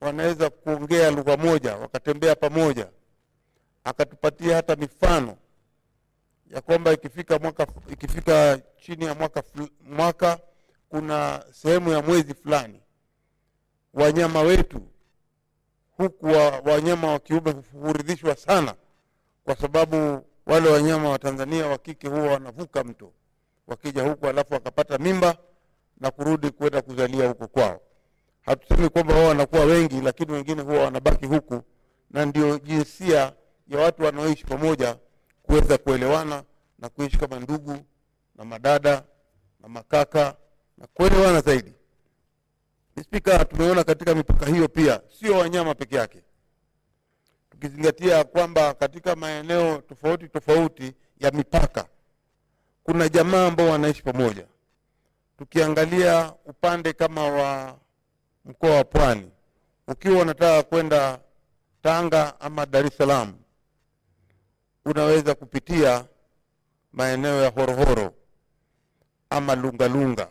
wanaweza kuongea lugha moja wakatembea pamoja, akatupatia hata mifano ya kwamba ikifika chini ya mwaka kuna sehemu ya mwezi fulani wanyama wetu huku wanyama wa kiume huridhishwa sana, kwa sababu wale wanyama wa Tanzania wa kike huwa wanavuka mto wakija huku alafu wakapata mimba na kurudi kwenda kuzalia huko kwao. Hatusemi kwamba wao wanakuwa wengi, lakini wengine huwa wanabaki huku, na ndio jinsia ya watu wanaoishi pamoja kuweza kuelewana na kuishi kama ndugu na madada na makaka na kuelewana zaidi. Spika, tumeona katika mipaka hiyo pia sio wanyama peke yake, tukizingatia kwamba katika maeneo tofauti tofauti ya mipaka kuna jamaa ambao wanaishi pamoja. Tukiangalia upande kama wa mkoa wa Pwani, ukiwa unataka kwenda Tanga ama Dar es Salaam, unaweza kupitia maeneo ya Horohoro ama Lungalunga.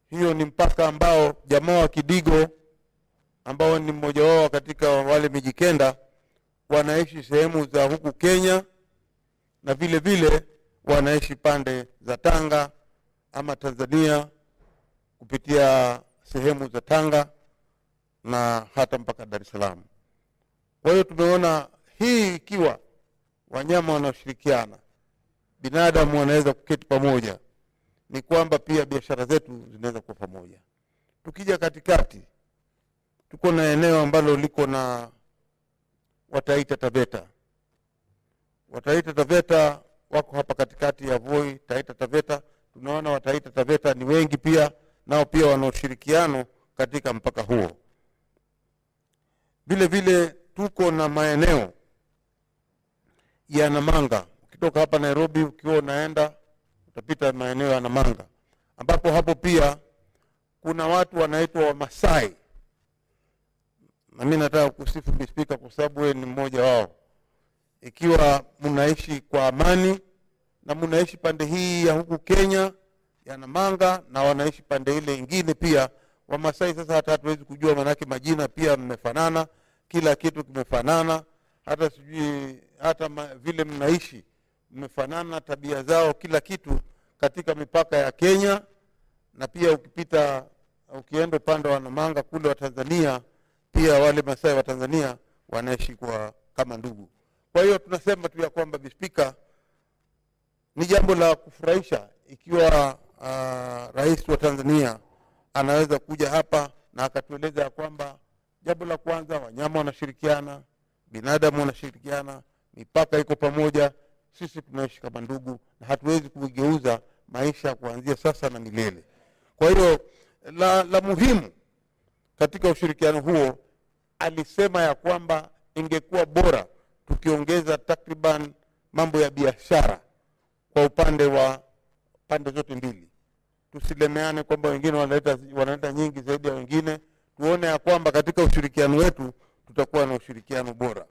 Hiyo ni mpaka ambao jamaa wa Kidigo ambao ni mmoja wao katika wale Mijikenda wanaishi sehemu za huku Kenya, na vile vile wanaishi pande za Tanga ama Tanzania kupitia sehemu za Tanga na hata mpaka Dar es Salaam. Kwa hiyo tumeona hii ikiwa wanyama wanaoshirikiana, binadamu wanaweza kuketi pamoja, ni kwamba pia biashara zetu zinaweza kuwa pamoja. Tukija katikati, tuko na eneo ambalo liko na Wataita Taveta. Wataita Taveta wako hapa katikati ya Voi, Taita Taveta. Tunaona Wataita Taveta ni wengi pia, nao pia wana ushirikiano katika mpaka huo. Vile vile tuko na maeneo ya Namanga. Ukitoka hapa Nairobi ukiwa unaenda utapita maeneo ya Namanga, ambapo hapo pia kuna watu wanaitwa Wamasai. Na mimi nataka kusifu Spika kwa sababu wewe ni mmoja wao. Ikiwa mnaishi kwa amani na mnaishi pande hii ya huku Kenya ya Namanga na wanaishi pande ile nyingine pia Wamasai, sasa hata hatuwezi kujua, manake majina pia mmefanana, kila kitu kimefanana, hata sijui hata vile mnaishi mmefanana, tabia zao, kila kitu katika mipaka ya Kenya. Na pia ukienda upande wa Namanga kule wa Tanzania, pia wale Masai wa Tanzania wanaishi kama ndugu. Kwa hiyo tunasema tu ya kwamba Spika, ni jambo la kufurahisha ikiwa Rais wa Tanzania anaweza kuja hapa na akatueleza ya kwamba jambo la kwanza, wanyama wanashirikiana, binadamu wanashirikiana, mipaka iko pamoja, sisi tunaishi kama ndugu na hatuwezi kugeuza maisha kuanzia sasa na milele. Kwa hiyo la muhimu katika ushirikiano huo, alisema ya kwamba ingekuwa bora tukiongeza takriban mambo ya biashara kwa upande wa pande zote mbili. Tusilemeane kwamba wengine wanaleta nyingi zaidi ya wengine. Tuone ya kwamba katika ushirikiano wetu tutakuwa na ushirikiano bora.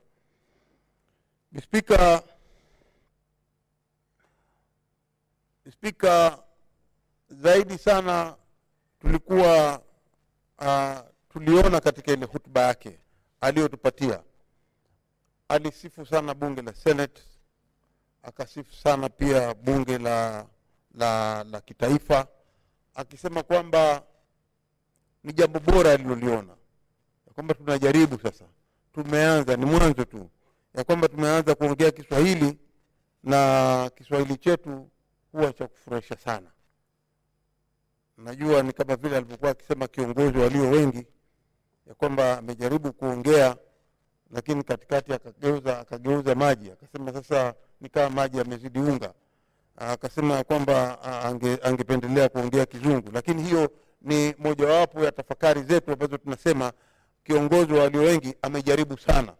Speaker, zaidi sana tuliona katika ile hotuba yake aliyotupatia, alisifu sana bunge la Senate, akasifu sana pia bunge la kitaifa, akisema kwamba ni jambo bora aliloliona, ya kwamba tunajaribu sasa, tumeanza, ni mwanzo tu, ya kwamba tumeanza kuongea Kiswahili na Kiswahili chetu huwa cha kufurahisha sana. Najua ni kama vile alipokuwa akisema kiongozi walio wengi, ya kwamba amejaribu kuongea lakini katikati akageuza maji, akasema sasa ni kama maji yamezidi unga. Akasema kwamba angependelea kuongea Kizungu, lakini hiyo ni mojawapo ya tafakari zetu ambazo tunasema kiongozi walio wengi amejaribu sana.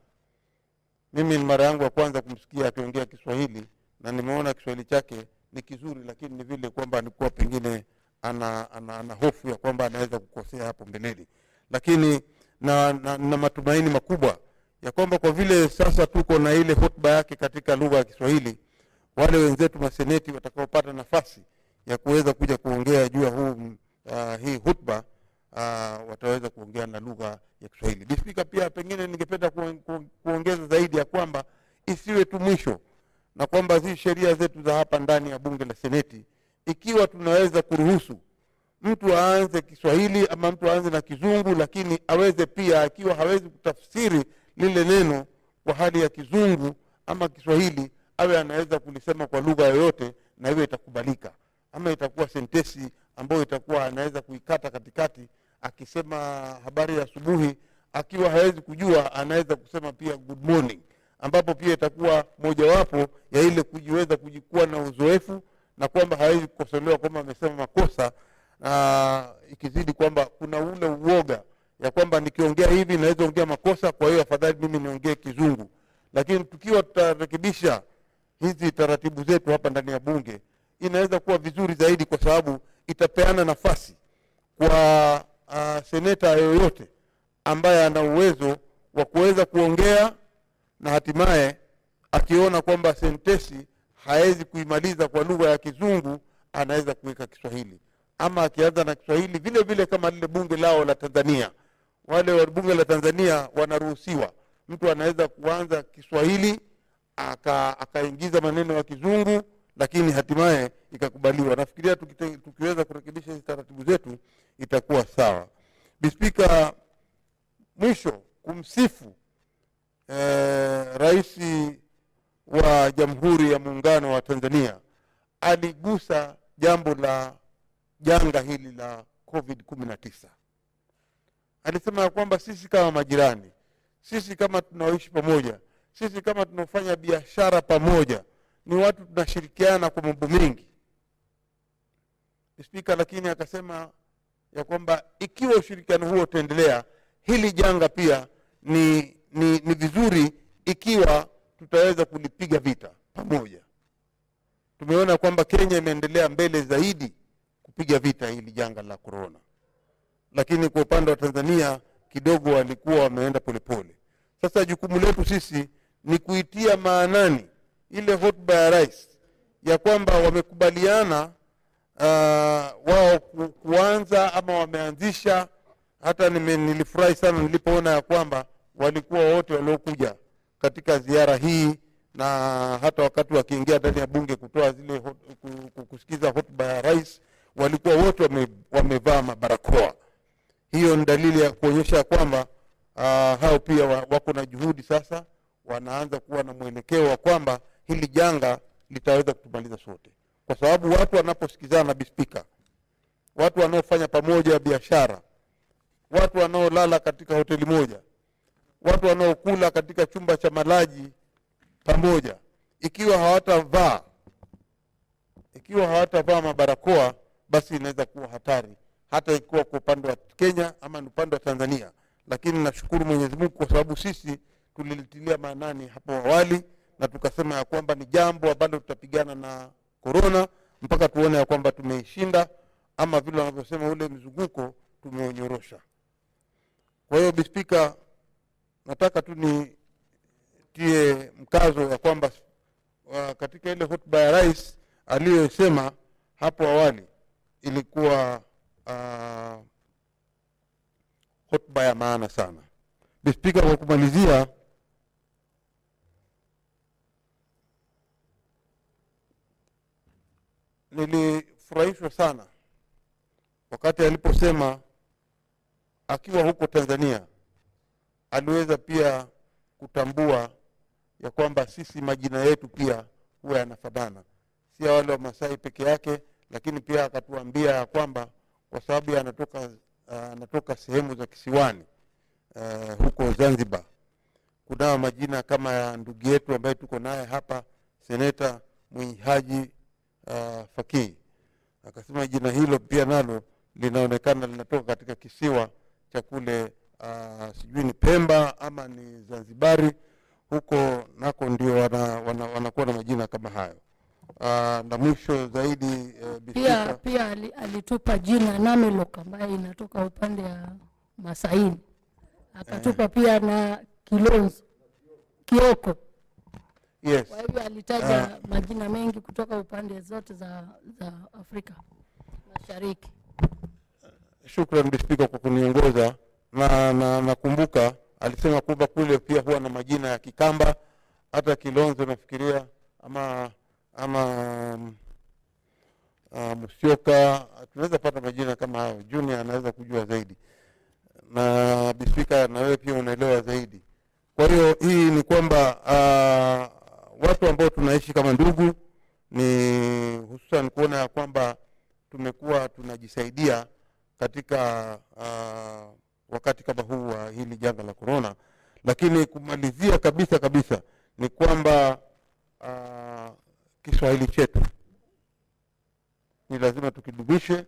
Mimi ni mara yangu ya kwanza kumsikia akiongea Kiswahili na nimeona Kiswahili chake ni kizuri, lakini ni vile kwamba alikuwa pengine ana hofu ya kwamba anaweza kukosea hapo mbeleni. Lakini na matumaini makubwa ya kwamba kwa vile sasa tuko na ile hotuba yake katika lugha ya Kiswahili, wale wenzetu maseneti watakaopata nafasi ya kuweza kuja kuongea juu ya hii hotuba wataweza kuongea na lugha ya Kiswahili. Speaker, pia pengine ningependa kuongeza zaidi ya kwamba isiwe tu mwisho, na kwamba hizi sheria zetu za hapa ndani ya bunge la Seneti, ikiwa tunaweza kuruhusu mtu aanze Kiswahili ama mtu aanze na Kizungu, lakini aweze pia, akiwa hawezi kutafsiri lile neno kwa hali ya Kizungu ama Kiswahili, awe anaweza kulisema kwa lugha yoyote na iwe itakubalika, ama itakuwa sentesi ambayo itakuwa anaweza kuikata katikati, akisema habari ya asubuhi, akiwa hawezi kujua anaweza kusema pia good morning, ambapo pia itakuwa mojawapo ya ile kujiweza kujikuwa na uzoefu, na kwamba hawezi kukosolewa kwamba amesema makosa, ikizidi kwamba kuna ule uoga ya kwamba nikiongea hivi naweza ongea makosa, kwa hiyo afadhali mimi niongee Kizungu. Lakini tukiwa tutarekebisha hizi taratibu zetu hapa ndani ya bunge, inaweza kuwa vizuri zaidi, kwa sababu itapeana nafasi kwa seneta yoyote ambaye ana uwezo wa kuweza kuongea, na hatimaye akiona kwamba sentesi hawezi kuimaliza kwa lugha ya Kizungu, anaweza kuweka Kiswahili, ama akianza na Kiswahili vile vile kama lile bunge lao la Tanzania. Wale wa bunge la Tanzania wanaruhusiwa, mtu anaweza kuanza Kiswahili akaingiza maneno ya Kizungu, lakini hatimaye ikakubaliwa. Nafikiria tukiweza kurekebisha hizi taratibu zetu itakuwa sawa. Speaker, mwisho kumsifu Rais wa Jamhuri ya Muungano wa Tanzania, aligusa jambo la janga hili la COVID-19. Alisema ya kwamba sisi kama majirani, sisi kama tunaoishi pamoja, sisi kama tunafanya biashara pamoja, ni watu tunashirikiana kwa mambo mengi. Speaker, lakini akasema ya kwamba ikiwa ushirikiano huo utaendelea, hili janga pia ni vizuri ikiwa tutaweza kulipiga vita pamoja. Tumeona kwamba Kenya imeendelea mbele zaidi kupiga vita hili janga la corona, lakini kwa upande wa Tanzania kidogo walikuwa wameenda polepole. Sasa jukumu letu sisi ni kuitia maanani ile hotuba ya rais ya kwamba wamekubaliana wao kuanza ama wameanzisha. Hata nilifurahi sana nilipoona ya kwamba walikuwa wote waliokuja katika ziara hii, na hata wakati wakiingia ndani ya bunge kutoa zile kusikiza hotuba ya rais, walikuwa wote wamevaa mabarakoa. Hiyo ni dalili ya kuonyesha kwamba hao pia wako na juhudi sasa, wanaanza kuwa na mwelekeo wa kwamba hili janga litaweza kutumaliza sote. Kwa sababu watu wanaposikizana, Speaker, watu wanaofanya pamoja biashara, watu wanaolala katika hoteli moja, watu wanaokula katika chumba cha malaji pamoja, ikiwa hawatavaa mabarakoa, basi inaweza kuwa hatari, hata ikiwa kwa upande wa Kenya ama ni upande wa Tanzania. Lakini nashukuru Mwenyezi Mungu kwa sababu sisi tulilitilia maanani hapo awali, na tukasema ya kwamba ni jambo ambalo tutapigana na corona, mpaka tuone ya kwamba tumeishinda, ama vile wanavyosema ule mzunguko tumeonyorosha. Kwa hiyo Speaker, nataka tu nitie mkazo ya kwamba katika ile hotuba ya rais aliyosema hapo awali ilikuwa hotuba ya maana sana. Speaker, kwa kumalizia, nilifurahishwa sana wakati aliposema akiwa huko Tanzania aliweza pia kutambua ya kwamba sisi majina yetu pia huwa yanafanana, si wale wa Masai peke yake, lakini pia akatuambia ya kwamba kwa sababu anatoka sehemu za kisiwani huko Zanzibar, kuna majina kama ya ndugu yetu ambaye tuko naye hapa, Seneta Mwinyi Haji Fakii. Akasema jina hilo pia nalo linaonekana linatoka katika kisiwa cha kule sijui ni Pemba ama ni Zanzibari, huko nako ndio wanakuwa na majina kama hayo. Na mwisho zaidi pia alitupa jina Namelok ambaye inatoka upande ya Masaini. Akatupa pia na Kilonzo, Kioko. Yes. Kwa hivyo alitaja majina mengi kutoka upande zote za Afrika Mashariki. Shukrani Speaker kwa kuniongoza, na nakumbuka alisema kwamba kule pia huwa na majina ya Kikamba, hata Kilonzo nafikiria ama Musyoka, tunaweza pata majina kama hayo. Junior anaweza kujua zaidi, na Speaker na wewe pia unaelewa zaidi. Kwa hiyo hii ni kwamba watu ambao tunaishi kama ndugu, ni hususan kuona ya kwamba tumekuwa tunajisaidia katika wakati kama huu wa hili janga la corona. Lakini kumalizia kabisa ni kwamba Kiswahili chetu ni lazima tukidumishe,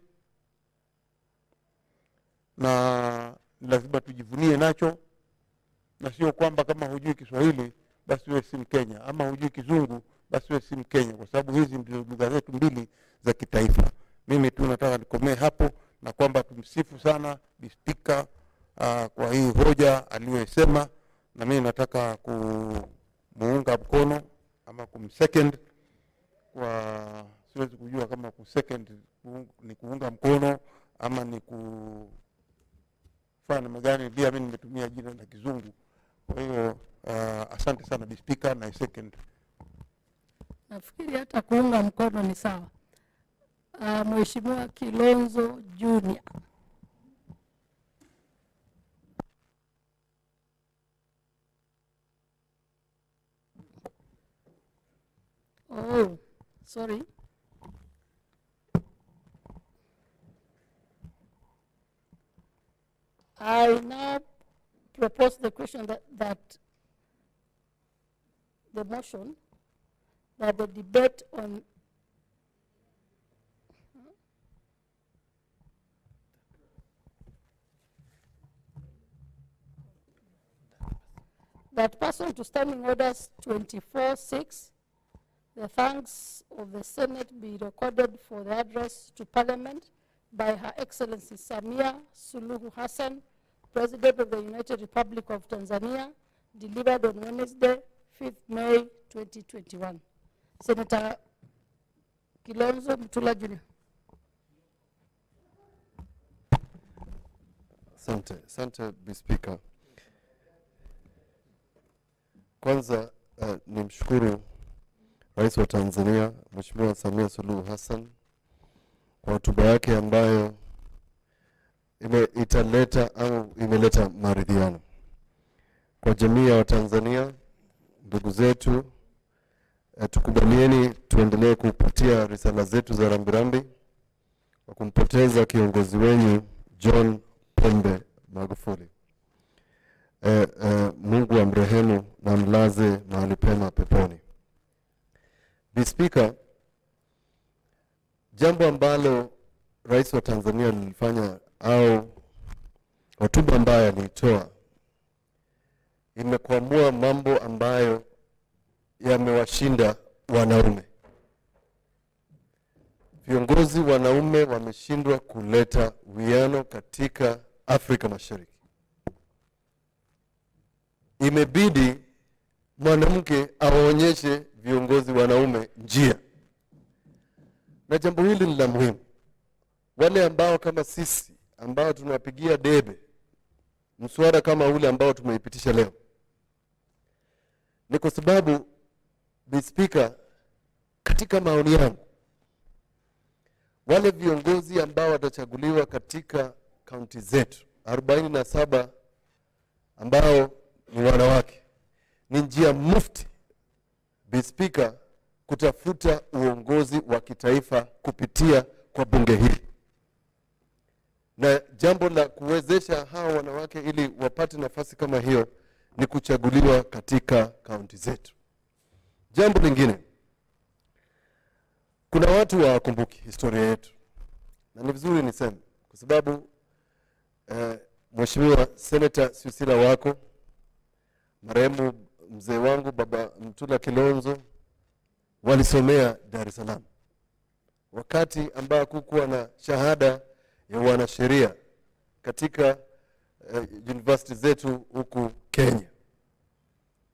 na lazima tujivunie nacho, na sio kwamba kama hujui Kiswahili basi wewe si Mkenya, ama hujui Kizungu basi wewe si Mkenya, kwa sababu hizi ndio lugha zetu mbili za kitaifa. Mimi tu nataka nikomee hapo, na kwamba tumsifu sana Speaker kwa hii hoja aliyosema, na mimi nataka kumuunga mkono ama kumsecond, kwa siwezi kujua kama kusecond ni kuunga mkono ama ni kufanya magani, pia mimi nimetumia jina la Kizungu. Kwa hiyo asante sana Speaker, na second. Nafikiri hata kuunga mkono ni sawa. Mheshimiwa Kilonzo Junior. Oh, sorry. I now propose the question that the motion that the debate on that pursuant to Standing Orders 24(6), the thanks of the Senate be recorded for the address to Parliament by Her Excellency Samia Suluhu Hassan, President of the United Republic of Tanzania, delivered on Wednesday, 5th May 2021. Senator Kilonzo Mutula Jr. Asante Speaker. Kwanza nimshukuru Rais wa Tanzania Mheshimiwa Samia Suluhu Hassan kwa hotuba yake ambayo imeleta maridhiano kwa jamii ya Watanzania. Ndugu zetu, tukubalieni tuendelee kupatia risala zetu za rambirambi kwa kumpoteza kiongozi wenyu John Pombe Magufuli. Mungu amrehemu na mlaze mahali pema peponi. Speaker, jambo ambalo Rais wa Tanzania lilifanya au hotuba ambayo alitoa imekwamua mambo ambayo yamewashinda wanaume. viongozi wanaume wameshindwa kuleta uwiano katika Afrika Mashariki. Imebidi mwanamke awaonyeshe viongozi wanaume njia, na jambo hili ni la muhimu. Wale ambao kama sisi ambao tunapigia debe mswada kama ule ambao tumeipitisha leo, ni kwa sababu Bi Speaker, katika maoni yangu, wale viongozi ambao watachaguliwa katika kaunti zetu 47 ambao ni wanawake, ni njia mufti Bi Speaker kutafuta uongozi wa kitaifa kupitia kwa bunge hili, na jambo la kuwezesha hawa wanawake ili wapate nafasi kama hiyo ni kuchaguliwa katika kaunti zetu. Jambo lingine, kuna watu hawakumbuki historia yetu, na ni vizuri niseme kwa sababu Mheshimiwa Senator Susila wako, marehemu mzee wangu Baba Mtula Kilonzo walisomea Dar es Salaam wakati ambao kukuwa na shahada ya wanasheria katika university zetu huku Kenya,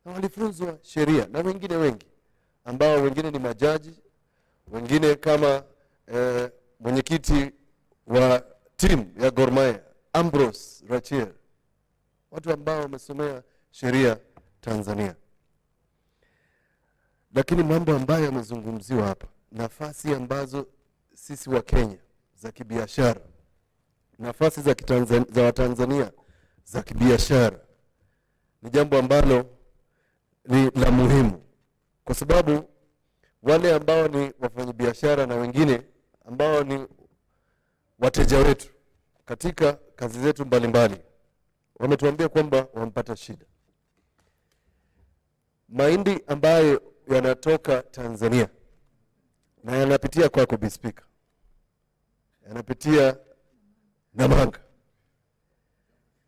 na walifunzwa sheria na wengine wengi ambao wengine ni majaji, wengine kama mwenyekiti wa timu ya Gor Mahia Ambrose Rachier, watu ambao wamesomea sheria Tanzania. Lakini mambo ambayo yamezungumziwa hapa, nafasi ambazo sisi wa Kenya za kibiashara, nafasi za Watanzania za kibiashara, ni jambo ambalo ni la muhimu, kwa sababu wale ambao ni wafanyabiashara na wengine ambao ni wateja wetu katika kazi zetu mbalimbali wametuambia kwamba wamepata shida. Mahindi ambayo yanatoka Tanzania na yanapitia kwako Bi Speaker, yanapitia Namanga,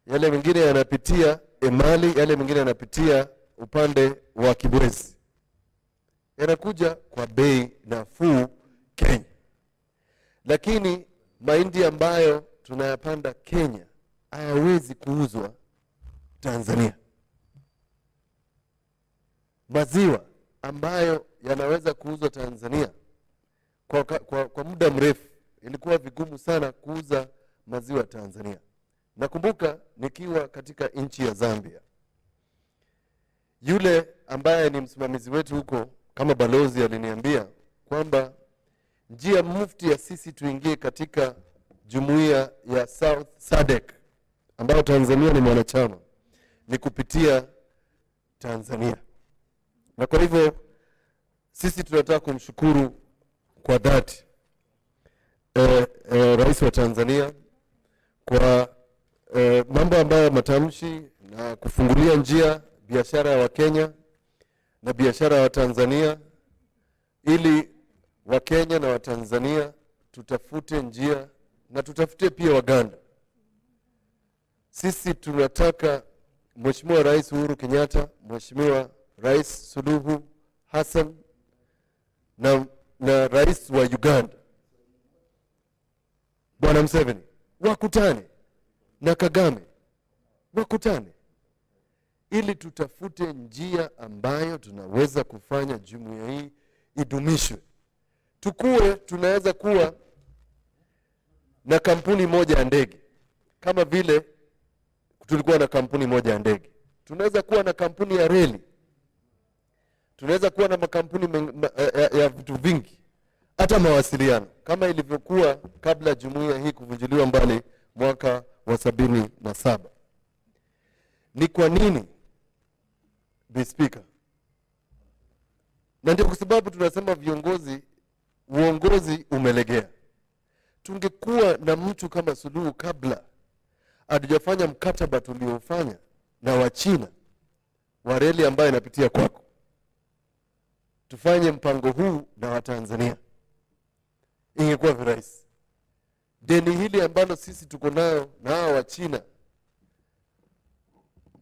yale mengine yanapitia Emali, yale mengine yanapitia upande wa Kibwezi, yanakuja kwa bei nafuu Kenya. Lakini mahindi ambayo tunayapanda Kenya hayawezi kuuzwa Tanzania. Maziwa ambayo yanaweza kuuzwa Tanzania kwa muda mrefu, ilikuwa vigumu sana kuuza maziwa Tanzania. Nakumbuka nikiwa katika nchi ya Zambia, yule ambaye ni msimamizi wetu huko kama balozi aliniambia kwamba njia mufti ya sisi tuingie katika jumuiya ya South SADC ambayo Tanzania ni mwanachama ni kupitia Tanzania. Na kwa hivyo sisi tunataka kumshukuru kwa dhati Rais wa Tanzania kwa mambo ambayo matamshi na kufungulia njia biashara ya Wakenya na biashara ya Watanzania, ili Wakenya na Watanzania tutafute njia na tutafute pia Waganda. Sisi tunataka Mheshimiwa Rais Uhuru Kenyatta, Mheshimiwa Rais Suluhu Hassan na Rais wa Uganda Bwana Museveni wakutane na Kagame, wakutane ili tutafute njia ambayo tunaweza kufanya jumuiya hii idumishwe. Tunaweza kuwa na kampuni moja ya ndege kama vile tulikuwa na kampuni moja ya ndege. Tunaweza kuwa na kampuni ya reli, tunaweza kuwa na makampuni ya vitu vingi, hata mawasiliano kama ilivyokuwa kabla jumuiya hii kuvunjiliwa mbali mwaka wa 77. Ni kwa nini, Bi Speaker? Na ndio kwa sababu tunasema uongozi umelegea. Tungekuwa na mtu kama Suluhu kabla hatujafanya mkataba tuliofanya na Wachina wa reli ambayo inapitia kwako, tufanye mpango huu na Watanzania, ingekuwa virahisi. Deni hili ambalo sisi tuko nayo na hawa Wachina